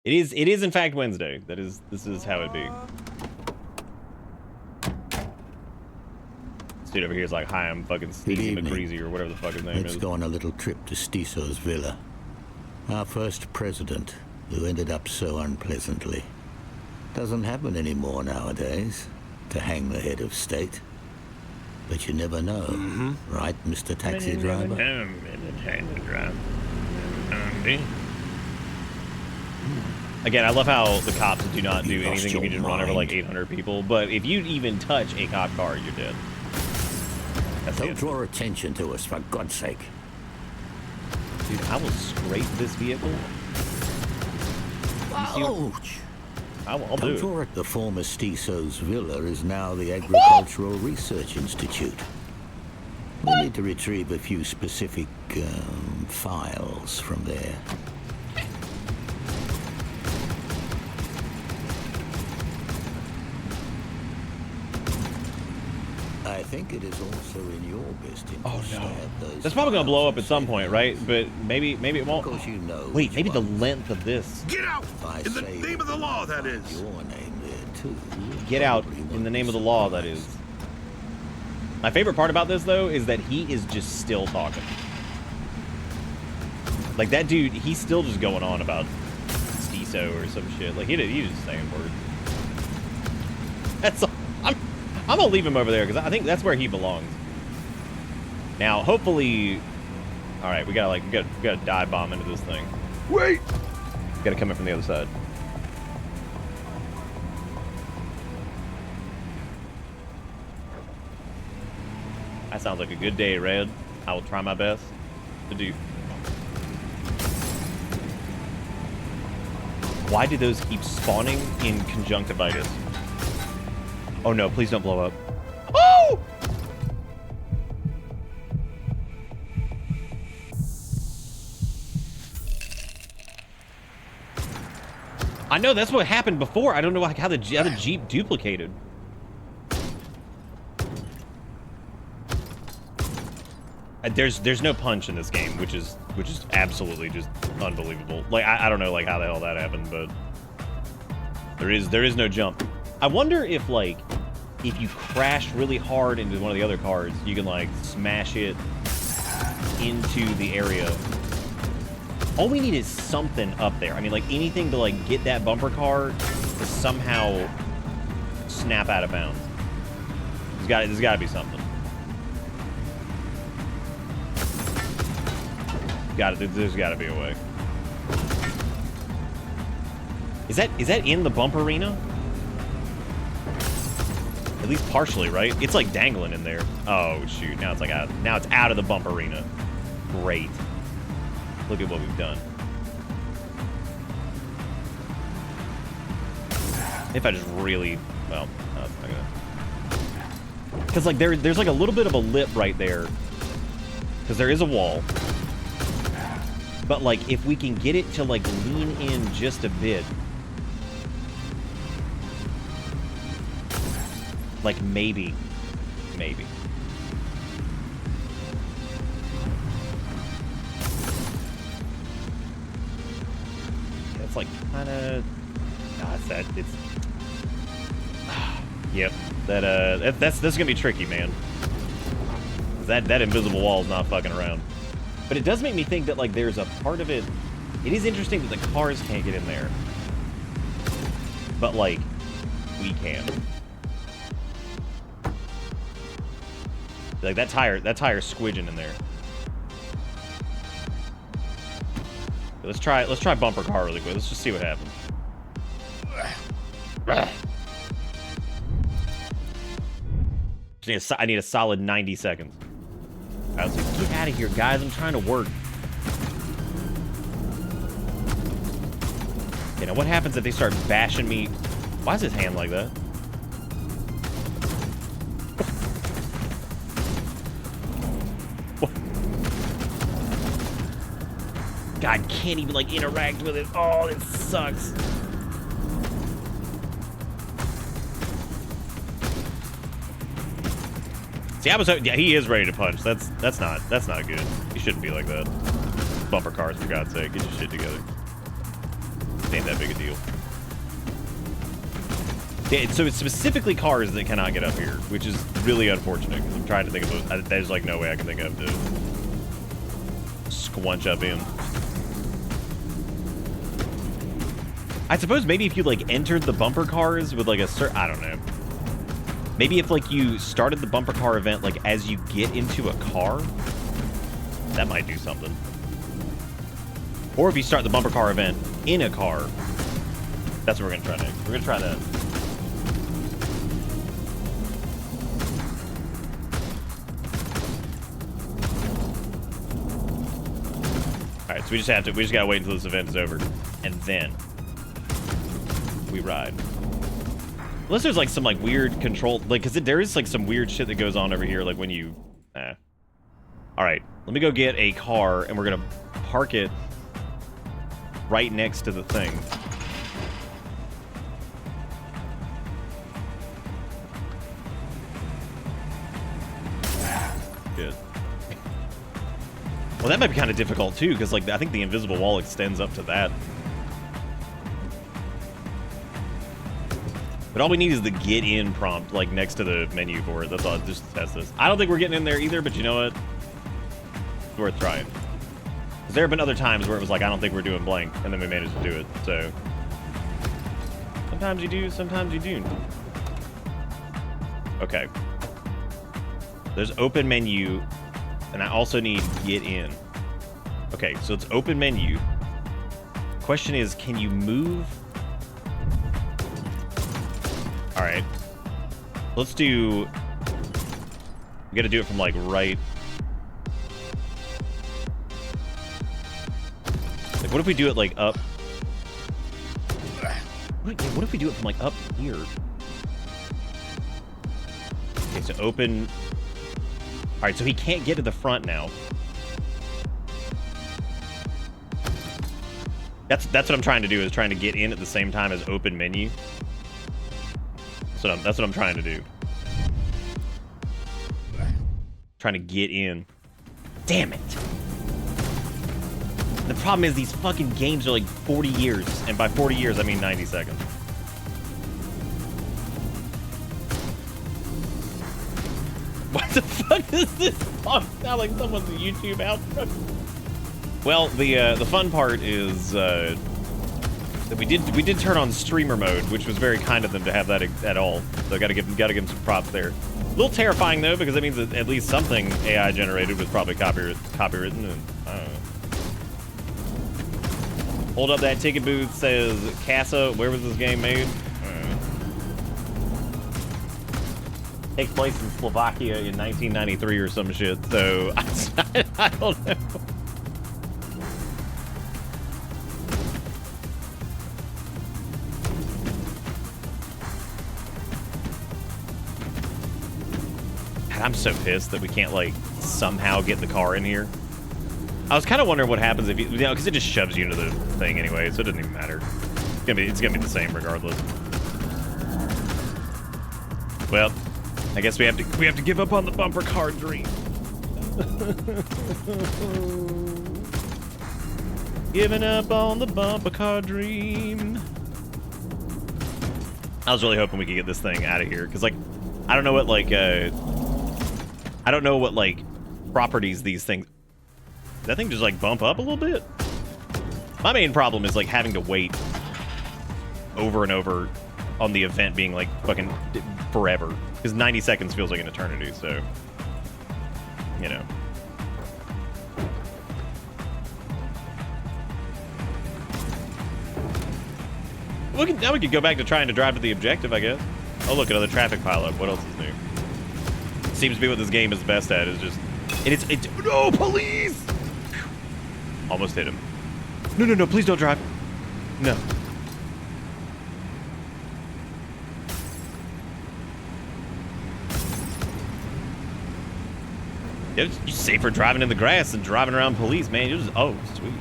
It is in fact Wednesday. This is how it be. This dude over here is like, hi, I'm fucking Steezy McCreasy or whatever the fuck his name is. Let's go on a little trip to Stisso's villa. Our first president, who ended up so unpleasantly. Doesn't happen anymore nowadays, to hang the head of state. But you never know, right, Mr. Taxi Driver? Again, I love how the cops do not do anything if you just run over mind? like 800 people, but if you even touch a cop car, you're dead. Don't draw attention to us, for God's sake. Dude, I will scrape this vehicle. Ouch! I'll do it. The former Stisso's villa is now the Agricultural Research Institute. We need to retrieve a few specific files from there. I think it is also in your best interest to have those. That's probably gonna blow up at some point, right? But maybe it won't. Of course you know. Wait, maybe the length of this. Get out! In the name of the law, that is. Your name there too. Get out in the name of the law, that is. My favorite part about this, though, is that he is just still talking. Like, that dude, he's still just going on about Stiso or some shit. Like, he's just saying words. That's all. I'm gonna leave him over there, because I think that's where he belongs. Now, hopefully... Alright, we gotta dive bomb into this thing. Wait! Gotta come in from the other side. That sounds like a good day, Red. I will try my best to do. Why do those keep spawning in conjunctivitis? Oh no, please don't blow up. Oh! I know, that's what happened before. I don't know how the Jeep duplicated. There's no punch in this game, which is absolutely just unbelievable. Like I don't know like how the hell that happened, but there is no jump. I wonder if like if you crash really hard into one of the other cars, you can like smash it into the area. All we need is something up there. I mean, like anything to like get that bumper car to somehow snap out of bounds. There's got to be something. There's got to be a way. Is that in the bump arena? At least partially, right? It's like dangling in there. Oh shoot! Now it's like now it's out of the bump arena. Great. Look at what we've done. If I just really, well, no, it's not gonna. Because like there's like a little bit of a lip right there. Because there is a wall. But like if we can get it to like lean in just a bit. Like maybe. It's like kind of. No, it's that. It's. Yep. That's gonna be tricky, man. That invisible wall is not fucking around. But it does make me think that like there's a part of it. It is interesting that the cars can't get in there, but like we can. Like that tire's squidging in there. Let's try bumper car really quick. Let's just see what happens. I need a solid 90 seconds. I was like, get out of here, guys. I'm trying to work. Okay, now what happens if they start bashing me? Why is his hand like that? God, can't even like interact with it. Oh, it sucks. See, I was yeah, he is ready to punch. That's not good. He shouldn't be like that. Bumper cars, for God's sake, get your shit together. It ain't that big a deal. Yeah, so it's specifically cars that cannot get up here, which is really unfortunate because I'm trying to think of those. There's like no way I can think of to squunch up in. I suppose maybe if you like entered the bumper cars with like a certain, I don't know. Maybe if like you started the bumper car event like as you get into a car, that might do something. Or if you start the bumper car event in a car, that's what we're gonna try next. We're gonna try that. All right, so we just gotta wait until this event is over, and then we ride. Unless there's like some like weird control, like, cause there is like some weird shit that goes on over here, like when you, All right, let me go get a car and we're gonna park it right next to the thing. Good. Well, that might be kind of difficult too, because like I think the invisible wall extends up to that. But all we need is the get in prompt, like next to the menu for it. That's all. Just test this. I don't think we're getting in there either, but you know what? It's worth trying. Because there have been other times where it was like, I don't think we're doing blank, and then we managed to do it. So sometimes you do, sometimes you do. Okay. There's open menu, and I also need get in. Okay, so it's open menu. Question is, can you move? All right, let's do We gotta do it from like right. Like, what if we do it like up? What if we do it from like up here? Okay, so open. All right, so he can't get to the front now. That's what I'm trying to do, is trying to get in at the same time as open menu. So that's what I'm trying to do. Trying to get in. Damn it. The problem is these fucking games are like 40 years, and by 40 years I mean 90 seconds. What the fuck is this? Oh, it sounds like someone's YouTube outro. Well, the fun part is that we did turn on streamer mode, which was very kind of them to have that at all. So gotta give them some props there. A little terrifying though, because that means that at least something AI generated was probably copywritten. And I don't know. Hold up that ticket booth, says Casa. Where was this game made? Takes place in Slovakia in 1993 or some shit. So I don't know. I'm so pissed that we can't, like, somehow get the car in here. I was kind of wondering what happens if you know, because it just shoves you into the thing anyway, so it doesn't even matter. It's gonna be the same regardless. Well, I guess we have to give up on the bumper car dream. Giving up on the bumper car dream. I was really hoping we could get this thing out of here, because, like, I don't know what, like, properties these things... Does that thing just, like, bump up a little bit? My main problem is, like, having to wait over and over on the event being, like, fucking forever. Because 90 seconds feels like an eternity, so... You know. Now we could go back to trying to drive to the objective, I guess. Oh, look, another traffic pileup. What else is new? Seems to be what this game is best at, is just... And it's no, police! Almost hit him. No, please don't drive. No. Yeah, you're safer driving in the grass than driving around police, man. You're just... Oh, sweet.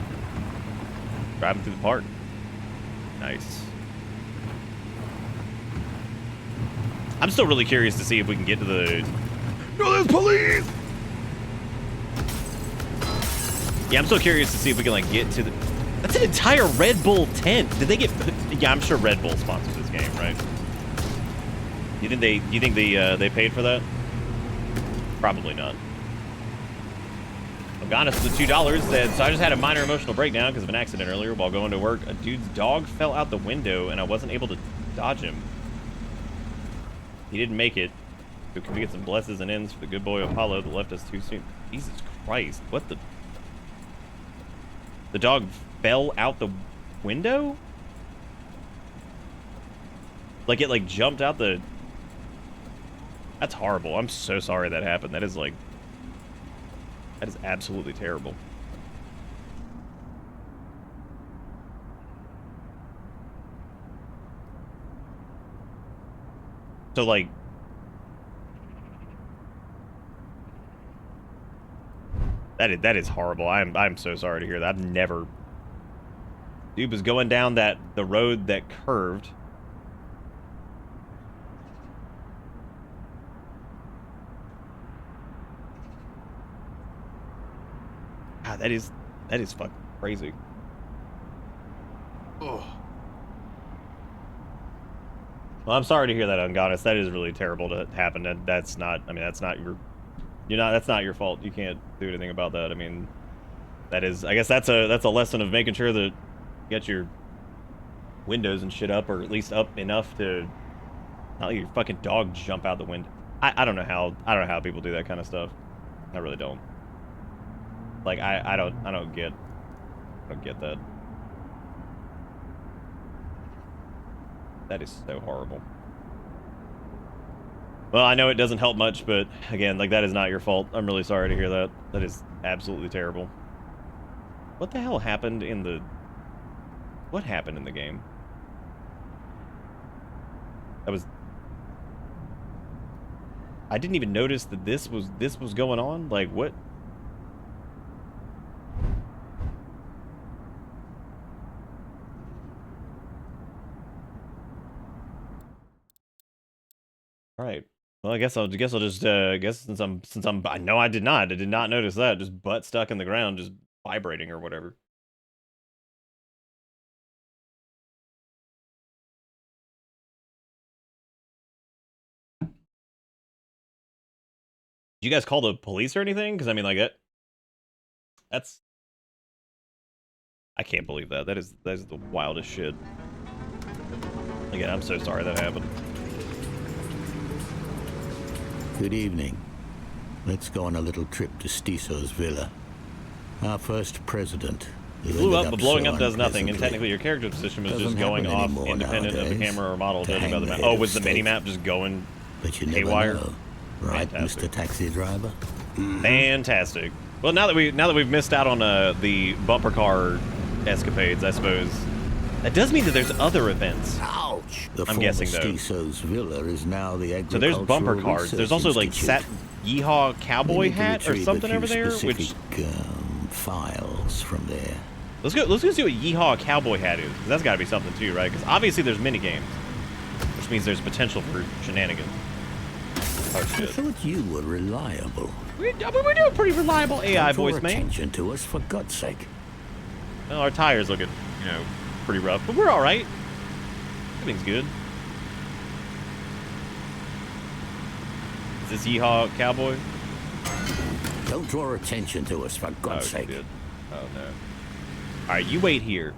Driving through the park. Nice. I'm still really curious to see if we can get to the... No, there's police! Yeah, I'm still curious to see if we can, like, get to the... That's an entire Red Bull tent. Did they get... Yeah, I'm sure Red Bull sponsored this game, right? You think they paid for that? Probably not. Agonis with the $2 said, so I just had a minor emotional breakdown because of an accident earlier while going to work. A dude's dog fell out the window and I wasn't able to dodge him. He didn't make it. So can we get some blesses and ends for the good boy Apollo that left us too soon? Jesus Christ, what the... The dog fell out the window? Like it, like, jumped out the... That's horrible. I'm so sorry that happened. That is, like... That is absolutely terrible. So, like... That is horrible. I'm so sorry to hear that. I've never... Dude was going down the road that curved. God, that is fucking crazy. Oh. Well, I'm sorry to hear that, Ungonis. That is really terrible to happen. That's not... I mean, that's not your... That's not your fault. You can't do anything about that. I mean, that is... I guess that's a lesson of making sure that you get your windows and shit up, or at least up enough to not let your fucking dog jump out the window. I don't know how people do that kind of stuff. I really don't. Like, I don't get that. That is so horrible. Well, I know it doesn't help much, but again, like, that is not your fault. I'm really sorry to hear that. That is absolutely terrible. What the hell happened in the... What happened in the game? That was... I didn't even notice that this was going on. Like, what? All right. Well, I guess I'll just guess since I'm I know I did not notice that, just butt stuck in the ground, just vibrating or whatever. Did you guys call the police or anything? Because I mean, like, that's I can't believe that. That is the wildest shit. Again, I'm so sorry that happened. Good evening. Let's go on a little trip to Stisso's villa. Our first president. Blew up, but blowing up does nothing, and technically your character position was just going off independent of the camera or model judging by the map. Oh, was the mini-map just going haywire? Right, Mr. Taxi Driver? Fantastic. Well, now that we've missed out on the bumper car escapades, I suppose that does mean that there's other events. Ouch! I'm guessing though. Stisso's villa is now the so there's bumper cars. There's also like Yeehaw cowboy hat or something over there, which files from there. Let's go see what Yeehaw cowboy hat is. That's got to be something too, right? Because obviously there's mini games, which means there's potential for shenanigans. Oh shit! I thought you were reliable. We do a pretty reliable AI voice, man. Attention to us, for God's sake. Well, our tires looking, pretty rough, but we're all right. Everything's good. Is this Yeehaw cowboy? Don't draw attention to us, for God's sake. Good. Oh no! All right, you wait here.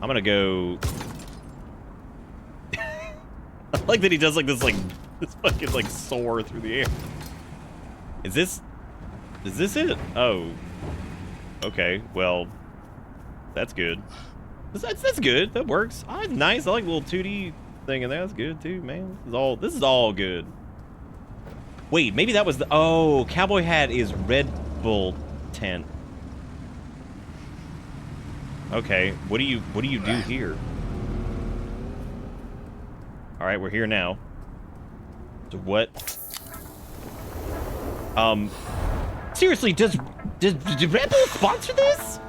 I'm gonna go. I like that he does like this fucking like soar through the air. Is this it? Oh. Okay, well, that's good. That's good. That works. Oh, that's nice. I like the little 2D thing in there. That's good too, man. This is all good. Wait, maybe that was the cowboy hat is Red Bull tent. Okay, what do you do here? All right, we're here now. So what? Seriously, does Red Bull sponsor this?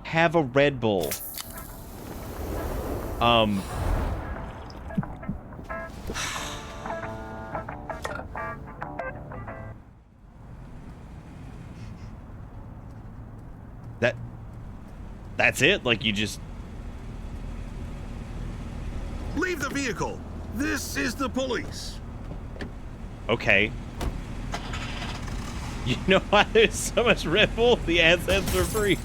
Have a Red Bull. That's it? Like, you just... Leave the vehicle. This is the police. Okay. You know why there's so much Red Bull? The assets are free.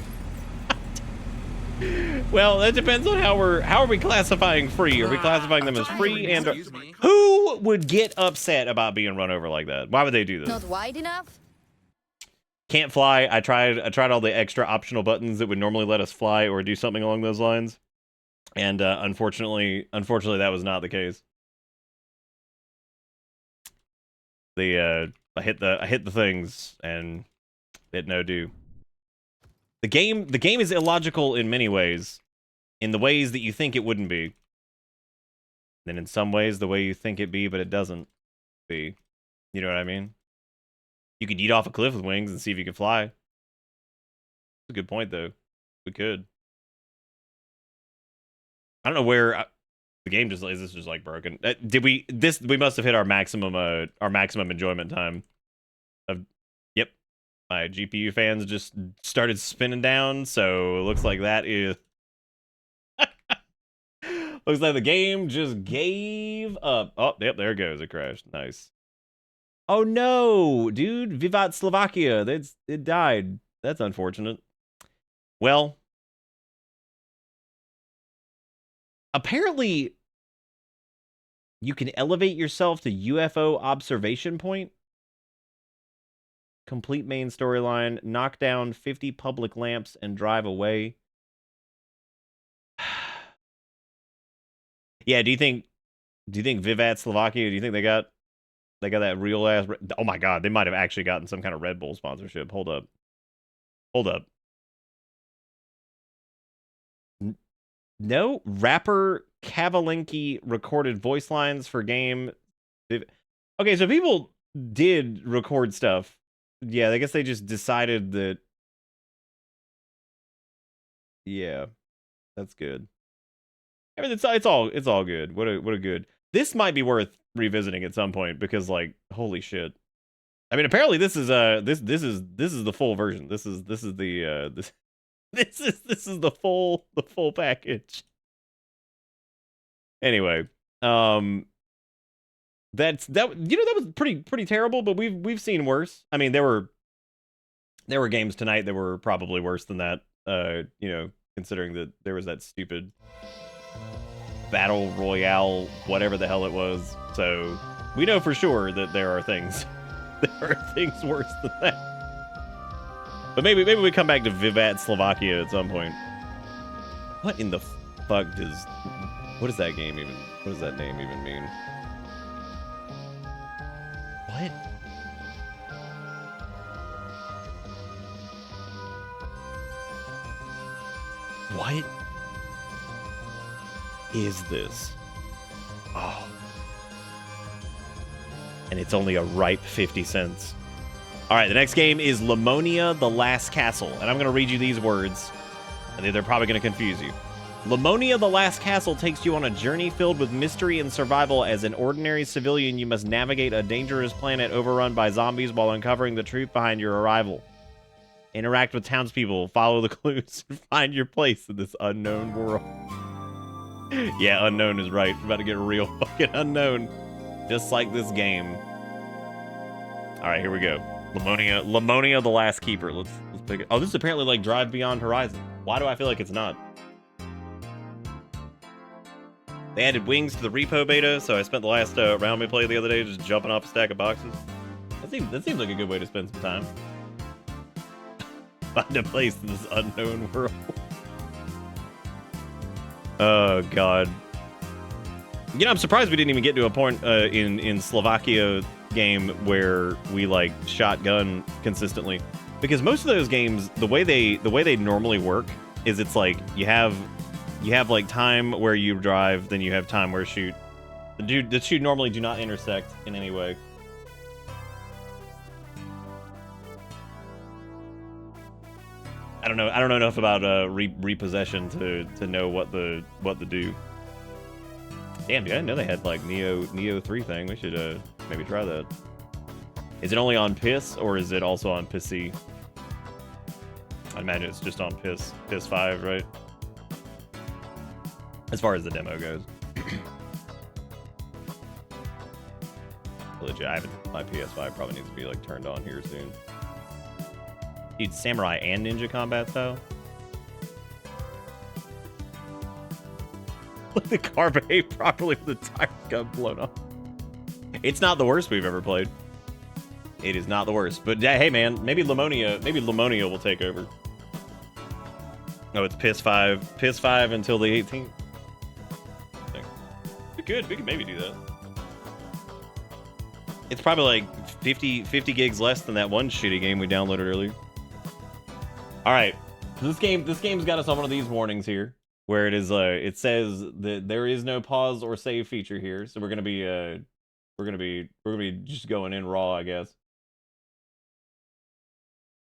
Well, that depends on how are we classifying free? Are we classifying them as free and who would get upset about being run over like that? Why would they do this? Not wide enough? Can't fly. I tried all the extra optional buttons that would normally let us fly or do something along those lines. And unfortunately that was not the case. I hit the things and it no do. The game is illogical in many ways, in the ways that you think it wouldn't be. Then in some ways the way you think it be, but it doesn't be. You know what I mean? You could eat off a cliff with wings and see if you can fly. That's a good point though. We could. I don't know where the game is this just like broken. We must have hit our maximum enjoyment time. Yep. My GPU fans just started spinning down, so it looks like that is looks like the game just gave up. Oh, yep, there it goes. It crashed. Nice. Oh no, dude. Vivat Slovakia. It died. That's unfortunate. Well, apparently you can elevate yourself to UFO observation point. Complete main storyline. Knock down 50 public lamps and drive away. Yeah, do you think Vivat Slovakia, do you think they got that real ass? Oh my god, they might have actually gotten some kind of Red Bull sponsorship. Hold up. No, rapper Kavalinki recorded voice lines for game. Okay, so people did record stuff. Yeah, I guess they just decided that. Yeah, that's good. I mean, it's all good. What a good. This might be worth revisiting at some point because, like, holy shit. I mean, apparently this is this is the full version. This is the this is the full package. Anyway, that was pretty terrible, but we've seen worse. I mean, there were games tonight that were probably worse than that. Considering that there was that stupid battle royale, whatever the hell it was. So we know for sure that there are things worse than that. But maybe we come back to Vivat Slovakia at some point. What in the fuck what does that game even, what does that name even mean? What? What is this? Oh. And it's only a ripe 50 cents. All right, the next game is Lamonia: The Last Castle. And I'm going to read you these words. And they're probably going to confuse you. Lamonia: The Last Castle takes you on a journey filled with mystery and survival. As an ordinary civilian, you must navigate a dangerous planet overrun by zombies while uncovering the truth behind your arrival. Interact with townspeople, follow the clues, and find your place in this unknown world. Yeah, unknown is right. We're about to get real fucking unknown. Just like this game. All right, here we go. Lamonia: The Last Keeper. Let's pick it. Oh, this is apparently like Drive Beyond Horizon. Why do I feel like it's not? They added wings to the repo beta, so I spent the last round we played the other day just jumping off a stack of boxes. That seems like a good way to spend some time. Find a place in this unknown world. Oh god. You know, I'm surprised we didn't even get to a point in Slovakia game where we like shotgun consistently, because most of those games, the way they normally work is it's like you have like time where you drive, then you have time where shoot. The two normally do not intersect in any way. I don't know enough about repossession to know what the do. Damn, dude, I didn't know they had like Neo 3 thing. We should maybe try that. Is it only on PIS or is it also on PC? I imagine it's just on PIS 5, right? As far as the demo goes. Legit, my PS5 probably needs to be like turned on here soon. Dude, samurai and ninja combat style. Let the car behave properly with the tires got blown off. It's not the worst we've ever played. It is not the worst. But hey man, maybe Lamonia will take over. Oh, it's PS5 until the 18th. We could maybe do that. It's probably like 50 gigs less than that one shitty game we downloaded earlier. All right, this game's got us on one of these warnings here, where it is it says that there is no pause or save feature here, so we're gonna be just going in raw, I guess.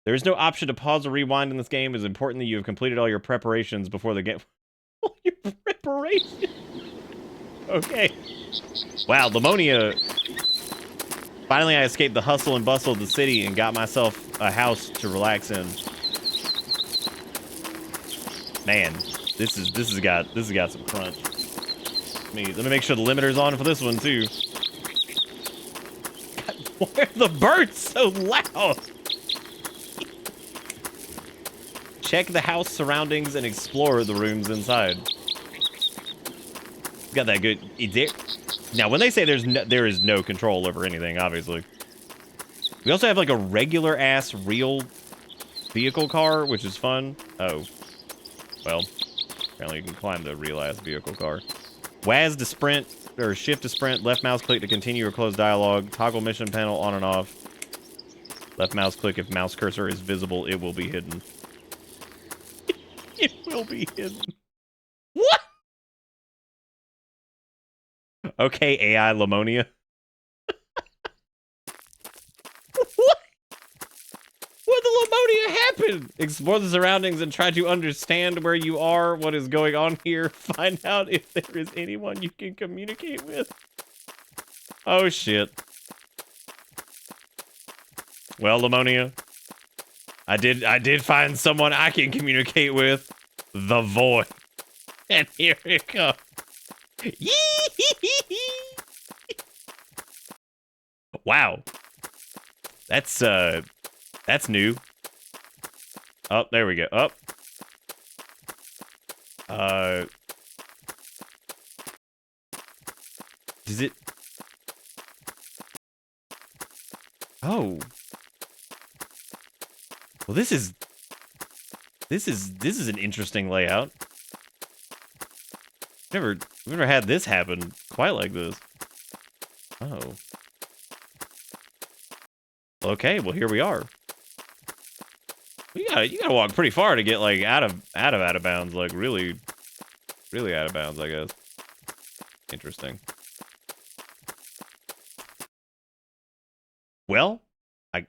There is no option to pause or rewind in this game. It is important that you have completed all your preparations before the game. All your preparations. Okay. Wow, Lamonia. Finally, I escaped the hustle and bustle of the city and got myself a house to relax in. Man, this has got some crunch. Let me make sure the limiter's on for this one too. God, why are the birds so loud? Check the house surroundings and explore the rooms inside. Got that good. Now, when they say there is no control over anything, obviously. We also have like a regular ass real vehicle car, which is fun. Oh. Well, apparently you can climb the real-ass vehicle car. WAS to sprint, or shift to sprint, left mouse click to continue or close dialogue, toggle mission panel on and off. Left mouse click if mouse cursor is visible, it will be hidden. It will be hidden. What? Okay, AI Lamonia. What? What the Lamonia happened? Explore the surroundings and try to understand where you are, what is going on here. Find out if there is anyone you can communicate with. Oh, shit. Well, Lamonia, I did find someone I can communicate with. The Void. And here it comes. Wow. That's new. Oh, there we go. Oh. Does it? Oh. Well, this is an interesting layout. We've never had this happen quite like this. Oh. Okay, well here we are. You gotta walk pretty far to get like out of bounds, like really out of bounds, I guess. Interesting. Well, I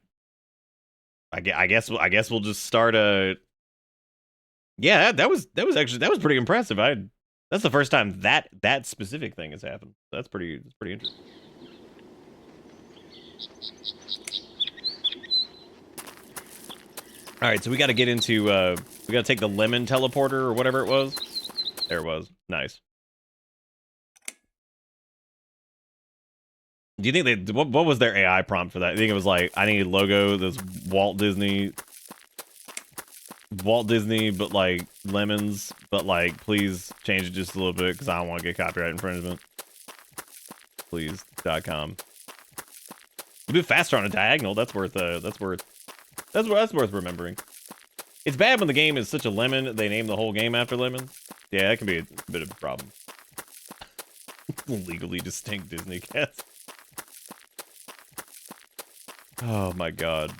guess we'll just start a. Yeah, that was pretty impressive. That's the first time that specific thing has happened. That's pretty interesting. All right, so we got to get into we got to take the lemon teleporter or whatever it was. There it was. Nice. Do you think what was their AI prompt for that? I think it was like, I need a logo that's Walt Disney, but like lemons, but like please change it just a little bit because I don't want to get copyright infringement. Please.com. A bit faster on a diagonal. That's worth remembering. It's bad when the game is such a lemon they name the whole game after lemon. Yeah, that can be a bit of a problem. Legally distinct Disney cats. Oh my god.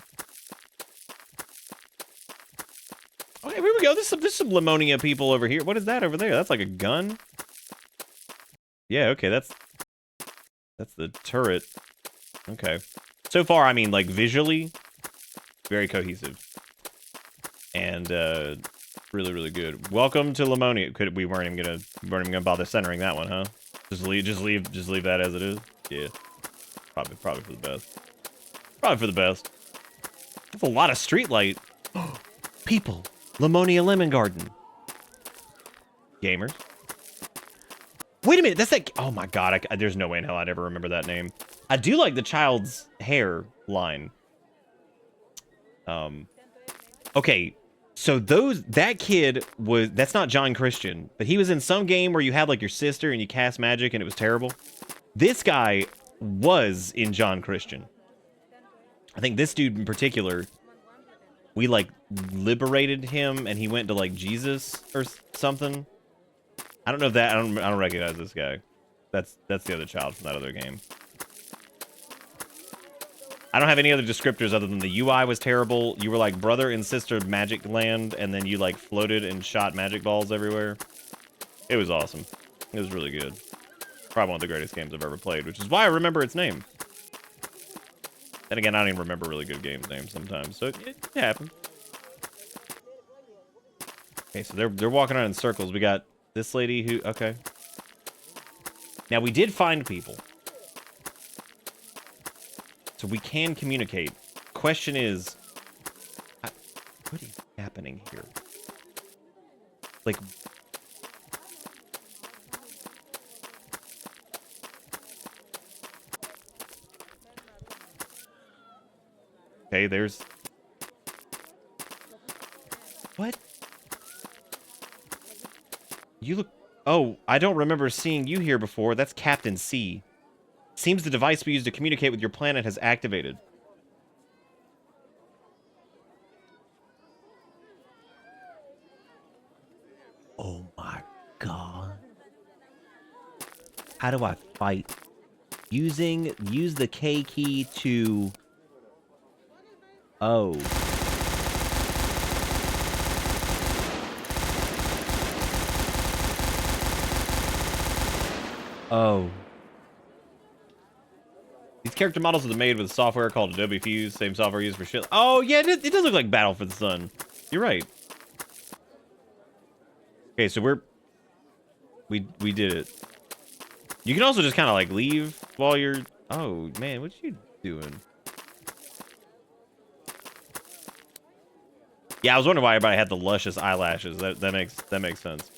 Okay, here we go. There's some Lamonia people over here. What is that over there? That's like a gun? Yeah, okay, that's the turret. Okay. So far, I mean, like, visually, very cohesive. And, really, really good. Welcome to Lamonia. We weren't even gonna bother centering that one, huh? Just leave that as it is? Yeah. Probably for the best. Probably for the best. That's a lot of streetlight. People. Lamonia Lemon Garden. Gamers. Wait a minute, that's that. Oh my god, there's no way in hell I'd ever remember that name. I do like the child's hair line. Okay, so that kid that's not John Christian, but he was in some game where you had like your sister and you cast magic and it was terrible. This guy was in John Christian. I think this dude in particular, we like liberated him and he went to like Jesus or something. I don't know if that, I don't recognize this guy. That's the other child from that other game. I don't have any other descriptors other than the UI was terrible. You were like brother and sister Magic Land, and then you like floated and shot magic balls everywhere. It was awesome. It was really good. Probably one of the greatest games I've ever played, which is why I remember its name. And again, I don't even remember really good games' names sometimes, so it happened. Okay, so they're walking around in circles. We got this lady who, okay. Now, we did find people. So we can communicate. Question is, what is happening here? Like, okay, there's, what? You look, oh, I don't remember seeing you here before. That's Captain C. Seems the device we use to communicate with your planet has activated. Oh my god. How do I fight? Use the K key to... Oh. Oh. These character models are made with software called Adobe Fuse, same software used for shit. Oh, yeah, it does look like Battle for the Sun. You're right. Okay, so we did it. You can also just kind of like leave while you're... Oh, man, what you doing? Yeah, I was wondering why everybody had the luscious eyelashes. That makes sense.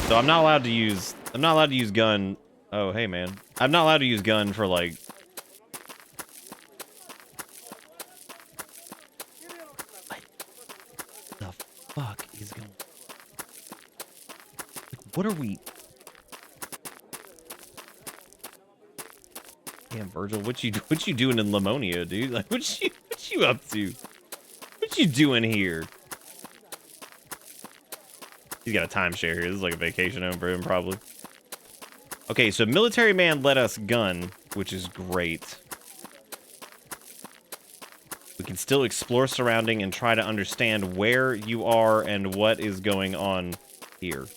So I'm not allowed to use gun. Oh, hey man. I'm not allowed to use gun for like... What the fuck is going... What are we... Damn, Virgil, what you doing in Lamonia, dude? Like, what you up to? What you doing here? He's got a timeshare here. This is like a vacation home for him, probably. Okay, so military man let us gun, which is great. We can still explore surrounding and try to understand where you are and what is going on here.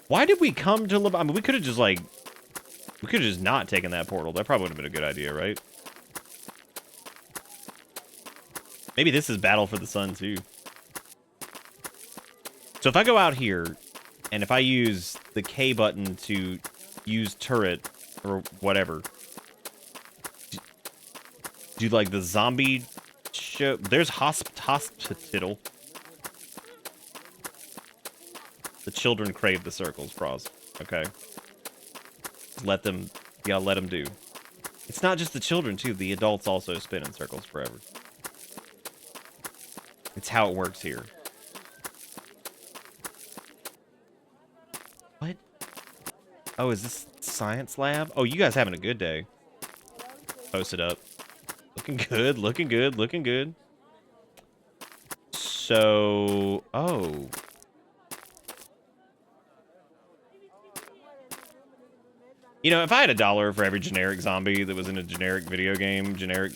Why did we come to... I mean, we could have just, like... We could have just not taken that portal. That probably would have been a good idea, right? Maybe this is Battle for the Sun, too. So if I go out here, and if I use the K button to use turret, or whatever, do like the zombie show... There's hospital. The children crave the circles, Frost. Okay. Let them... You gotta let them do. It's not just the children, too. The adults also spin in circles forever. It's how it works here. What? Oh, is this science lab? Oh, you guys having a good day. Post it up. Looking good, looking good, looking good. So... Oh... You know, if I had $1 for every generic zombie that was in a generic video game, generic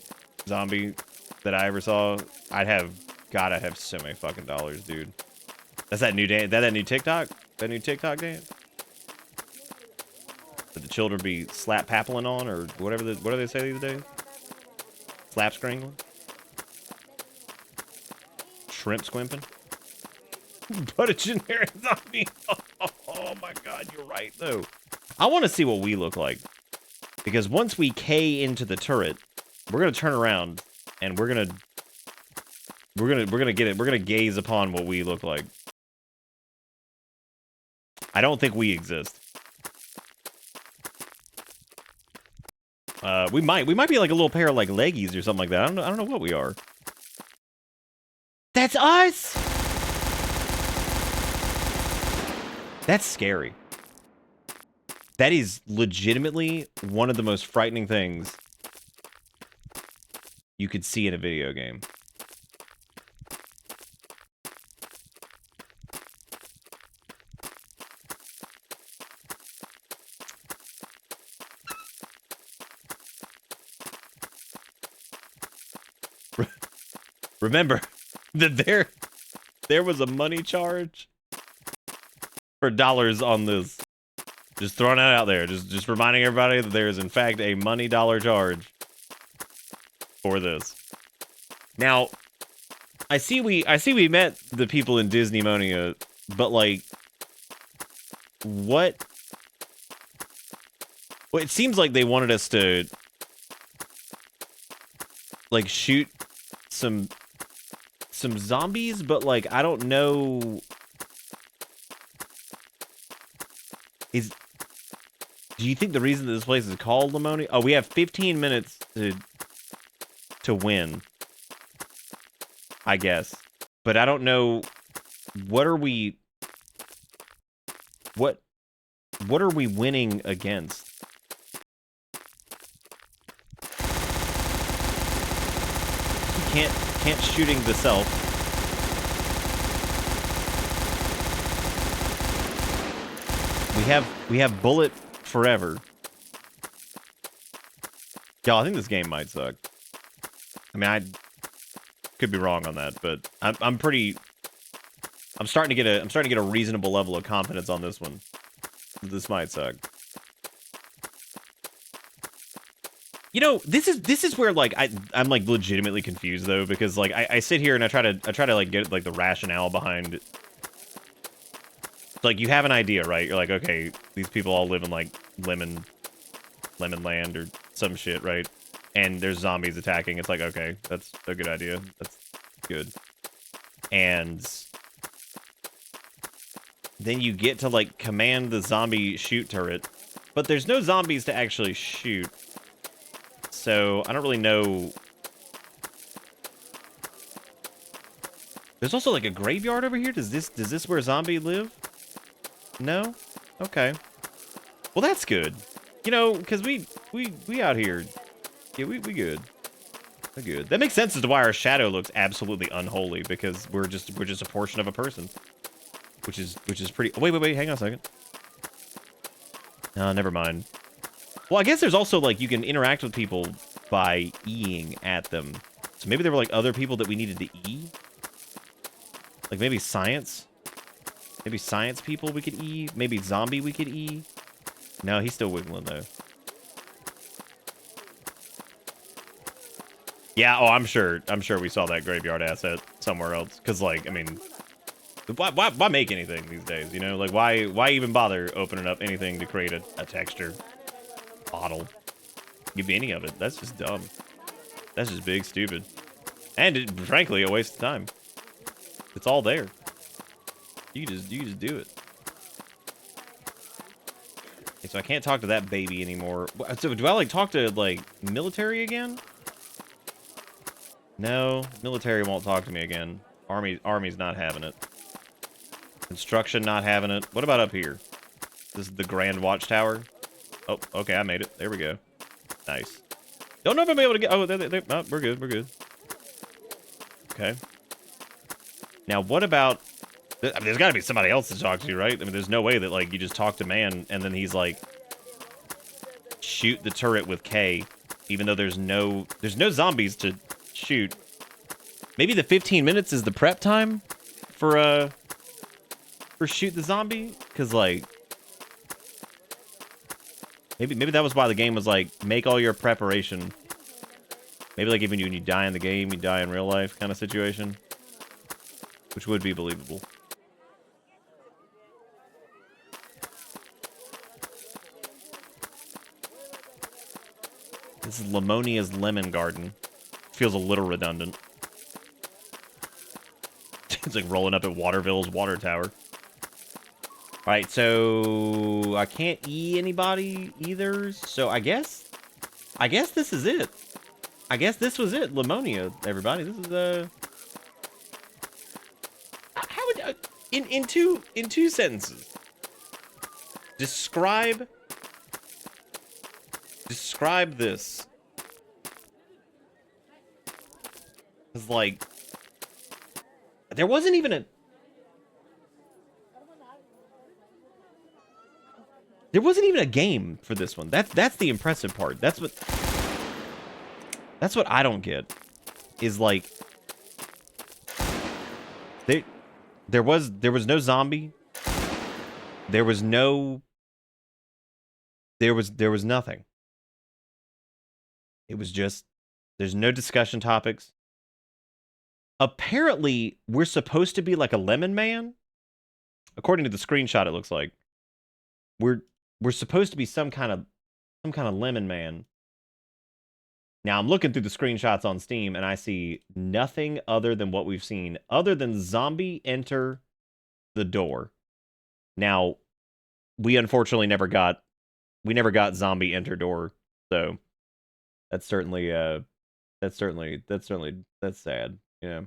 zombie that I ever saw, gotta have so many fucking dollars, dude. That's that new dance, that new TikTok? That new TikTok dance? That the children be slap pappling on, or whatever, what do they say these days? Slap scrangling? Shrimp squimping? But a generic zombie. Oh my god, you're right, though. I want to see what we look like, because once we K into the turret, we're gonna turn around and we're gonna get it. We're gonna gaze upon what we look like. I don't think we exist. We might be like a little pair of like leggies or something like that. I don't know what we are. That's us. That's scary. That is legitimately one of the most frightening things you could see in a video game. Remember that there was a money charge for dollars on this. Just throwing that out there. Just reminding everybody that there is, in fact, a money dollar charge for this. Now, I see we met the people in Disneymonia, but, like, what? Well, it seems like they wanted us to, like, shoot some zombies, but, like, I don't know... Do you think the reason that this place is called Lamonia? Oh, we have 15 minutes to win, I guess. But I don't know. What are we winning against? Can't shooting the self. We have Bullet Forever. Y'all, I think this game might suck. I mean, I could be wrong on that, but I'm starting to get a reasonable level of confidence on this one. This might suck. You know, this is where like I'm like legitimately confused though, because like I sit here and I try to like get like the rationale behind it. Like you have an idea, right? You're like, okay, these people all live in like lemon land or some shit, right? And there's zombies attacking. It's like, okay, that's a good idea. That's good. And then you get to like command the zombie shoot turret, but there's no zombies to actually shoot. So I don't really know. There's also like a graveyard over here. Does this where zombie live? No? Okay. Well, that's good. You know, because we out here. Yeah, we good. We're good. That makes sense as to why our shadow looks absolutely unholy, because we're just a portion of a person. Which is pretty. Oh, wait, hang on a second. No, never mind. Well, I guess there's also like you can interact with people by E-ing at them. So maybe there were like other people that we needed to E? Like maybe science? Maybe science people we could E? Maybe zombie we could E? No, he's still wiggling though. Yeah, oh, I'm sure we saw that graveyard asset somewhere else. Cause like, I mean, why make anything these days? You know, like why even bother opening up anything to create a texture bottle? Give me any of it. That's just dumb. That's just big stupid, and frankly a waste of time. It's all there. You just do it. Okay, so I can't talk to that baby anymore. So do I like talk to like military again? No, military won't talk to me again. Army's not having it. Construction not having it. What about up here? This is the Grand Watchtower. Oh, okay, I made it. There we go. Nice. Don't know if I'll be able to get. Oh, no, we're good. We're good. Okay. Now, what about? I mean, there's got to be somebody else to talk to, right? I mean, there's no way that like you just talk to man and then he's like, shoot the turret with K, even though there's no zombies to shoot. Maybe the 15 minutes is the prep time for shoot the zombie, because like maybe that was why the game was like make all your preparation. Maybe like even when you die in the game, you die in real life kind of situation, which would be believable. This is Lemonia's Lemon Garden. Feels a little redundant. It's like rolling up at Waterville's water tower. Alright, so I can't E anybody either, so I guess this is it. I guess this was it, Lemonia, everybody. This is how would in two sentences describe this. It's like there wasn't even a game for this one. That's the impressive part. That's what I don't get. Is like there was no zombie. There was nothing. It was just there's no discussion topics. Apparently, we're supposed to be like a lemon man. According to the screenshot, it looks like we're supposed to be some kind of lemon man. Now, I'm looking through the screenshots on Steam, and I see nothing other than what we've seen, other than zombie enter the door. Now, we unfortunately never got zombie enter door, so that's certainly that's sad. You know,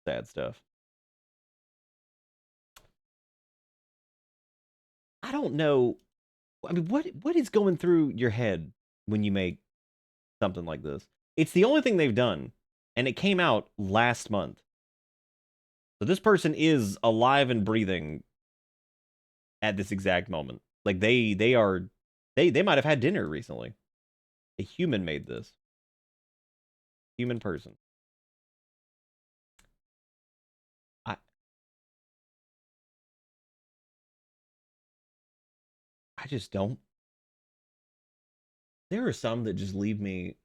sad stuff. I don't know. I mean, what is going through your head when you make something like this? It's the only thing they've done, and it came out last month. So this person is alive and breathing at this exact moment. Like they might have had dinner recently. A human made this. Human person. I just don't. There are some that just leave me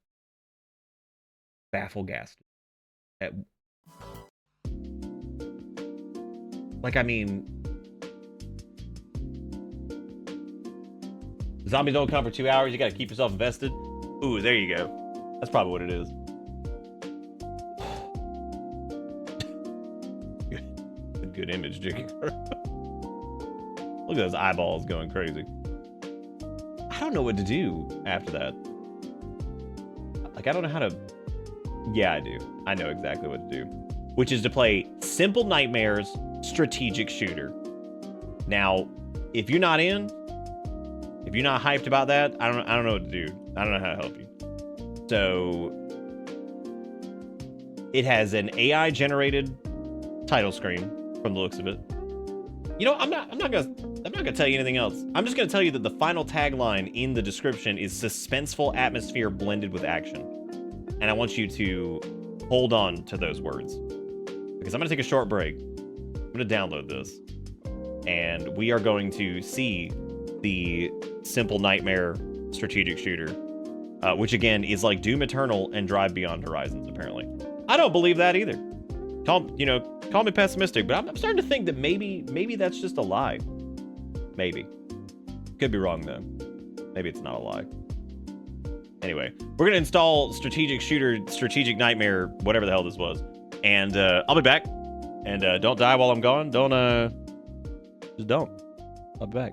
baffled-gasted. Like, I mean, zombies don't come for 2 hours. You gotta keep yourself invested. Ooh, there you go. That's probably what it is. Good image, Jiggy. Look at those eyeballs going crazy. I don't know what to do after that. Like, I don't know how to... Yeah, I do. I know exactly what to do. Which is to play Simple Nightmares strategic shooter. Now, if you're not in, if you're not hyped about that, I don't know what to do. I don't know how to help you. So, it has an AI-generated title screen from the looks of it. You know, I'm not gonna tell you anything else. I'm just gonna tell you that the final tagline in the description is suspenseful atmosphere blended with action. And I want you to hold on to those words. Because I'm gonna take a short break. I'm gonna download this. And we are going to see the Simple Nightmare strategic shooter. Which again is like Doom Eternal and Drive Beyond Horizons, apparently. I don't believe that either. Call me pessimistic, but I'm starting to think that maybe that's just a lie. Maybe. Could be wrong, though. Maybe it's not a lie. Anyway, we're going to install Strategic Nightmare, whatever the hell this was. And I'll be back. And don't die while I'm gone. Just don't. I'll be back.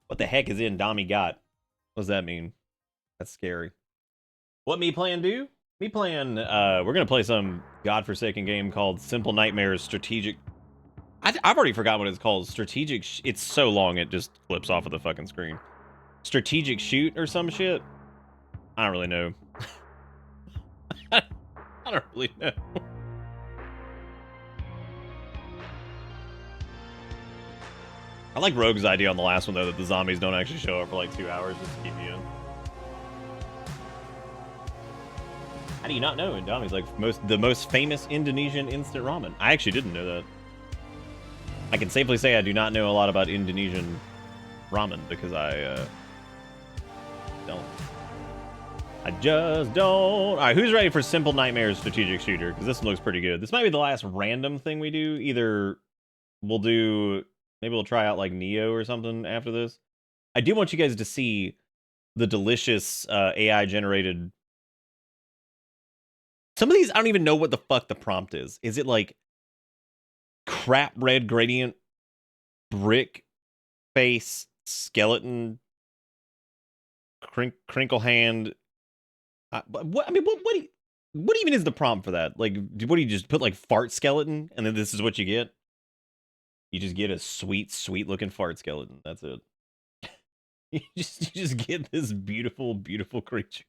What the heck is in Dami Got? What does that mean? That's scary. What me playing do? Me playing, we're gonna play some godforsaken game called Simple Nightmares Strategic. I've already forgot what it's called. Strategic, it's so long it just flips off of the fucking screen. Strategic Shoot or some shit? I don't really know. I don't really know. I like Rogue's idea on the last one, though, that the zombies don't actually show up for like 2 hours just to keep you in. How do you not know? Indomie's like the most famous Indonesian instant ramen. I actually didn't know that. I can safely say I do not know a lot about Indonesian ramen because I don't. I just don't. All right, who's ready for Simple Nightmares Strategic Shooter? Because this one looks pretty good. This might be the last random thing we do. Either we'll do, maybe we'll try out like Neo or something after this. I do want you guys to see the delicious AI generated. Some of these, I don't even know what the fuck the prompt is. Is it like crap red gradient, brick face, skeleton, crinkle hand? What even is the prompt for that? Like, what do you just put like fart skeleton and then this is what you get? You just get a sweet looking fart skeleton. That's it. you just get this beautiful creature.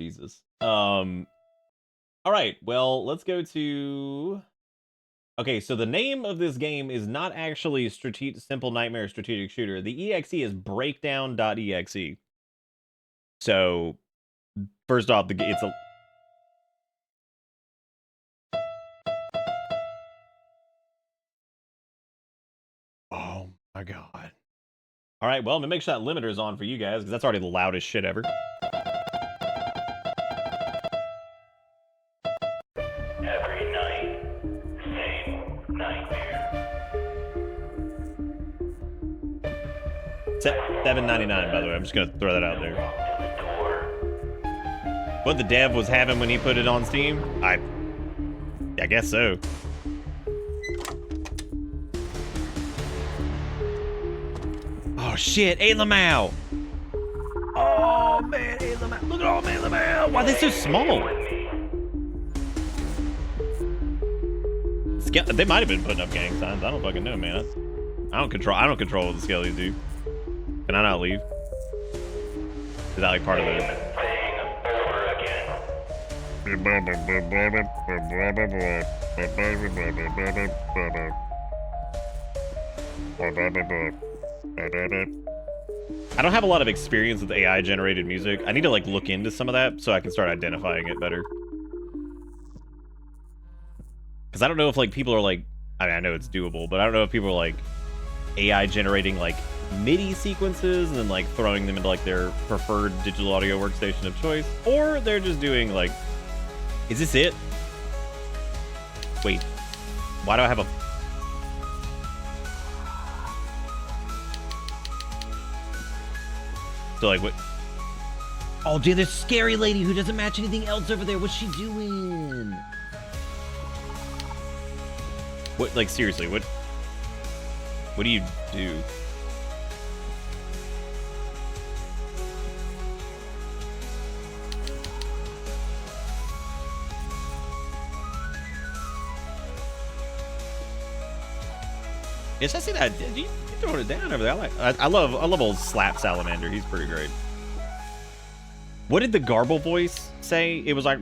Jesus. All right. Well, let's go to. Okay, so the name of this game is not actually Simple Nightmare Strategic Shooter. The EXE is breakdown.exe. So, first off, it's a. Oh my god. All right, well, I'm gonna make sure that limiter is on for you guys because that's already the loudest shit ever. Every night, same nightmare. $7.99, by the way. I'm just gonna throw that out there. What the dev was having when he put it on Steam? I guess so. Oh shit, Alamau! Oh man, Alamau! Look at all Alamau! Why are they so small? They might have been putting up gang signs. I don't fucking know, man. I don't control what the skellies do. Can I not leave? Is that like part of the? I don't have a lot of experience with AI generated music. I need to like look into some of that so I can start identifying it better. Because I don't know if like people are like, I mean, I know it's doable, but I don't know if people are like AI generating like MIDI sequences and then like throwing them into like their preferred digital audio workstation of choice, or they're just doing like, is this it? Wait, why do I have a... So like what? Oh dude, there's scary lady who doesn't match anything else over there. What's she doing? What, like seriously, what do you do? Yes, I see that. You throwing it down over there. I love old Slap Salamander. He's pretty great. What did the garble voice say? It was like.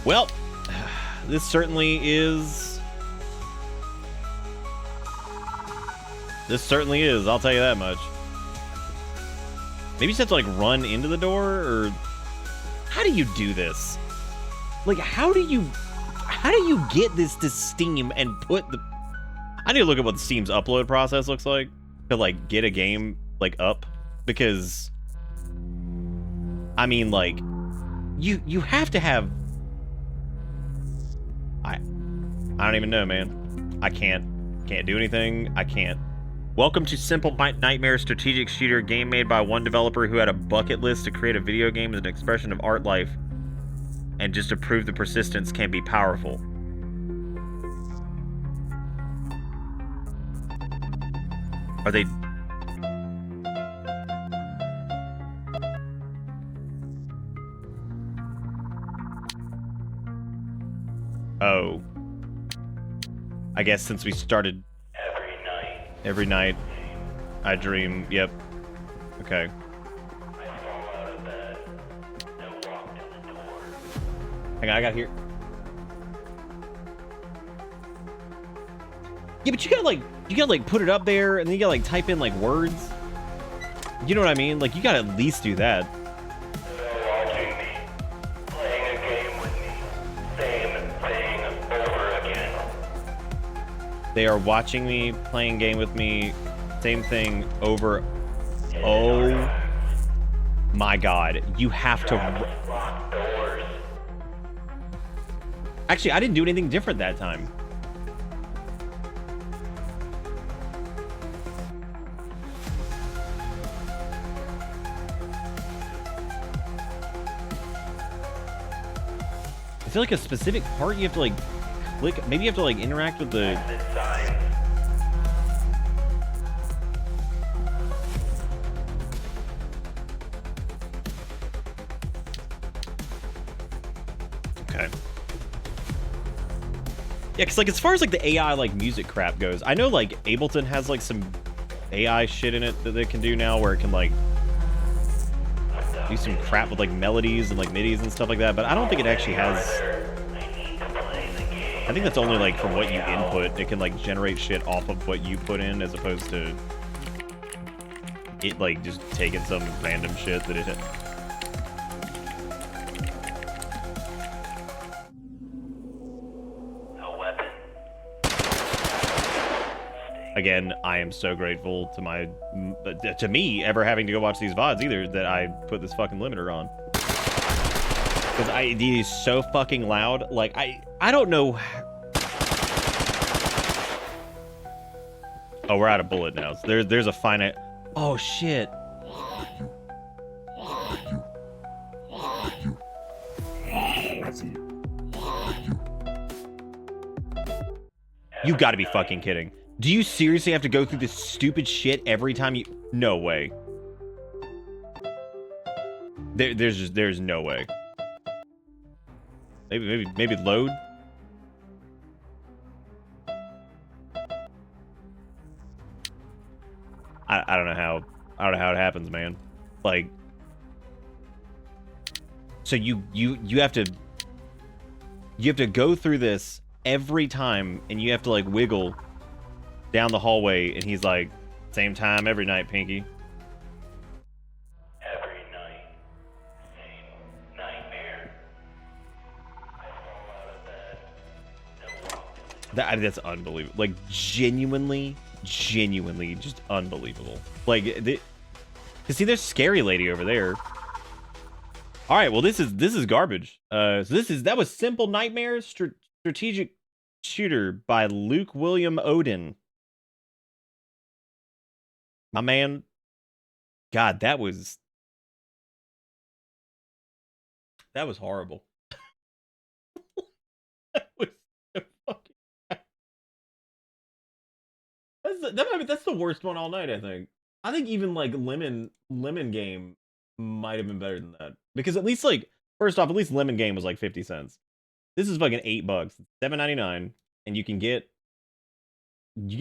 Well, this certainly is. I'll tell you that much. Maybe you just have to like run into the door, or how do you do this? Like, how do you get this to Steam and put the? I need to look at what Steam's upload process looks like to like get a game like up, because I mean, like, you have to have. I don't even know, man. I can't do anything. I can't Welcome to Simple Nightmare strategic shooter, game made by one developer who had a bucket list to create a video game as an expression of art life, and just to prove the persistence can be powerful. Are they... Oh. I guess since we started... Every night, I dream. Yep. Okay. Hang on, I got here. Yeah, but you gotta like put it up there, and then you gotta like type in like words. You know what I mean? Like you gotta at least do that. They are watching me, playing game with me, same thing over. Oh my god, you have to. Actually, I didn't do anything different that time. Is there like a specific part you have to like click? Maybe you have to like interact with the... Okay. Yeah, because like as far as like the AI like music crap goes, I know like Ableton has like some AI shit in it that they can do now where it can like do some crap with like melodies and like MIDIs and stuff like that, but I don't think it actually has... I think that's only like from what you input. It can like generate shit off of what you put in as opposed to it like just taking some random shit that it... Again, I am so grateful to me ever having to go watch these VODs either that I put this fucking limiter on. Because it is so fucking loud. Like, I don't know. Oh, we're out of bullet now. So there's a finite... Oh, shit. You gotta be fucking kidding. Do you seriously have to go through this stupid shit every time you... No way. There's no way. Maybe load? I don't know how it happens, man. Like, so you have to go through this every time, and you have to like wiggle down the hallway, and he's like, same time every night, Pinky. Every night, same nightmare. I fall out of bed and walk to the That's unbelievable. Like, genuinely just unbelievable. Like, cause see, there's Scary Lady over there. All right, well, this is garbage. So that was Simple Nightmare strategic shooter by Luke William Odin. My man, God, that was horrible. That was so fucking bad. That's the worst one all night, I think. I think even like Lemon Game might have been better than that. Because at least like, first off, at least Lemon Game was like 50 cents. This is fucking $8. It's $7.99, and you get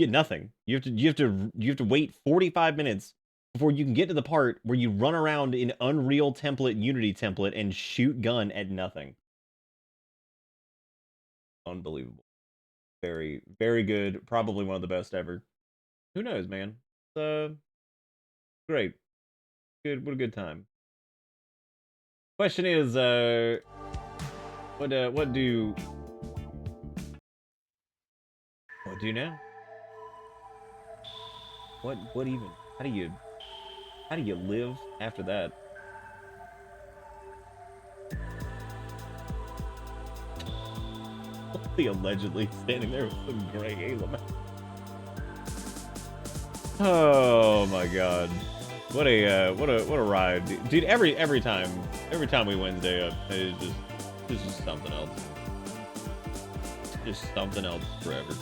nothing. You have to wait 45 minutes before you can get to the part where you run around in Unreal template, Unity template, and shoot gun at nothing. Unbelievable. Very, very good. Probably one of the best ever. Who knows, man? Great. Good. What a good time. Question is, what do now? What even? How do you live after that? Only allegedly standing there with some gray alien. Oh my god. What a ride. Dude, every time we Wednesday up, it's just something else. Just something else forever.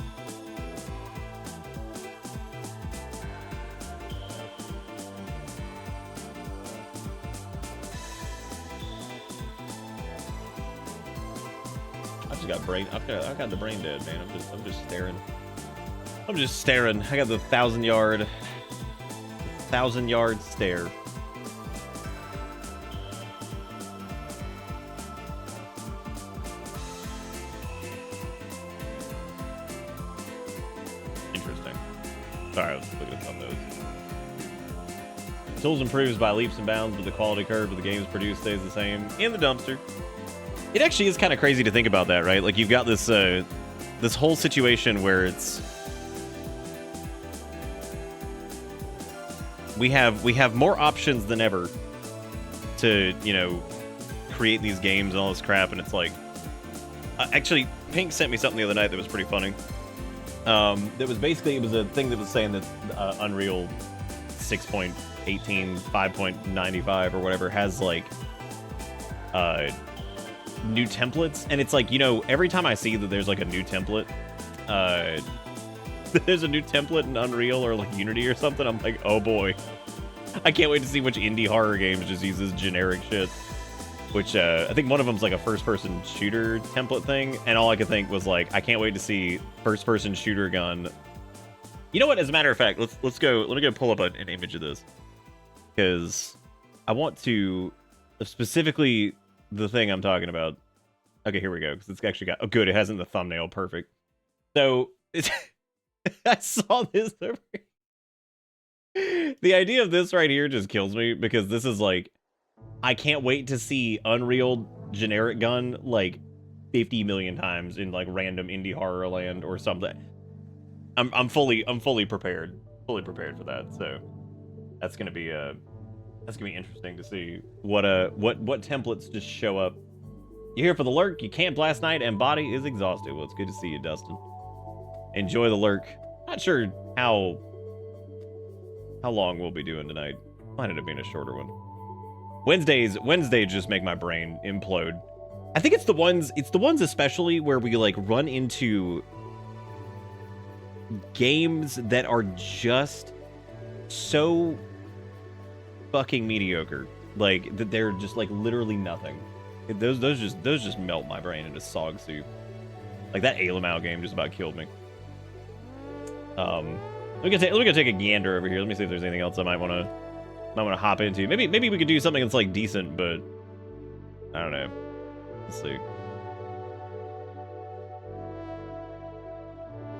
I've got the brain dead, man. I'm just staring. I'm just staring. I got the 1,000-yard stare. Interesting. Sorry, I was looking at some of those. Tools improves by leaps and bounds, but the quality curve of the games produced stays the same. In the dumpster. It actually is kind of crazy to think about that, right? Like, you've got this this whole situation where it's we have more options than ever to, you know, create these games and all this crap, and it's like actually Pink sent me something the other night that was pretty funny. That was basically, it was a thing that was saying that Unreal 6.18, 5.95 or whatever has like new templates, and it's like, you know, every time I see that there's like a new template, there's a new template in Unreal or like Unity or something, I'm like, oh boy, I can't wait to see which indie horror games just uses generic shit. Which I think one of them's like a first-person shooter template thing, and all I could think was like, I can't wait to see first-person shooter gun. You know what? As a matter of fact, let's go. Let me go pull up an image of this, because I want to specifically the thing I'm talking about. Okay, here we go. Because it's actually got. Oh, good. It has in the thumbnail. Perfect. So it's, I saw this. The idea of this right here just kills me, because this is like, I can't wait to see Unreal generic gun like 50 million times in like random indie horror land or something. I'm fully prepared for that. So that's gonna be interesting to see what templates just show up. You're here for the lurk. You camped last night and body is exhausted. Well, it's good to see you, Dustin. Enjoy the lurk. Not sure how long we'll be doing tonight. Might end up being a shorter one. Wednesdays just make my brain implode. I think it's the ones especially where we like run into games that are just so fucking mediocre. Like that they're just like literally nothing. Those just melt my brain into sog soup. Like that Alamau game just about killed me. Let me go take a gander over here. Let me see if there's anything else I might want to hop into. Maybe we could do something that's like decent, but I don't know. Let's see.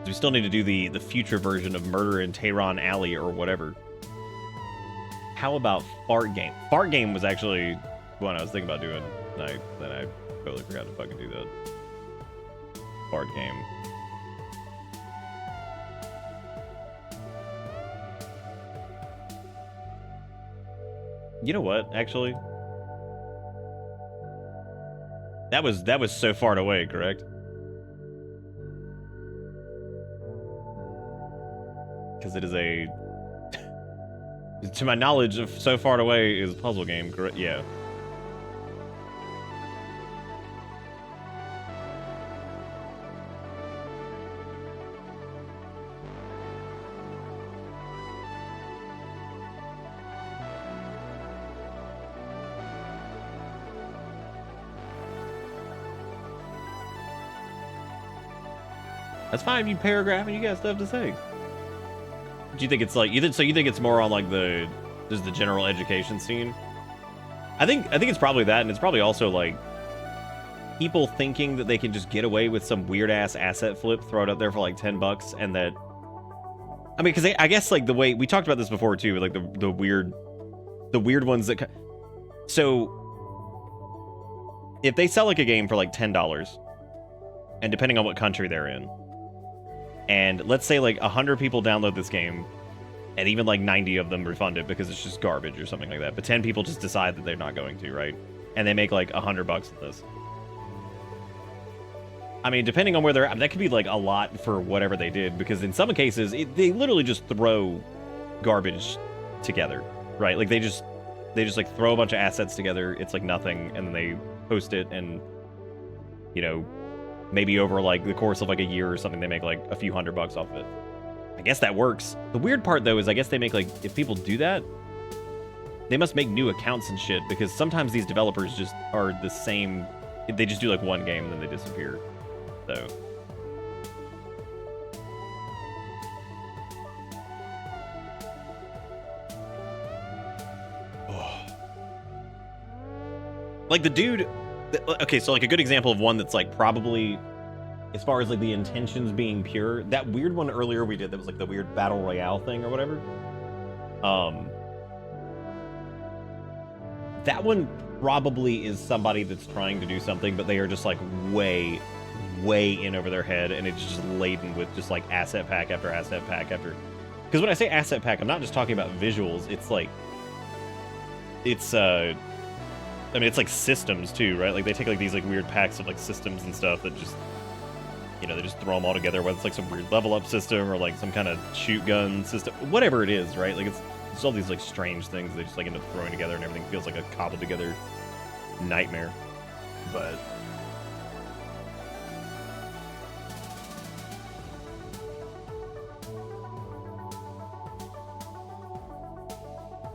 We still need to do the future version of Murder in Tehran Alley or whatever. How about Fart Game? Fart Game was actually one I was thinking about doing tonight, then I totally forgot to fucking do that. Fart Game. You know what, actually? That was So Far Away, correct? Because it is a... to my knowledge, of So Far Away is a puzzle game, correct? Yeah. That's fine. You paragraph and you got stuff to say. Do you think it's like you think it's more on like the general education scene? I think it's probably that, and it's probably also like people thinking that they can just get away with some weird ass asset flip, throw it up there for like $10, and that. I mean, because I guess like the way we talked about this before too, like the weird ones that. So if they sell like a game for like $10, and depending on what country they're in. And let's say like 100 people download this game, and even like 90 of them refund it because it's just garbage or something like that. But 10 people just decide that they're not going to, right? And they make like $100 in this. I mean, depending on where they're at, that could be like a lot for whatever they did, because in some cases, they literally just throw garbage together, right? Like they just like throw a bunch of assets together. It's like nothing, and then they post it, and you know, maybe over like the course of like a year or something, they make like a few $100 off of it. I guess that works. The weird part though is I guess they make like, if people do that, they must make new accounts and shit, because sometimes these developers just are the same. They just do like one game and then they disappear. So. Like the dude, okay, so like a good example of one that's like probably, as far as like the intentions being pure, that weird one earlier we did that was like the weird battle royale thing or whatever. That one probably is somebody that's trying to do something, but they are just like way in over their head, and it's just laden with just like asset pack after asset pack after. Because when I say asset pack, I'm not just talking about visuals. It's like, it's I mean, it's like systems too, right? Like they take like these like weird packs of like systems and stuff that just, you know, they just throw them all together, whether it's like some weird level up system or like some kind of shoot gun system, whatever it is, right? Like it's all these like strange things they just like end up throwing together, and everything feels like a cobbled together nightmare. But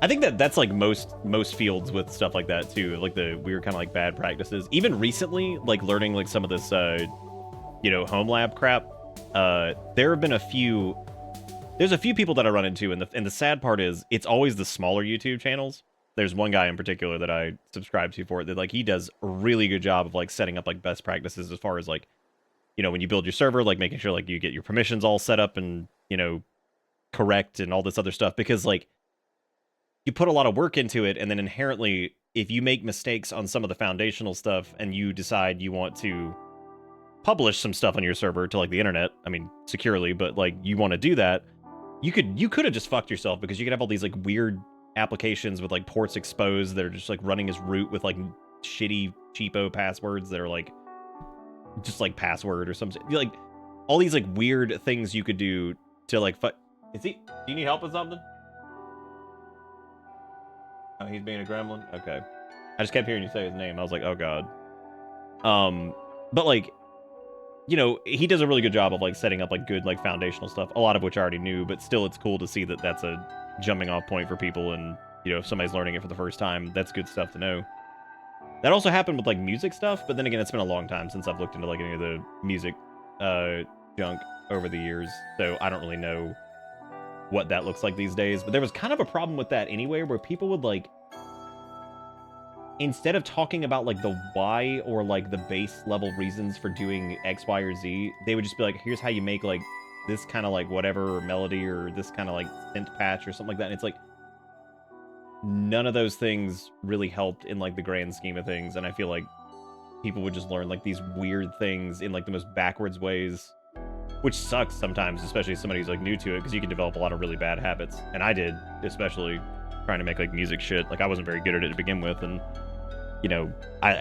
I think that's like most fields with stuff like that too, like the weird kind of like bad practices. Even recently, like learning like some of this, you know, home lab crap. There have been there's a few people that I run into, and the sad part is it's always the smaller YouTube channels. There's one guy in particular that I subscribe to for it that like he does a really good job of like setting up like best practices as far as like, you know, when you build your server, like making sure like you get your permissions all set up and, you know, correct and all this other stuff, because like you put a lot of work into it, and then inherently, if you make mistakes on some of the foundational stuff and you decide you want to publish some stuff on your server to like the internet, I mean, securely, but like you want to do that, you could have just fucked yourself, because you could have all these like weird applications with like ports exposed that are just like running as root with like shitty cheapo passwords that are like just like password or something. Like all these like weird things you could do to like do you need help with something? Oh, he's being a gremlin? Okay. I just kept hearing you say his name. I was like, oh god. But like, you know, he does a really good job of like setting up like good like foundational stuff, a lot of which I already knew, but still it's cool to see that that's a jumping off point for people, and you know, if somebody's learning it for the first time, that's good stuff to know. That also happened with like music stuff, but then again, it's been a long time since I've looked into like any of the music junk over the years, so I don't really know what that looks like these days. But there was kind of a problem with that anyway, where people would like, instead of talking about like the why or like the base level reasons for doing X, Y, or Z, they would just be like, here's how you make like this kind of like whatever melody or this kind of like synth patch or something like that. And it's like, none of those things really helped in like the grand scheme of things. And I feel like people would just learn like these weird things in like the most backwards ways, which sucks sometimes, especially somebody who's like new to it, because you can develop a lot of really bad habits. And I did, especially trying to make like music shit. Like I wasn't very good at it to begin with, and you know,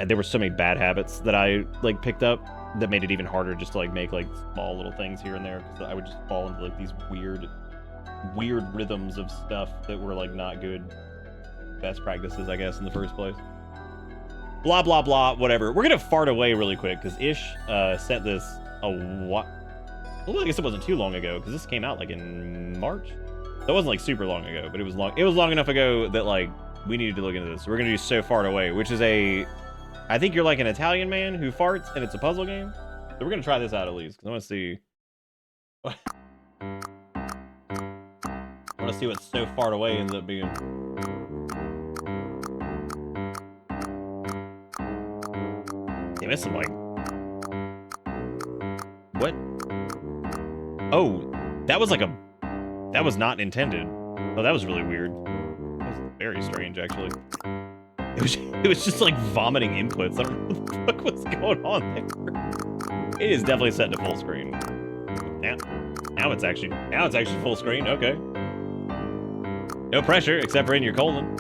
there were so many bad habits that I like picked up that made it even harder just to like make like small little things here and there, because I would just fall into like these weird rhythms of stuff that were like not good best practices, I guess, in the first place. Blah blah blah, whatever. We're gonna fart away really quick because Ish sent this well, I guess it wasn't too long ago, because this came out like in March. That wasn't like super long ago, but it was long enough ago that like we needed to look into this. We're gonna do So Fart Away, which is I think you're like an Italian man who farts, and it's a puzzle game. So we're gonna try this out at least, because I want to see. I want to see what So Fart Away ends up being. Damn, it's some like. What? Oh, that was like that was not intended. Oh, that was really weird. That was very strange, actually. It was just like vomiting inputs. I don't know what the fuck was going on there. It is definitely set to full screen. Now it's actually full screen. Okay. No pressure, except for in your colon.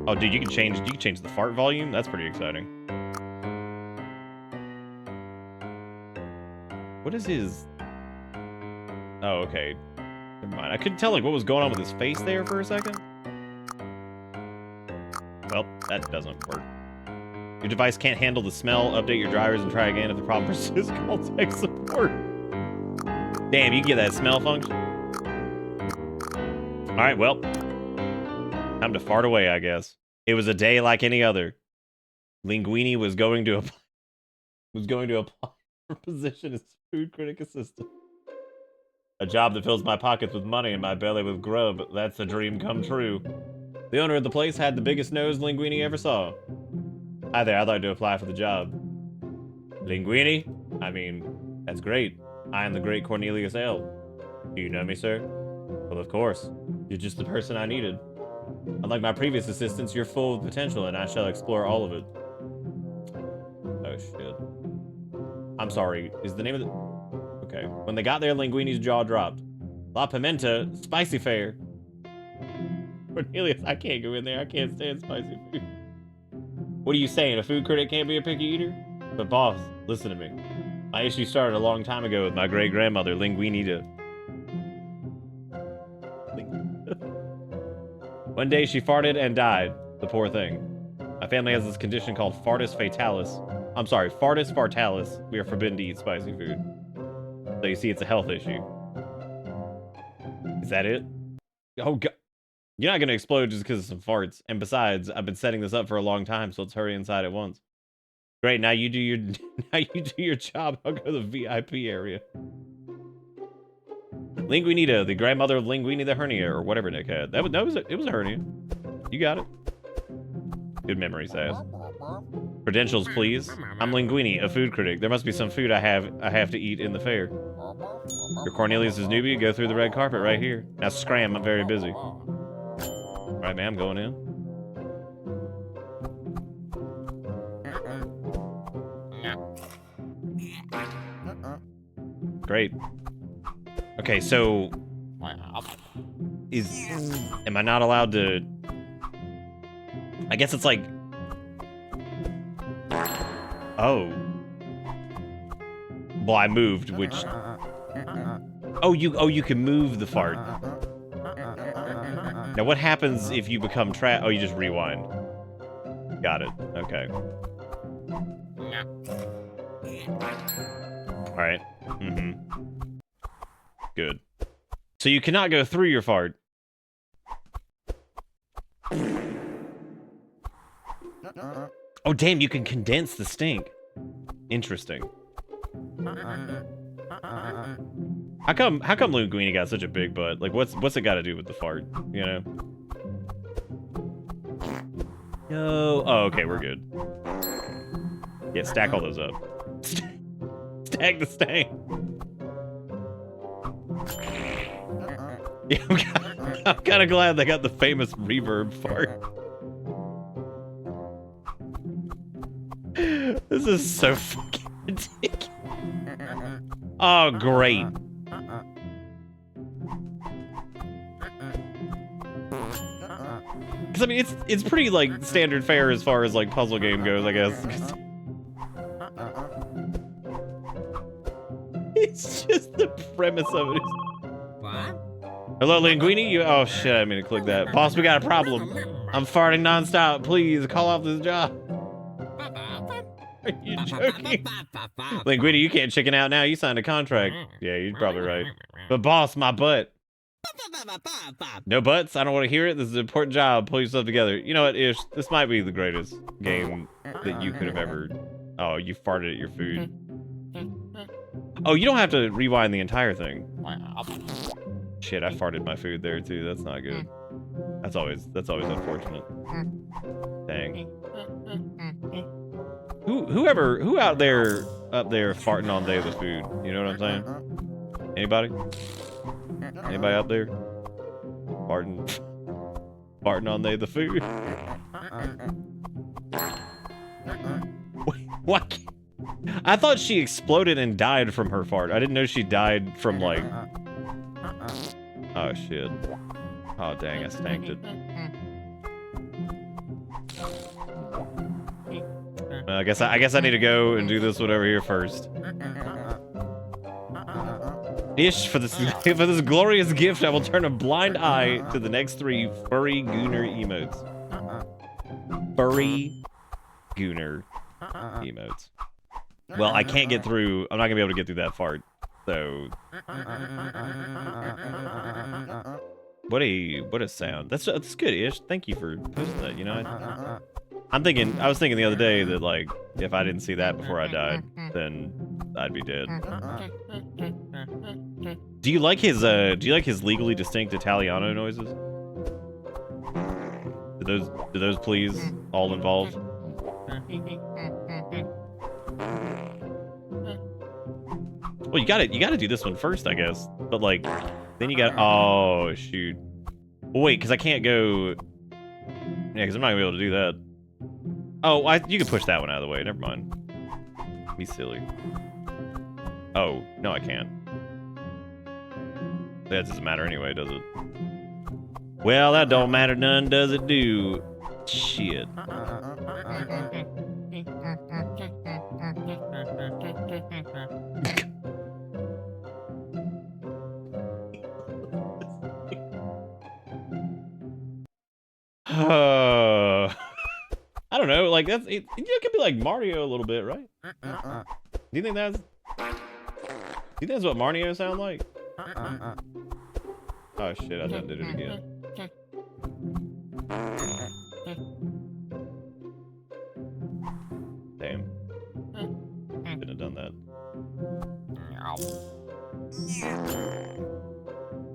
Oh, dude, you can change the fart volume. That's pretty exciting. What is his? Oh, okay. Never mind. I couldn't tell like what was going on with his face there for a second. Well, that doesn't work. Your device can't handle the smell. Update your drivers and try again. If the problem persists, call tech support. Damn, you can get that smell function. All right, well, time to fart away, I guess. It was a day like any other. Linguini was going to apply for a position as food critic assistant. A job that fills my pockets with money and my belly with grub. That's a dream come true. The owner of the place had the biggest nose Linguini ever saw. Hi there, I'd like to apply for the job. Linguini? I mean, that's great. I am the great Cornelius L. Do you know me, sir? Well, of course. You're just the person I needed. Unlike my previous assistants, you're full of potential, and I shall explore all of it. Oh, shit. I'm sorry. Is the name of the... Okay. When they got there, Linguini's jaw dropped. La Pimenta, spicy fare. Cornelius, I can't go in there. I can't stand spicy food. What are you saying? A food critic can't be a picky eater? But boss, listen to me. My issue started a long time ago with my great-grandmother, Linguinita. One day she farted and died. The poor thing. My family has this condition called fartus fatalis. I'm sorry, fartus fartalis. We are forbidden to eat spicy food. So you see, it's a health issue. Is that it? Oh, God. You're not going to explode just because of some farts. And besides, I've been setting this up for a long time, so let's hurry inside at once. Great, now you do your job. I'll go to the VIP area. Linguinita, the grandmother of Linguini the hernia, or whatever Nick had. It was a hernia. You got it. Good memory, Sass. Credentials, please. I'm Linguini, a food critic. There must be some food I have to eat in the fair. You're Cornelius' newbie. Go through the red carpet right here. Now scram, I'm very busy. All right, man, I'm going in. Great. Okay, so am I not allowed to? I guess it's like, oh, well, I moved, which, oh, you can move the fart. Now, what happens if you become trapped? Oh, you just rewind. Got it. Okay. All right. Good. So you cannot go through your fart. Oh, damn, you can condense the stink. Interesting. How come Linguini got such a big butt? Like, what's it got to do with the fart? You know? No. Oh, okay, we're good. Yeah, stack all those up. Stack the stank. Yeah, I'm kind of glad they got the famous reverb fart. This is so fucking ridiculous. Oh, great. Because I mean, it's pretty like standard fare as far as like puzzle game goes, I guess. It's just the premise of it. What? Hello, Linguini? Oh shit, I didn't mean to click that. Boss, we got a problem. I'm farting nonstop. Please call off this job. Are you joking? Linguini, you can't chicken out now. You signed a contract. Yeah, you're probably right. But boss, my butt. No butts? I don't want to hear it. This is an important job. Pull yourself together. You know what, Ish? This might be the greatest game that you could have ever... Oh, you farted at your food. Oh, you don't have to rewind the entire thing. Shit, I farted my food there too. That's not good. That's always unfortunate. Dang. Who out there up there farting all day with food? You know what I'm saying? Anybody? Anybody out there? Farting on they the food? Wait, what? I thought she exploded and died from her fart. I didn't know she died from like... Oh shit. Oh dang, I stanked it. I guess I need to go and do this one over here first. Ish, for this glorious gift, I will turn a blind eye to the next 3 furry gooner emotes. Furry gooner emotes. Well, I can't get through. I'm not gonna be able to get through that fart. So, what a sound. That's good, Ish. Thank you for posting that. You know, I was thinking the other day that like if I didn't see that before I died, then I'd be dead. Do you like his legally distinct Italiano noises? Do those please all involved? Well, you gotta do this one first, I guess. But like, then you got. Oh shoot! Well, wait, because I can't go. Yeah, because I'm not gonna be able to do that. Oh, you can push that one out of the way. Never mind. Be silly. Oh no, I can't. That doesn't matter anyway, does it? Well, that don't matter none, does it? Do shit. I don't know, like it could be like Mario a little bit, right? Do you think that's what Mario sound like? Oh shit, I done did it again. Damn. Shouldn't have done that.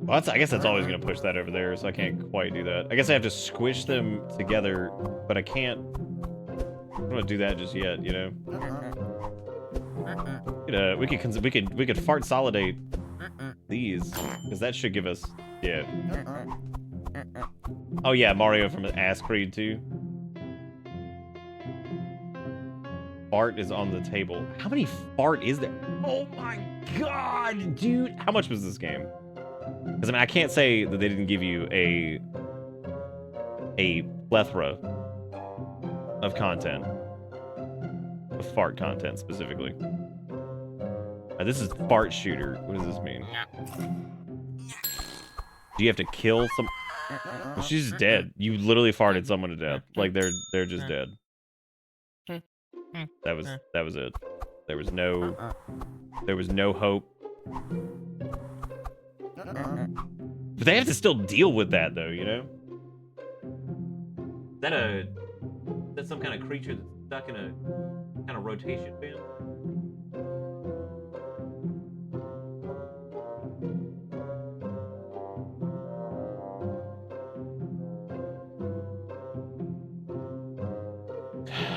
Well, I guess that's always gonna push that over there, so I can't quite do that. I guess I have to squish them together, but I can't. I'm gonna do that just yet, you know. We could fart solidate these, because that should give us, yeah. Oh yeah, Mario from Ass Creed 2. Fart is on the table. How many fart is there? Oh my god, dude! How much was this game? Because I mean, I can't say that they didn't give you a plethora of content, of fart content specifically. This is fart shooter. What does this mean? Do you have to kill some? Well, she's dead. You literally farted someone to death. Like they're just dead. That was it. There was no hope. But they have to still deal with that though, you know? Is that some kind of creature that's stuck in a kind of rotation band?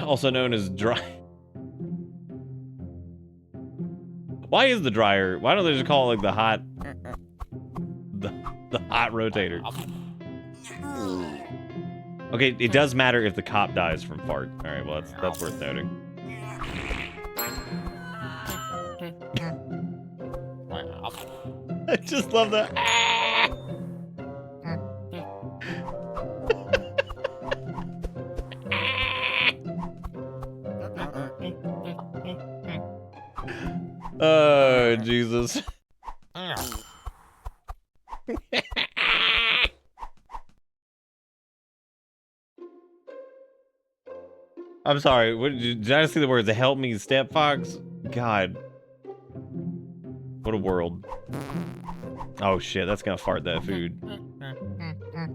Also known as dry. Why is the dryer? Why don't they just call it like the hot rotator? Okay, it does matter if the cop dies from fart. All right, well that's worth noting. I just love that. Oh, Jesus. I'm sorry. What, did I see the words? Help me, Step Fox? God. What a world. Oh, shit. That's gonna fart that food.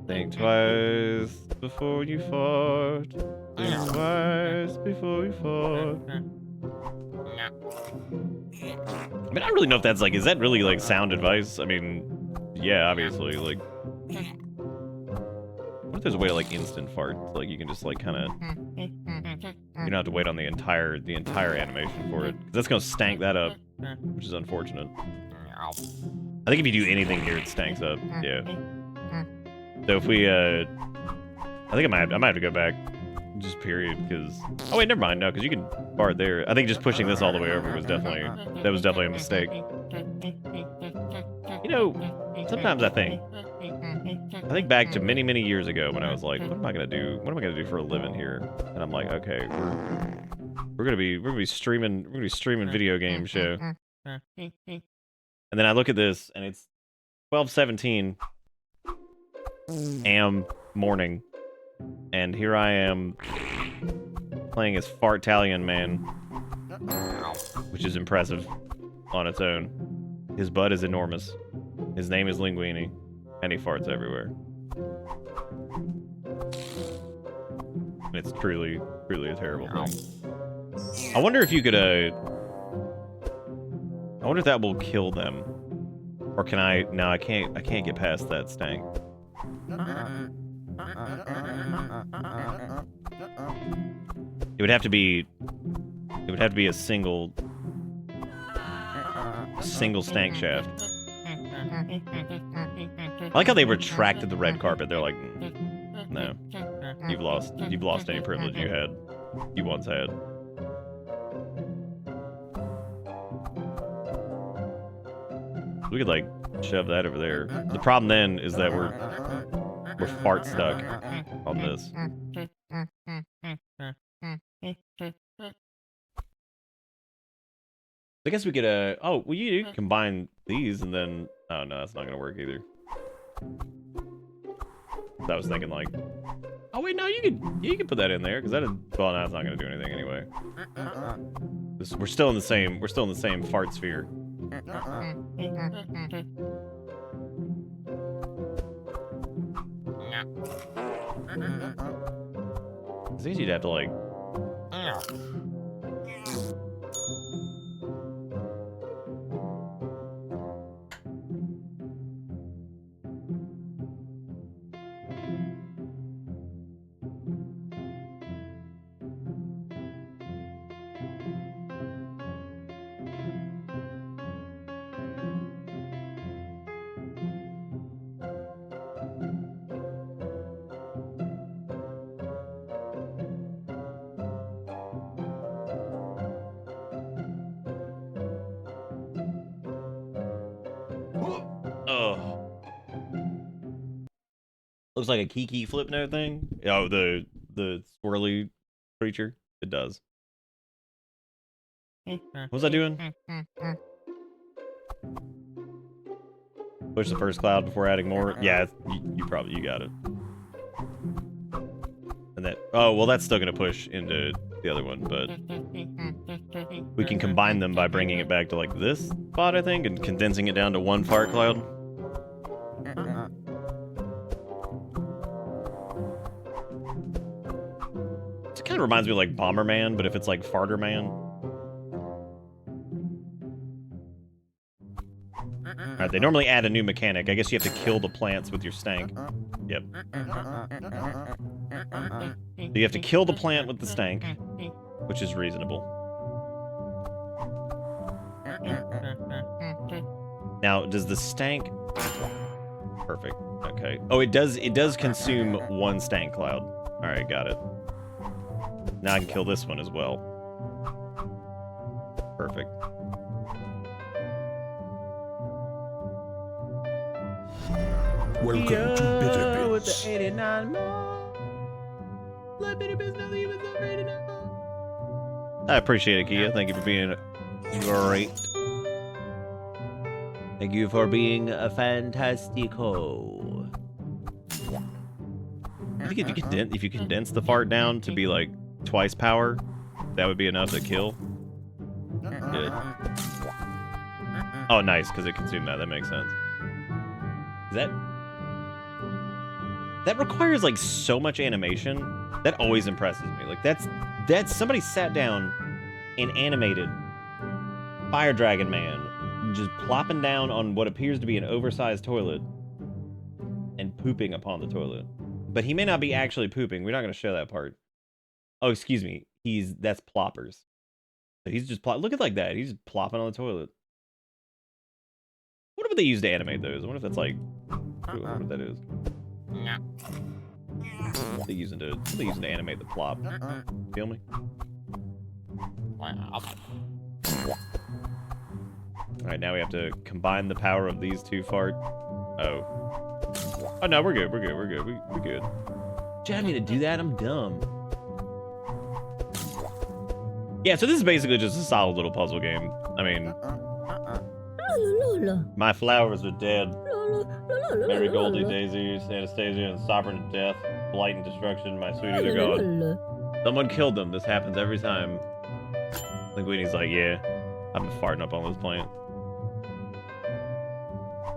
Think twice before you fart. Think twice before you fart. I mean, I don't really know if that's like, is that really like sound advice? I mean, yeah, obviously, like, what if there's a way to like instant fart? Like you can just like kind of, you don't have to wait on the entire animation for it. 'Cause that's gonna stank that up, which is unfortunate. I think if you do anything here, it stanks up. Yeah. So if we, I think I might have to go back. Just period, because oh wait, never mind. No, because you can fart there. I think just pushing this all the way over was definitely a mistake. You know, sometimes I think back to many years ago when I was like, what am I gonna do for a living here? And I'm like, okay, we're gonna be streaming video game show. And then I look at this, and it's 12:17 a.m. morning, and here I am playing as Fartalion Man, which is impressive on its own. His butt is enormous. His name is Linguini, and he farts everywhere. And it's truly, truly a terrible thing. I wonder if you could, I wonder if that will kill them. Or can I, no, I can't get past that stank. It would have to be a single stank shaft. I like how they retracted the red carpet. They're like, no, you've lost any privilege you once had. We could like shove that over there. The problem then is that we're fart stuck on this. I guess we could oh, well, you could combine these and then, oh no, that's not gonna work either. I was thinking like, oh wait, no, you could put that in there because that is, well, no, it's not gonna do anything anyway. We're still in the same fart sphere. I think you'd have to like. Looks like a Kiki flip note thing. Oh, the swirly creature. It does. What was I doing? Push the first cloud before adding more. Yeah, you got it. And that. Oh well, that's still gonna push into the other one, but we can combine them by bringing it back to like this spot, I think, and condensing it down to one fart cloud. Kind of reminds me of like Bomberman, but if it's like Farterman. Alright, they normally add a new mechanic. I guess you have to kill the plants with your stank. Yep. So you have to kill the plant with the stank, which is reasonable. Now, does the stank... Perfect. Okay. Oh, it does consume one stank cloud. Alright, got it. Now I can kill this one as well. Perfect. Welcome to Bitter With Bits. the 89 more. Let Bitter Bits know that you was over 89 more. I appreciate it, Kia. Thank you for being great. Thank you for being a fantastico. I think if you condense the fart down to be like twice power, that would be enough to kill. Good. Oh, nice, because it consumed that. That makes sense. That requires like so much animation. That always impresses me. Like that's somebody sat down and animated Fire Dragon Man just plopping down on what appears to be an oversized toilet and pooping upon the toilet. But he may not be actually pooping. We're not going to show that part. Oh, excuse me. That's ploppers. So he's just look at like that. He's just plopping on the toilet. What would they use to animate those? I wonder if that's like, I wonder what that is. What are they using to animate the plop? Feel me? Alright, now we have to combine the power of these two fart. Oh. Oh no, we're good. We're good. We're good. Do you have me to do that? I'm dumb. Yeah, so this is basically just a solid little puzzle game. I mean, My flowers are dead. Mary Goldie, Daisy, Anastasia, and Sovereign Death, Blight and Destruction, my sweeties are gone. Someone killed them. This happens every time. Linguini's like, yeah, I've been farting up on this plant.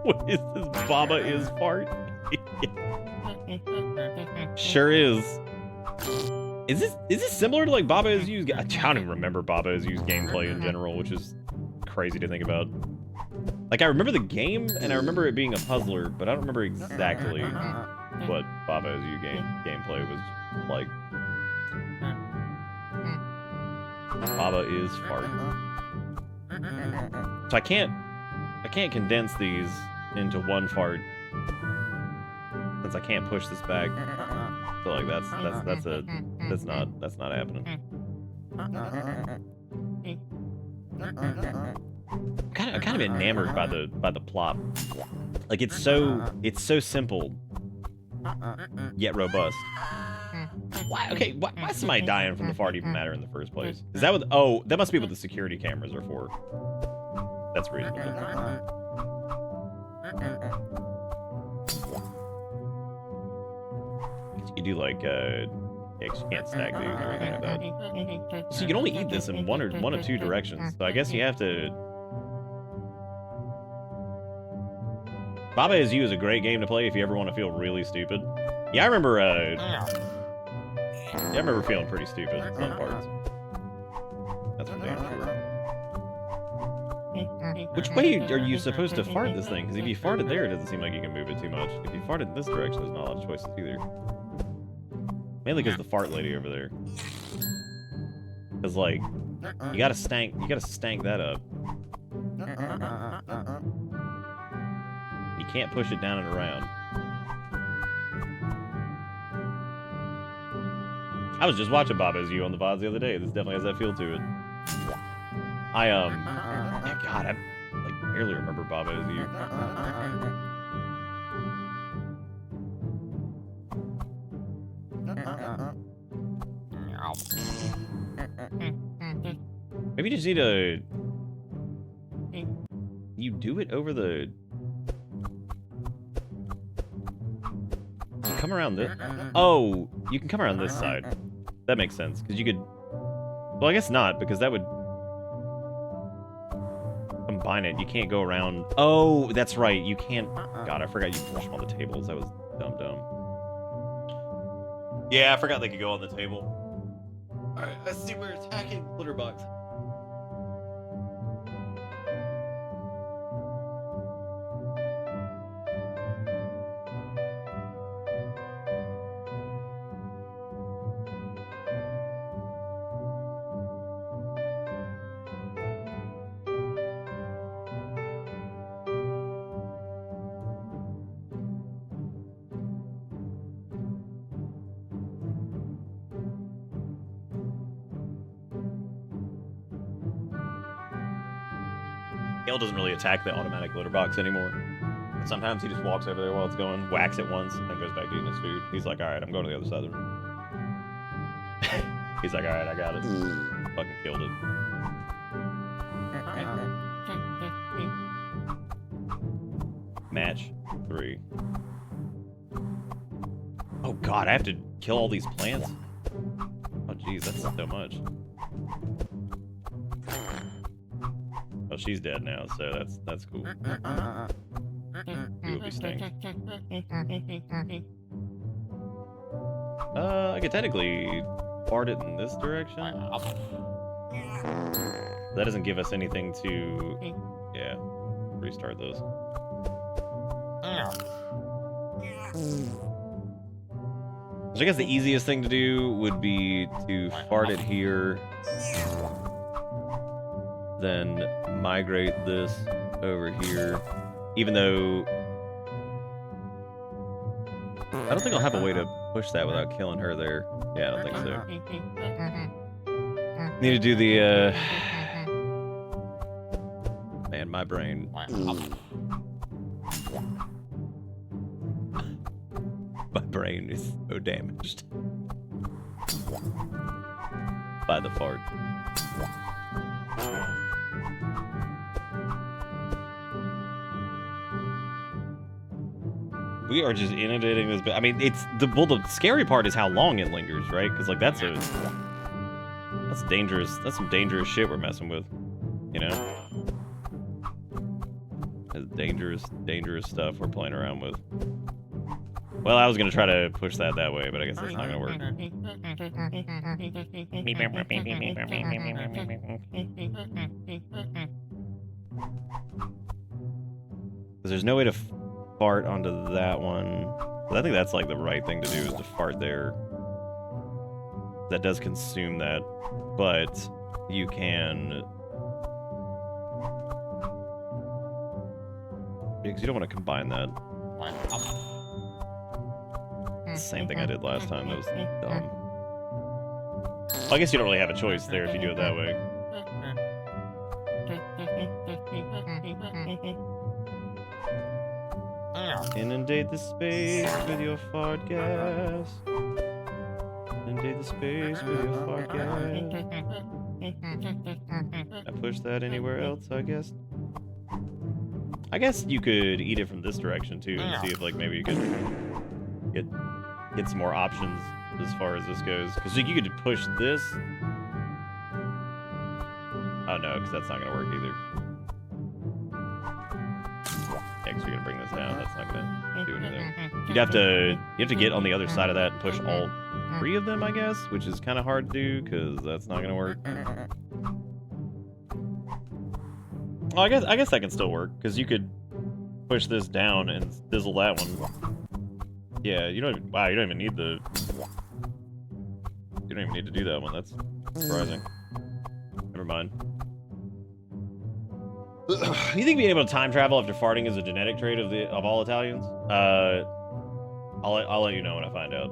What is this? Baba is fart? Sure is. Is this similar to like Baba Is You's? I don't even remember Baba Is You's gameplay in general, which is crazy to think about. Like I remember the game and I remember it being a puzzler, but I don't remember exactly what Baba Is You gameplay was like. Baba is fart. So I can't condense these into one fart since I can't push this back. So like that's not happening. I'm kind of enamored by the plot. Like it's so simple yet robust. Why? Okay, why is somebody dying from the fart even matter in the first place? Is that what? Oh, that must be what the security cameras are for. That's reasonable. You do like you can't stack these or anything like that. So you can only eat this in one of two directions. So I guess you have to. Baba Is You is a great game to play if you ever want to feel really stupid. Yeah, I remember. I remember feeling pretty stupid in some parts. That's for damn sure. Which way are you supposed to fart this thing? Because if you farted there, it doesn't seem like you can move it too much. If you farted in this direction, there's not a lot of choices either. Mainly because the fart lady over there. Because like, you gotta stank that up. You can't push it down and around. I was just watching Baba Is You on the VODs the other day. This definitely has that feel to it. Yeah, God, I like barely remember Baba Is You. Maybe you just need to. You do it over the. You come around this. Oh, you can come around this side. That makes sense because you could. Well, I guess not because that would combine it. You can't go around. Oh, that's right. You can't. God, I forgot you push them on the tables. That was dumb. Yeah, I forgot they could go on the table. All right, let's see. We're attacking Glitterbox. Gale doesn't really attack the automatic litter box anymore. Sometimes he just walks over there while it's going, whacks it once, and then goes back to eating his food. He's like, alright, I'm going to the other side of the room. He's like, alright, I got it. Fucking killed it. Match 3. Oh god, I have to kill all these plants? Oh jeez, that's so much. Oh, she's dead now, so that's cool. You will be stink. I could technically fart it in this direction. That doesn't give us anything to, yeah, restart those. So I guess the easiest thing to do would be to fart it here, then migrate this over here, even though I don't think I'll have a way to push that without killing her there. Yeah, I don't think so. Need to do the, man, my brain. My brain is so damaged by the fart. We are just inundating this. I mean, it's the scary part is how long it lingers, right? Because like that's dangerous. That's some dangerous shit we're messing with, you know. That's dangerous stuff we're playing around with. Well, I was gonna try to push that way, but I guess that's not gonna work. Because there's no way to fart onto that one. But I think that's like the right thing to do is to fart there. That does consume that, but you can. Because you don't want to combine that. Same thing I did last time. That was dumb. Well, I guess you don't really have a choice there if you do it that way. Inundate the space with your fart gas. Inundate the space with your fart gas. I push that anywhere else, I guess. I guess you could eat it from this direction too and see if like maybe you could get some more options as far as this goes. Because you could push this. Oh no, because that's not gonna work either. Yeah, because you're gonna bring this down. That's not gonna do anything. You have to get on the other side of that and push all 3 of them, I guess, which is kind of hard to do because that's not gonna work. Well, I guess that can still work because you could push this down and fizzle that one. Yeah, you don't even need to do that one. That's surprising. Never mind. You think being able to time travel after farting is a genetic trait of all Italians? I'll let you know when I find out.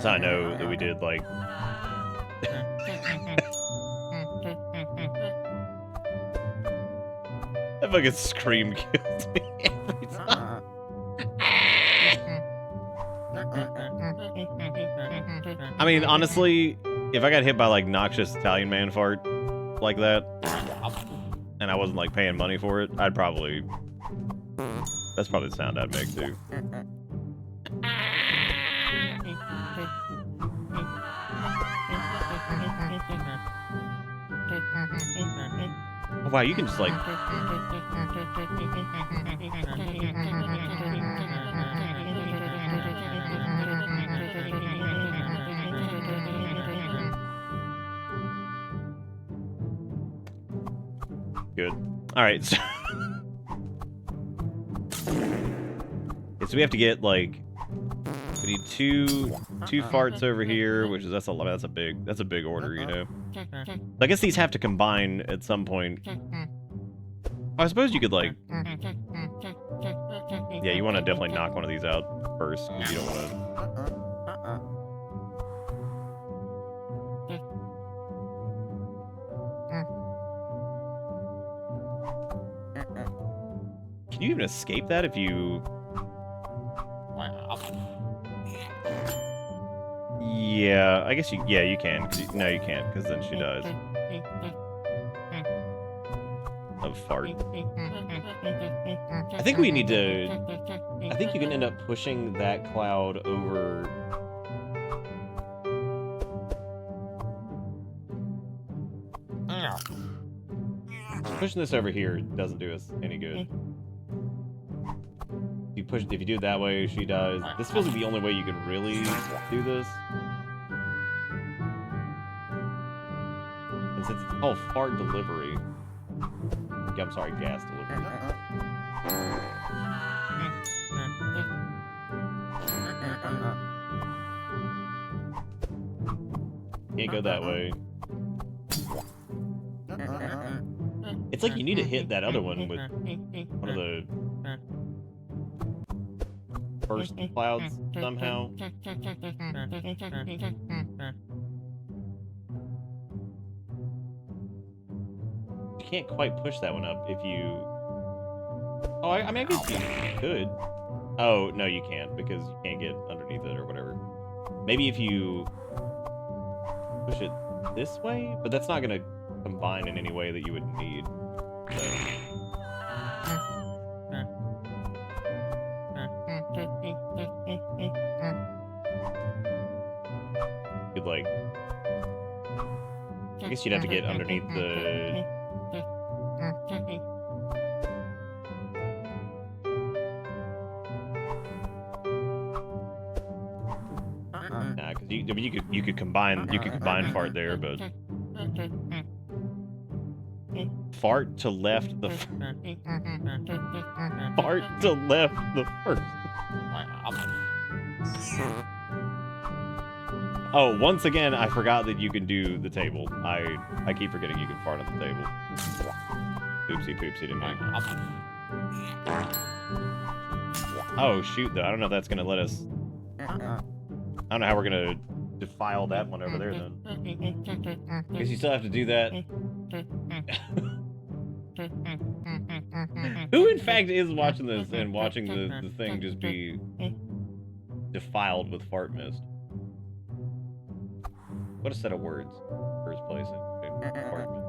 So I know that we did like. That fucking scream kills me every time. I mean, honestly, if I got hit by like noxious Italian man fart like that, and I wasn't like paying money for it, I'd probably. That's probably the sound I'd make too. Oh, wow, you can just like. Good. All right. So, so we have to get like. We need two farts over here, which is that's a big order, you know. I guess these have to combine at some point. I suppose you could like. Yeah, you want to definitely knock one of these out first because you don't want to. Can you even escape that if you? Yeah, I guess you. Yeah, you can. No, you can't, because then she dies. Of fart. I think we need to. I think you can end up pushing that cloud over. Pushing this over here doesn't do us any good. If you do it that way, she dies. This feels like the only way you can really do this. And since it's called fart delivery. Yeah, I'm sorry, gas delivery. Can't go that way. It's like you need to hit that other one with one of the first clouds somehow. You can't quite push that one up if you. Oh, I mean, I guess you could. Oh, no, you can't because you can't get underneath it or whatever. Maybe if you push it this way, but that's not gonna combine in any way that you would need. So. You'd like, I guess you'd have to get underneath the. Nah, because you could combine fart there, but fart to left the fart to left the first. Oh, once again, I forgot that you can do the table. I keep forgetting you can fart on the table. Oopsie poopsie to me. Oh shoot, though. I don't know if that's gonna let us. I don't know how we're gonna defile that one over there then. Guess you still have to do that. Who in fact is watching this and watching the thing just be defiled with fart mist? What a set of words. First place. Fart mist.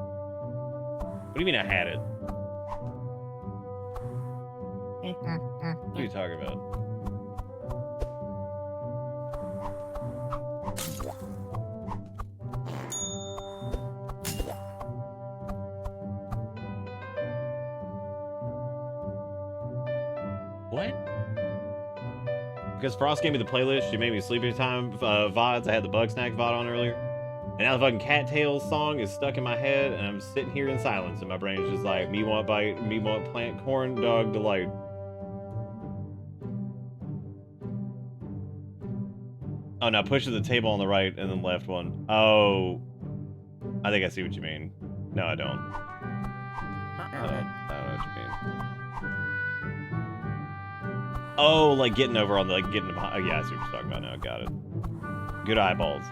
What do you mean I had it? What are you talking about? What? Because Frost gave me the playlist, she made me sleepy time VODs. I had the Bug Snacks VOD on earlier. And now the fucking Cattails song is stuck in my head, and I'm sitting here in silence, and my brain's just like, me want bite, me want plant, corn, dog, delight. Oh, now push to the table on the right, and then left one. Oh. I think I see what you mean. No, I don't. I don't know what you mean. Oh, like getting over on the, like getting behind. Oh, yeah, I see what you're talking about now. Got it. Good eyeballs.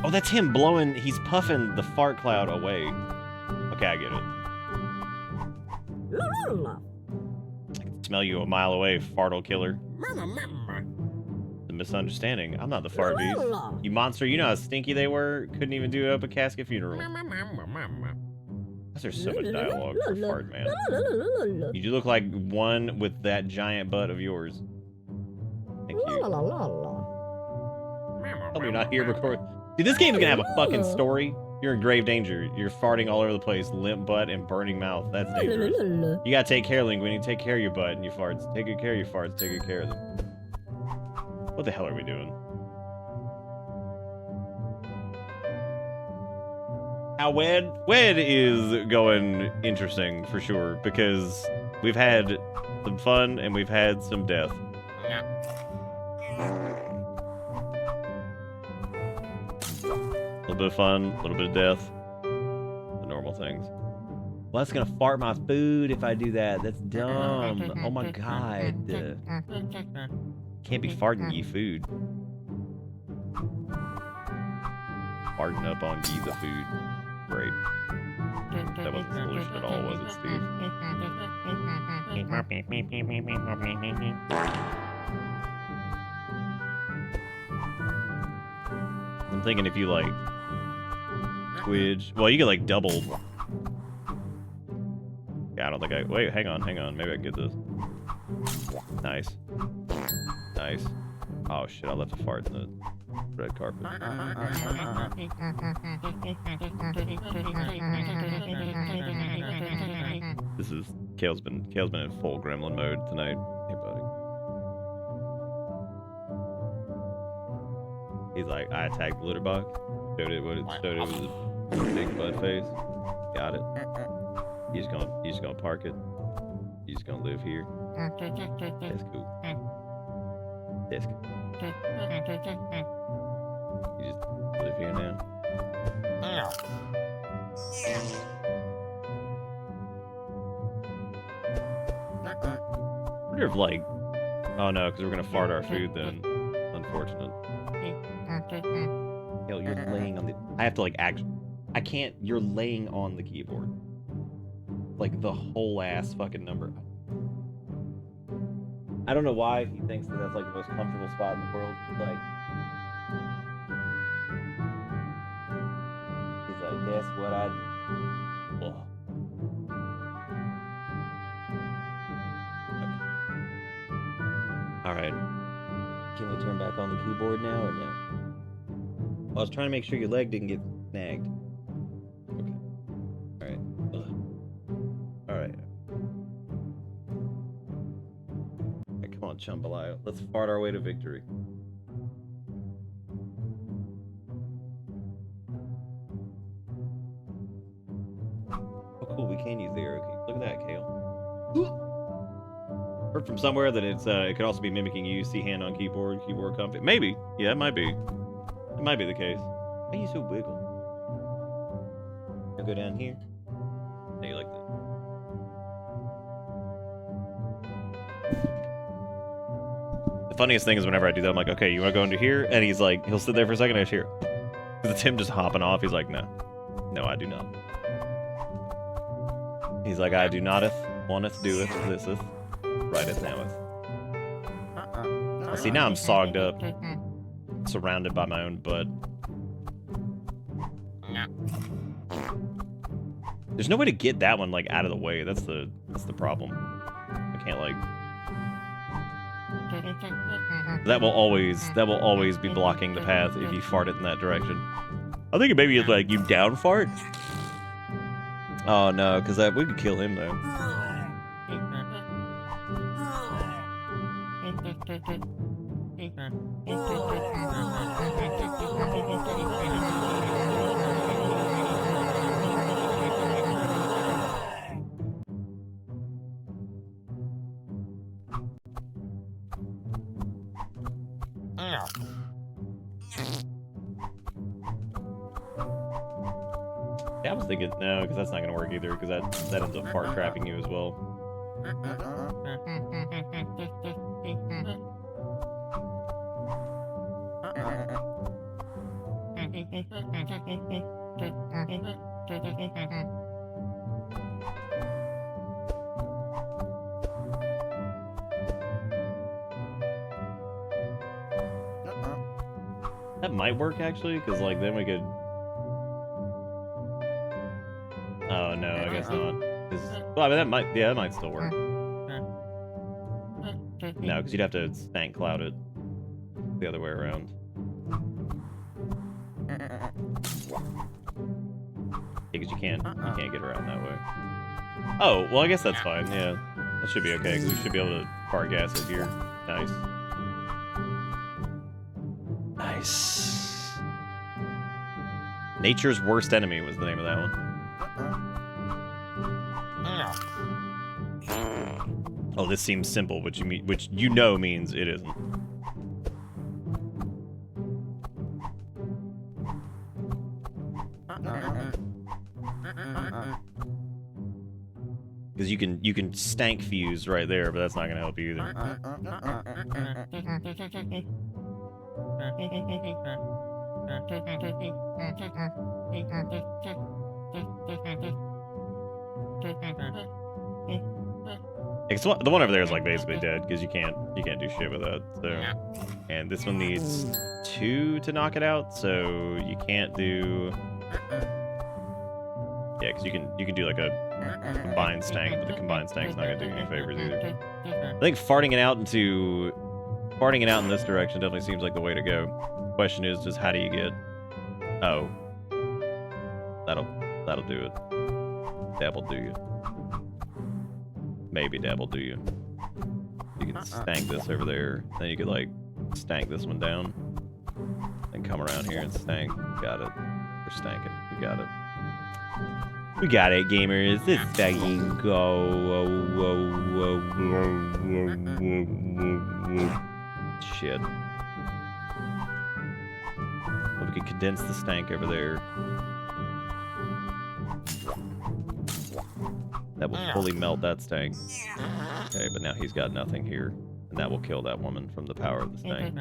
Oh, that's him blowing. He's puffing the fart cloud away. Okay, I get it. I can smell you a mile away, fartle killer. The misunderstanding. I'm not the fart beast. You monster, you know how stinky they were? Couldn't even do up a casket funeral. There's so much dialogue for fart, man. You do look like one with that giant butt of yours. Thank you. Tell me you're not here record. Dude, this game's gonna have a fucking story. You're in grave danger. You're farting all over the place, limp butt and burning mouth. That's dangerous. You gotta take care, Linguini. You take care of your butt and your farts. Take good care of your farts. Take good care of them. What the hell are we doing? How Wed is going interesting for sure, because we've had some fun and we've had some death. A little bit of fun, a little bit of death. The normal things. Well, that's gonna fart my food if I do that. That's dumb. Oh my god. Can't be farting ye food. Farting up on ye the food. Great. That wasn't the solution at all, was it, Steve? I'm thinking if you like squidge, well, you could like double. Yeah, I don't think I. Wait, hang on. Maybe I can get this. Nice. Nice. Oh shit! I left a fart in the red carpet. This is Kale's been in full gremlin mode tonight. Hey buddy. He's like, I attacked the litter box. Showed it was a big butt face. Got it. You just gonna park it. You just gonna live here. That's cool. That's cool. You just live here now. I wonder if like, oh no, because we're gonna fart our food then. Unfortunate. Hell, you're laying on the. I have to like I can't. You're laying on the keyboard. Like the whole ass fucking number. I don't know why he thinks that that's like the most comfortable spot in the world. Like, what I. Ugh. Okay. All right. Can we turn back on the keyboard now or no? I was trying to make sure your leg didn't get snagged. Okay. All right. Ugh. All right. Okay, come on, Jambalaya. Let's fart our way to victory. Oh, cool. We can use the arrow key. Look at that, Kale. Heard from somewhere that it's it could also be mimicking you. See hand on keyboard, keyboard comfy. Maybe. Yeah, it might be. It might be the case. Why are you so wiggle? I'll go down here. How you like that? The funniest thing is whenever I do that, I'm like, okay, you want to go into here? And he's like, he'll sit there for a second, I just hear it. It's him just hopping off. He's like, no. No, I do not. He's like, I do noteth, wanteth, doeth, thiseth, writeth, noweth. See, now I'm sogged up. Surrounded by my own butt. There's no way to get that one like out of the way. That's the problem. I can't like. That will always be blocking the path if you fart it in that direction. I think maybe it's like you down fart. Oh no, because we could kill him though. Yeah, I was thinking no, because that's not gonna work either, because that ends up fart trapping you as well. That might work actually, because like then we could. Oh no, I guess not. Well, I mean that might still work. No, because you'd have to stank cloud it the other way around. Yeah, because you can't get around that way. Oh, well I guess that's fine. Yeah, that should be okay because we should be able to fart gas it here. Nice. Nice. Nature's Worst Enemy was the name of that one. Oh, this seems simple, which you know means it isn't. Because you can stank fuse right there, but that's not gonna help you either. The one over there is like basically dead because you can't do shit with that. So, and this one needs 2 to knock it out, so you can't do. Yeah, because you can do like a combined stank, but the combined stank's not gonna do you any favors either. I think farting it out in this direction definitely seems like the way to go. Question is just how do you get? Oh, that'll do it. Dabble do you? Maybe dabble do you? You can stank this over there, then you could like stank this one down, and come around here and stank. Got it. We're stanking. We got it. We got it, gamers. Let's fucking go. Shit. Well, we could condense the stank over there. That will fully melt that stank. Okay, but now he's got nothing here. And that will kill that woman from the power of the stank.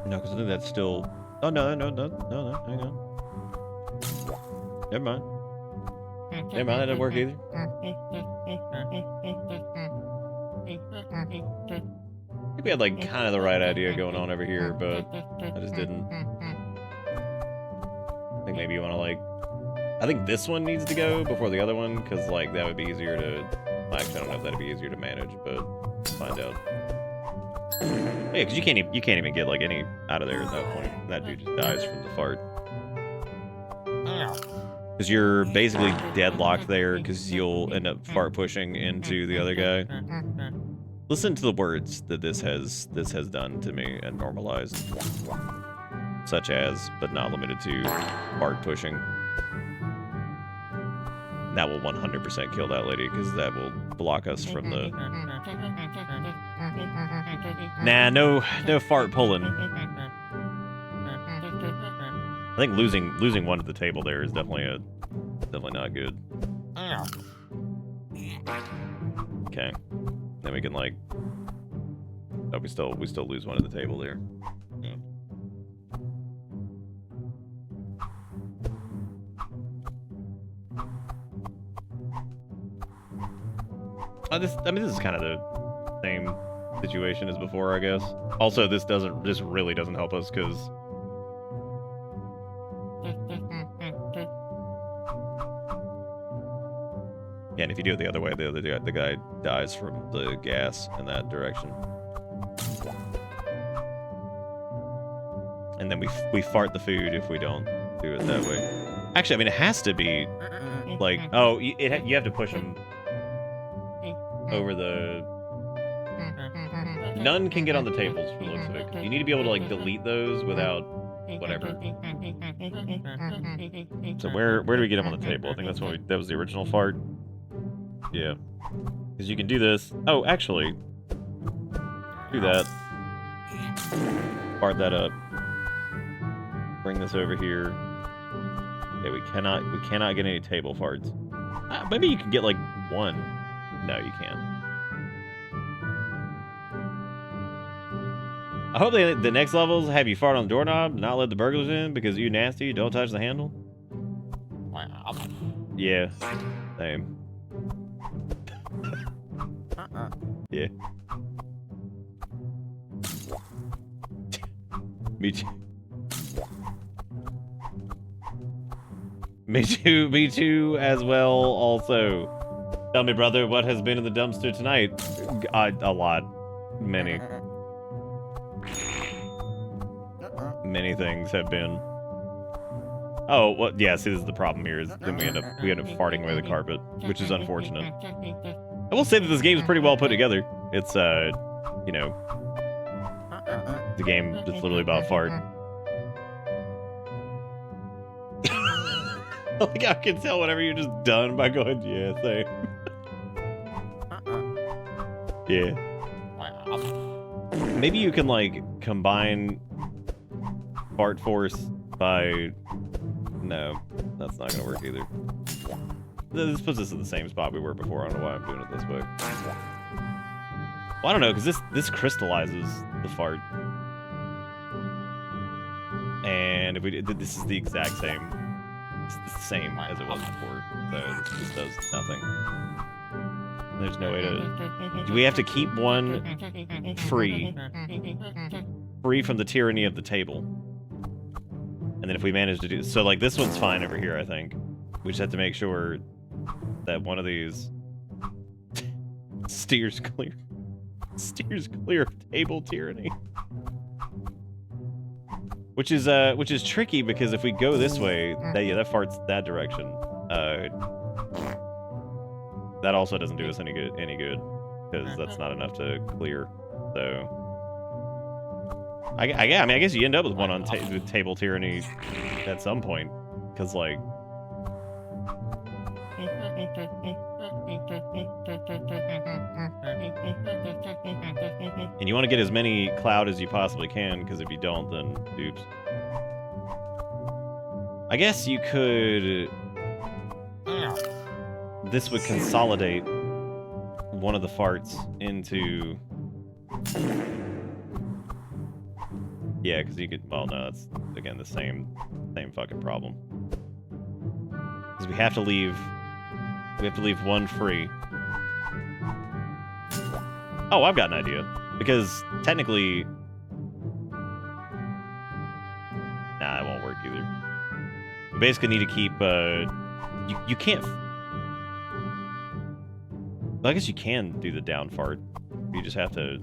No, because I think that's still... Oh, no, hang on. Never mind. Never mind, that didn't work either. I think we had like kind of the right idea going on over here, but I just didn't. I think maybe you want to like... I think this one needs to go before the other one, because like that would be easier to... Actually, I don't know if that'd be easier to manage, but we'll find out. Yeah, because you can't even get like any out of there at that point. That dude just dies from the fart. Because you're basically deadlocked there, because you'll end up fart pushing into the other guy. Listen to the words that this has done to me and normalized, such as, but not limited to, fart pushing. That will 100% kill that lady, because that will block us from the... Nah, no fart pulling. I think losing one to the table there is definitely not good. Okay, then we can like... Oh, we still lose one at the table there. Yeah. This is kind of the same situation as before, I guess. Also, this really doesn't help us because yeah, and if you do it the other way, the guy dies from the gas in that direction. And then we fart the food if we don't do it that way. Actually, I mean, it has to be like, oh, you have to push him over the... None can get on the tables for the looks of it. You need to be able to like delete those without whatever. So where do we get him on the table? I think that's when that was the original fart. Yeah, because you can do this. Oh, actually, do that. Fart that up. Bring this over here. Okay, we cannot get any table farts. Maybe you can get like one. No, you can't. I hope the next levels have you fart on the doorknob, not let the burglars in because you nasty, don't touch the handle. Yeah, same. Yeah. Me too. Me too as well also. Tell me, brother, what has been in the dumpster tonight? A lot. Many. Many things have been. Oh, well, yeah, see, this is the problem here, is then we end up farting away the carpet, which is unfortunate. I will say that this game is pretty well put together. It's, you know, the game that's literally about fart. Like, I can tell whatever you're just done by going, yeah, same. Yeah. Maybe you can, like, combine fart force by... No, that's not gonna work either. This puts us in the same spot we were before. I don't know why I'm doing it this way. Well, I don't know, because this crystallizes the fart. And if we did, this is the exact same. It's the same as it was before. So this does nothing. There's no way to... Do we have to keep one free from the tyranny of the table? And then if we manage to do... So, like, this one's fine over here, I think. We just have to make sure that one of these steers clear of table tyranny. Which is tricky, because if we go this way, that farts that direction. That also doesn't do us any good, because that's not enough to clear. So, I mean, I guess you end up with one on with table tyranny at some point, because like. And you want to get as many cloud as you possibly can, because if you don't, then oops. I guess you could... This would consolidate one of the farts into... Yeah, because you could... Well, no, that's, again, the same fucking problem. Because we have to leave We have to leave one free. Oh, I've got an idea. Because technically... Nah, it won't work either. You basically need to keep, you can't... Well, I guess you can do the down fart. You just have to...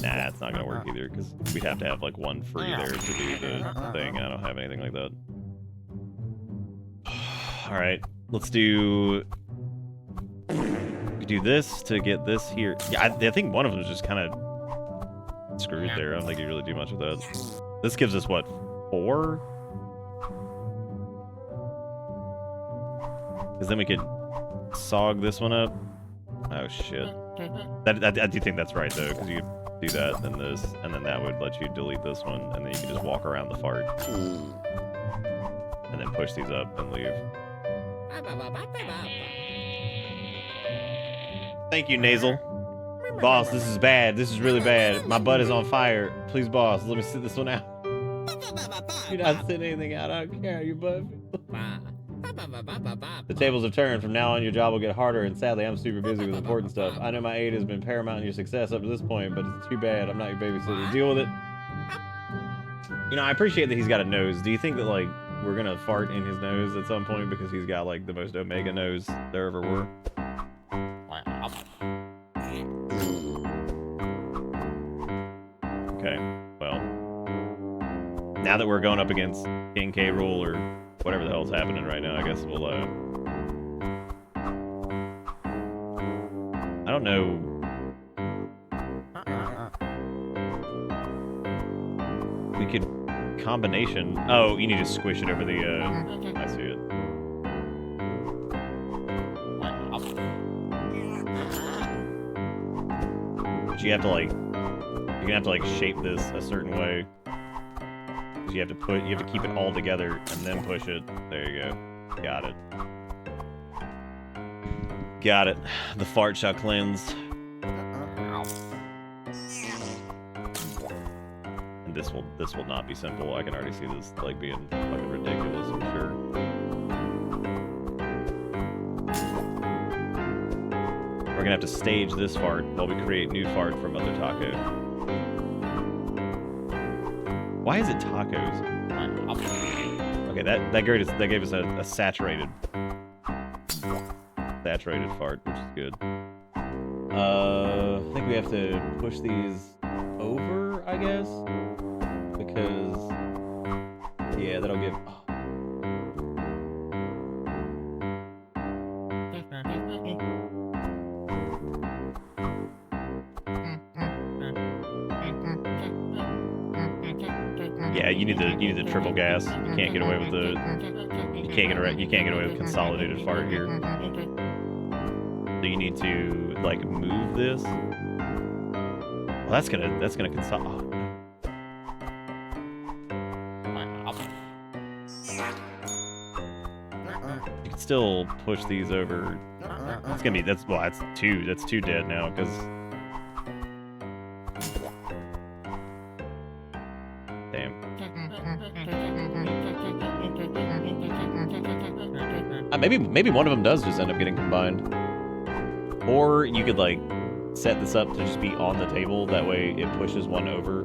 Nah, it's not gonna work either, because we'd have to have, like, one free there to do the thing, and I don't have anything like that. Alright, let's do... We do this to get this here. Yeah, I think one of them is just kind of screwed there. I don't think you really do much with that. This gives us, what, 4? Because then we could sog this one up. Oh, shit. I do think that's right, though, because you do that, then this, and then that would let you delete this one, and then you can just walk around the fart. And then push these up and leave. Thank you, Nasal. Boss, this is bad. This is really bad. My butt is on fire. Please, boss, let me sit this one out. You're not sitting anything out. I don't care. Your butt. The tables have turned. From now on, your job will get harder, and sadly, I'm super busy with important stuff. I know my aid has been paramount in your success up to this point, but it's too bad. I'm not your babysitter. Deal with it. You know, I appreciate that he's got a nose. Do you think that, like, we're gonna fart in his nose at some point because he's got, like, the most omega nose there ever were? Okay, well, now that we're going up against King K. Rool or whatever the hell's happening right now, I guess we'll, I don't know. We could combination. Oh, you need to squish it over the, I see it. But you have to, like, you're gonna have to, like, shape this a certain way. You have to keep it all together and then push it. There you go. Got it. Got it. The fart shall cleanse. And this will not be simple. I can already see this, like, being fucking ridiculous, I'm sure. We're gonna have to stage this fart while we create new fart for Mother Taco. Why is it tacos? Okay, that gave us a saturated fart, which is good. I think we have to push these over, I guess, because yeah, that'll give. Oh. Yeah, you need the triple gas. You can't get away with you can't get away with consolidated fart here. So you need to, like, move this. Well, that's gonna consolidate. You can still push these over. That's two dead now because. Maybe one of them does just end up getting combined. Or you could, like, set this up to just be on the table. That way it pushes one over.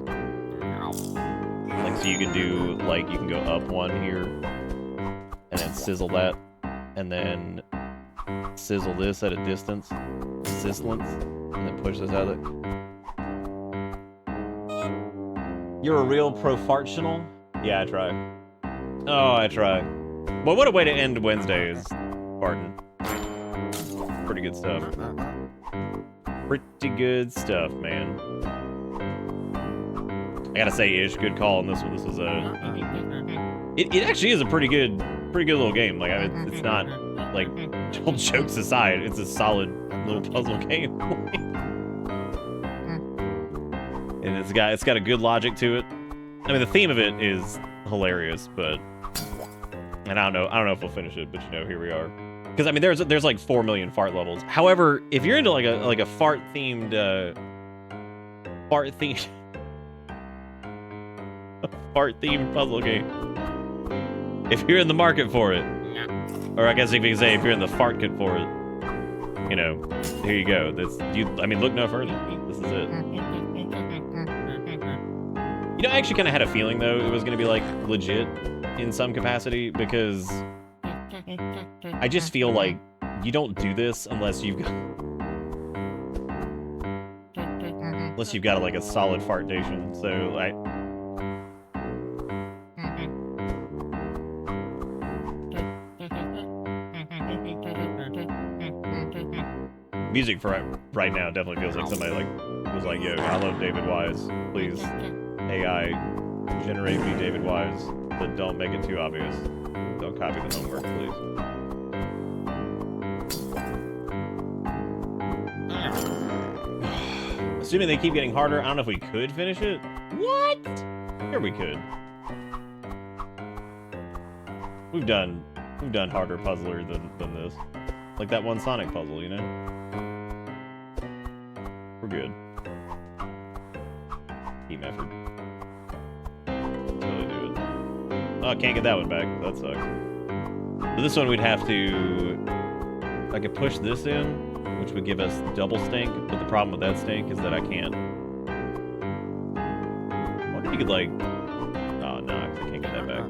Like, so you can do, like, you can go up one here. And then sizzle that. And then sizzle this at a distance. Sizzlance. And then push this out of it. You're a real pro-farttional? Yeah, I try. Oh, I try. Well, what a way to end Wednesdays, Barton. Pretty good stuff. Pretty good stuff, man. I gotta say, Ish, good call on this one. This is it actually is a pretty good little game. Like, I mean, it's not, like, all jokes aside, it's a solid little puzzle game. And it's got a good logic to it. I mean, the theme of it is hilarious, but. And I don't know if we'll finish it, but, you know, here we are. Because, I mean, there's like 4 million fart levels. However, if you're into like a fart themed puzzle game, If you're in the market for it. Or I guess if you can say if you're in the fart kit for it. You know, here you go. I mean, look no further. This is it. You know, I actually kind of had a feeling, though, it was going to be, like, legit in some capacity, because I just feel like you don't do this unless you've got... Unless you've got, like, a solid fartation, so music for right now definitely feels like somebody was like, yo, I love David Wise. Please, AI, generate me David Wise, but don't make it too obvious. Don't copy the homework, please. Assuming they keep getting harder, I don't know if we could finish it. What? Sure we could. We've done harder puzzler than this. Like that one Sonic puzzle, you know? We're good. Team effort. Totally do it. Oh, I can't get that one back. That sucks. So this one we'd have to... I could push this in, which would give us double stink, but the problem with that stink is that I can't. I wonder if you could, like... Oh, no, I can't get that back.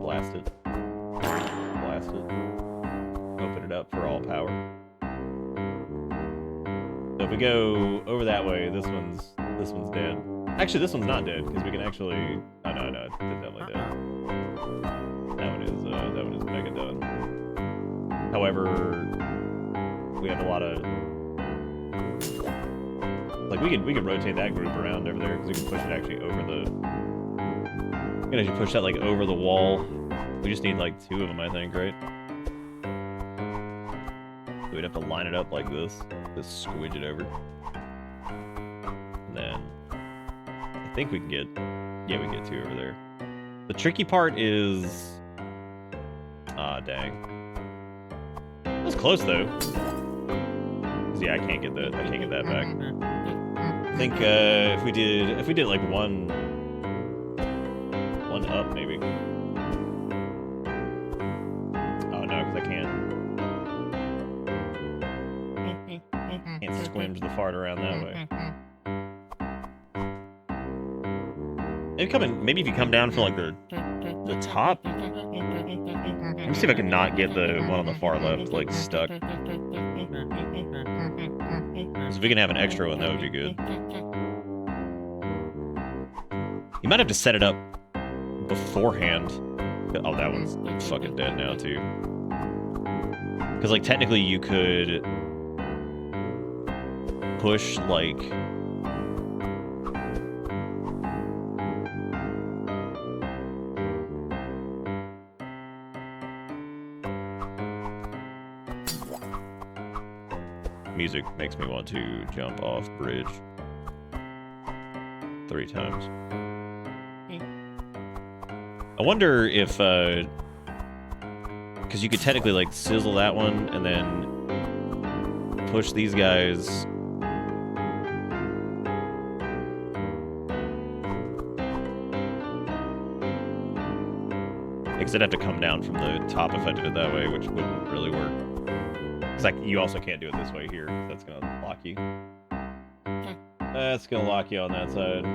Blast it. Blast it. Open it up for all power. So if we go over that way, this one's dead. Actually, this one's not dead because we can actually. Oh no, it's definitely dead. That one is mega done. However, we have a lot of. Like we could rotate that group around over there because we can push it actually over the. We can actually push that like over the wall. We just need like 2 of them, I think, right? So we'd have to line it up like this, just squidge it over, and then I think we can get, yeah, we get 2 over there. The tricky part is, dang, that was close though. 'Cause, yeah, I can't get that back. I think if we did like one up maybe. Oh no, because I can't squinge the fart around that way. Maybe if you come down from like the top. Let me see if I can not get the one on the far left like stuck. So if we can have an extra one, that would be good. You might have to set it up beforehand. Oh, that one's fucking dead now too. Because like technically you could push like music makes me want to jump off bridge 3 times. I wonder if, because you could technically like sizzle that one and then push these guys. Because I'd have to come down from the top if I did it that way, which wouldn't really work. Because like, you also can't do it this way here. That's gonna lock you. That's gonna lock you on that side.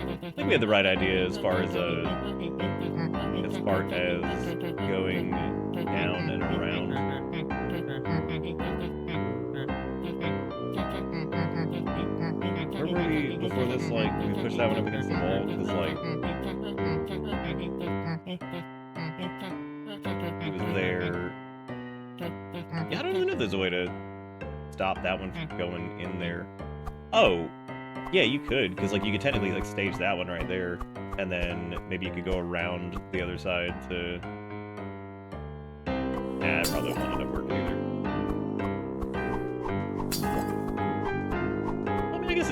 I think we had the right idea as far as going down and around. Where were we before this? Like we pushed that one up against the wall because like it was there. Yeah, I don't even know if there's a way to stop that one from going in there. Oh. Yeah, you could, because like you could technically like stage that one right there, and then maybe you could go around the other side to. Nah, it probably won't end up working either.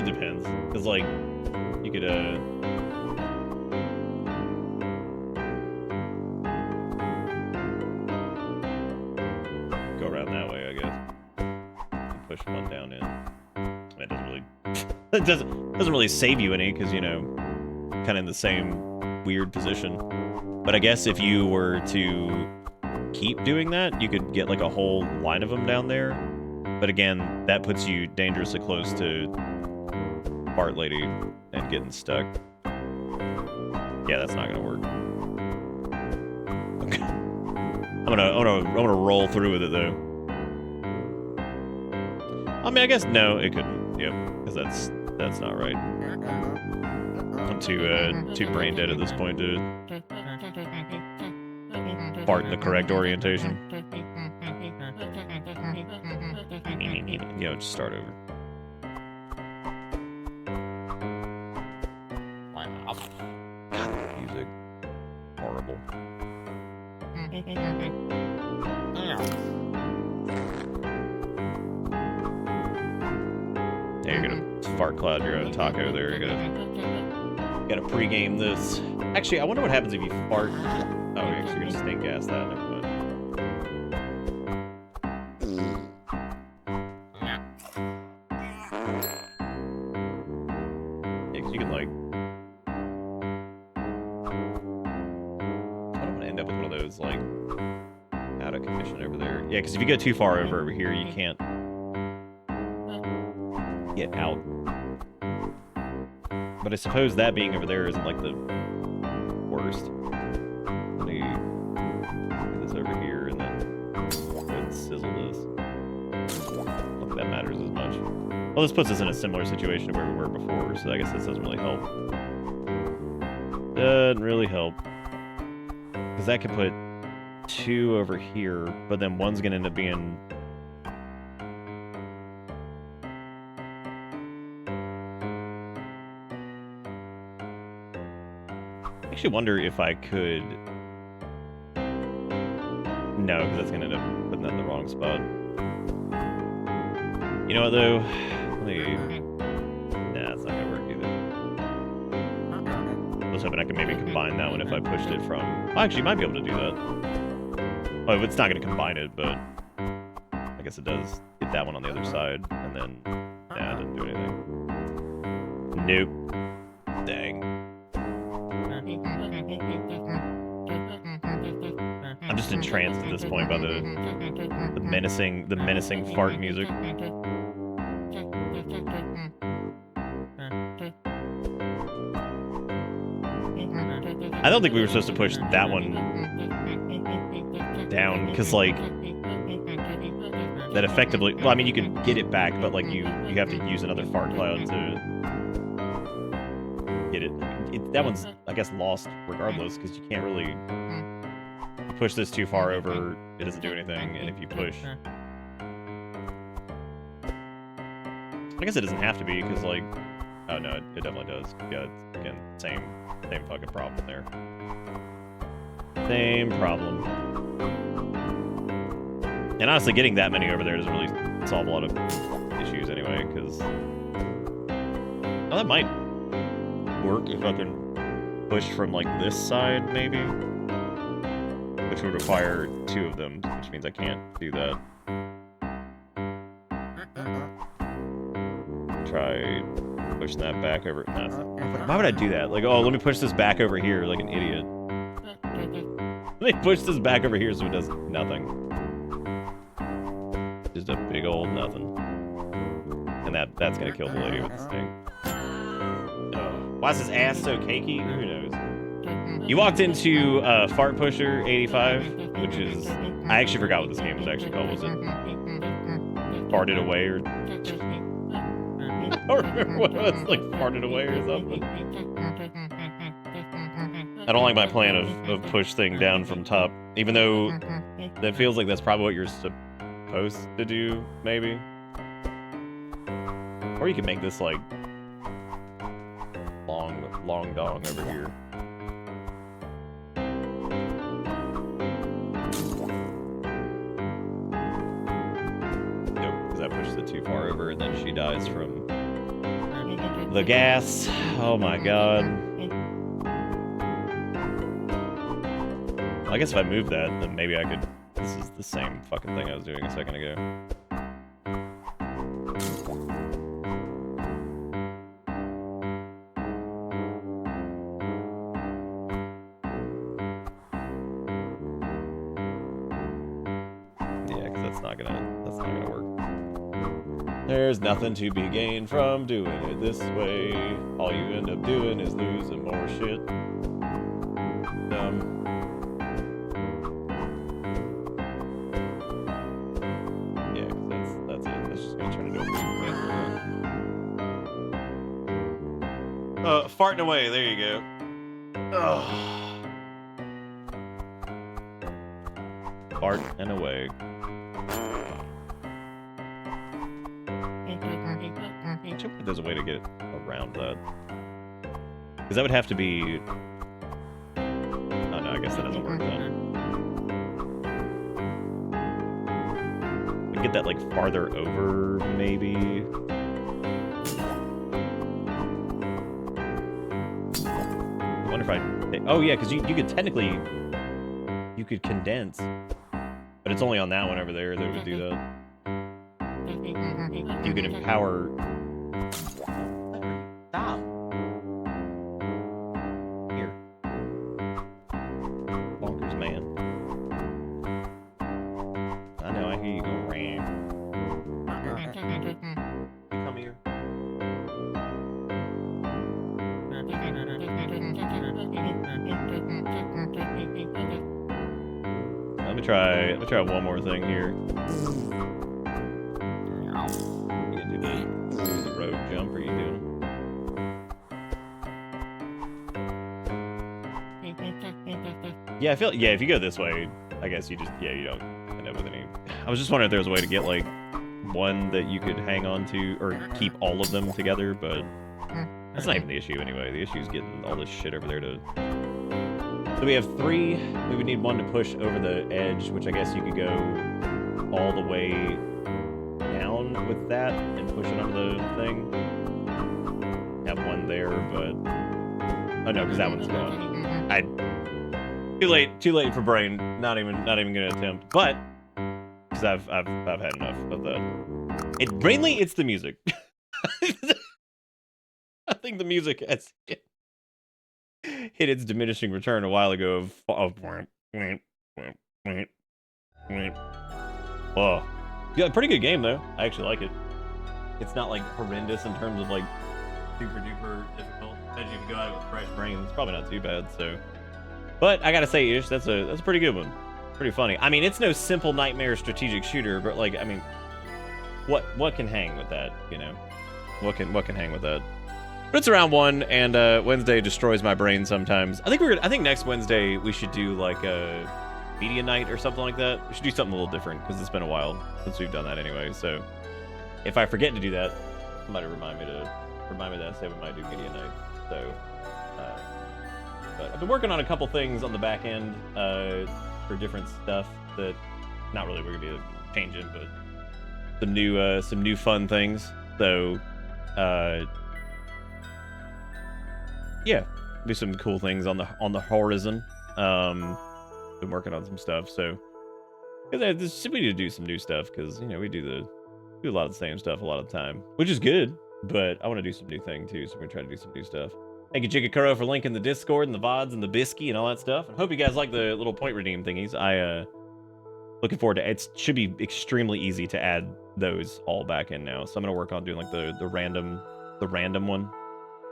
it depends. Because, like, you could, go around that way, I guess. And push one down in. That doesn't really... It doesn't really save you any, because, you know, kind of in the same weird position. But I guess if you were to keep doing that, you could get, like, a whole line of them down there. But again, that puts you dangerously close to Fart Lady and getting stuck. Yeah, that's not gonna work. Okay. I'm gonna roll through with it though. I mean, I guess no, it couldn't. Yep, because that's not right. I'm too brain dead at this point to fart in the correct orientation. You know, just start over. Wow. Music. Horrible. There, you're gonna fart cloud your own taco there. You gotta pregame this. Actually, I wonder what happens if you fart. Oh, yeah, so you're gonna stink gas that. Never mind. You can, like... I don't want to end up with one of those, like, out of commission over there. Yeah, because if you go too far over here, you can't get out. But I suppose that being over there isn't, like, the worst. Let me get this over here, and then sizzle this. I don't think that matters as much. Well, this puts us in a similar situation to where we were before, so I guess this doesn't really help. Doesn't really help. Because that could put 2 over here, but then one's going to end up being... I actually wonder if I could... No, because that's going to end up putting that in the wrong spot. You know what, though? Nah, it's not gonna work either. I was hoping I could maybe combine that one if I pushed it from... Well, actually, you might be able to do that. Oh, it's not gonna combine it, but... I guess it does get that one on the other side, and then... Nah, it didn't do anything. Nope. Dang. I'm just entranced at this point by the menacing fart music. I don't think we were supposed to push that one down, because, like, that effectively... Well, I mean, you could get it back, but, like, you have to use another fart cloud to get it. That one's, I guess, lost regardless, because you can't really push this too far over. It doesn't do anything, and if you push... I guess it doesn't have to be, because, like... Oh, no, it definitely does. Yeah, it's, again, same fucking problem there. Same problem. And honestly, getting that many over there doesn't really solve a lot of issues anyway, because... Well, that might work if I can push from, like, this side, maybe? Which would require 2 of them, which means I can't do that. Try pushing that back over. No, why would I do that? Like, oh, let me push this back over here like an idiot. Let me push this back over here so it does nothing. Just a big old nothing. And that's gonna kill the lady with this thing. Oh, why is his ass so cakey? Who knows? You walked into Fart Pusher 85, which is... I actually forgot what this game was actually called. Was it Farted Away or... I don't remember what it was, like farted away or something. I don't like my plan of push thing down from top, even though that feels like that's probably what you're supposed to do, maybe. Or you can make this like long dong over here. Nope, because that pushes it too far over, and then she dies from The gas. Oh my god. I guess if I move that, then maybe I could... This is the same fucking thing I was doing a second ago. Yeah, because that's not gonna work. There's nothing to be gained from doing it this way. All you end up doing is losing more shit. Yeah, that's it. That's just gonna turn into a movie. Farting away. There you go. Ugh. Fart and away. There's a way to get around that. Because that would have to be... Oh no, I guess that doesn't work then. We get that like farther over, maybe. I wonder if I... Oh yeah, because you could technically... You could condense. But it's only on that one over there that would do that. You can empower... Stop. Here. Bonkers, man. I know, I hear you go ram. Come here. Let me try one more thing here. You gonna do the road jump, or are you doing? Yeah, I feel, yeah, if you go this way, I guess you just, yeah, you don't end up with any. I was just wondering if there was a way to get like one that you could hang on to or keep all of them together, but that's not even the issue anyway. The issue is getting all this shit over there to... So we have 3. We would need one to push over the edge, which I guess you could go all the way down with that and push it onto the thing. Have one there, but... Oh no, because that one's gone. Too late for brain. Not even gonna attempt. But because I've had enough of that. Mainly it's the music. I think the music has hit its diminishing return a while ago of oh. Yeah, pretty good game though. I actually like it. It's not like horrendous in terms of like super duper difficult. Imagine if you go out with fresh brain, it's probably not too bad, so. But I gotta say, Ish, that's a pretty good one. Pretty funny. I mean, it's no simple nightmare strategic shooter, but like, I mean, what can hang with that, you know? What can hang with that? But it's around 1, and Wednesday destroys my brain sometimes. I think next Wednesday we should do like a media night or something like that. We should do something a little different because it's been a while since we've done that anyway. So if I forget to do that, somebody remind me that I say we might do media night. So, but I've been working on a couple things on the back end for different stuff that not really we're gonna be changing, but some new fun things. So, yeah, be some cool things on the horizon. Been working on some stuff, so we need to do some new stuff because you know we do a lot of the same stuff a lot of the time, which is good. But I want to do some new thing too, so we're gonna try to do some new stuff. Thank you, Jigakuro, for linking the Discord and the VODs and the Bisky and all that stuff. I hope you guys like the little point redeem thingies. Looking forward to it. It should be extremely easy to add those all back in now. So I'm gonna work on doing like the random one,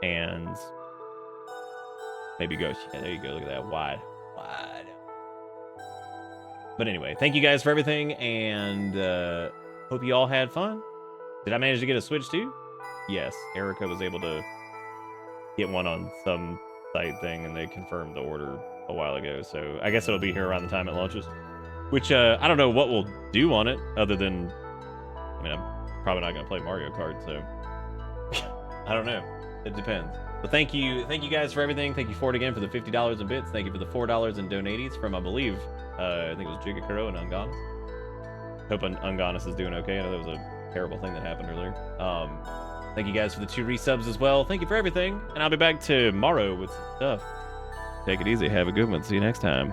and maybe go. Yeah, there you go. Look at that wide. But anyway, thank you guys for everything, and hope you all had fun. Did I manage to get a Switch too? Yes, Erica was able to get one on some site thing, and they confirmed the order a while ago. So I guess it'll be here around the time it launches. Which I don't know what we'll do on it, other than, I mean, I'm probably not gonna play Mario Kart, so I don't know. It depends. But thank you guys for everything. Thank you Ford again for the $50 in bits. Thank you for the $4 in donaties from, I believe, I think it was Jigakuro and Unganis. Hope Unganis is doing okay. I know that was a terrible thing that happened earlier. Thank you guys for the 2 resubs as well. Thank you for everything. And I'll be back tomorrow with some stuff. Take it easy. Have a good one. See you next time.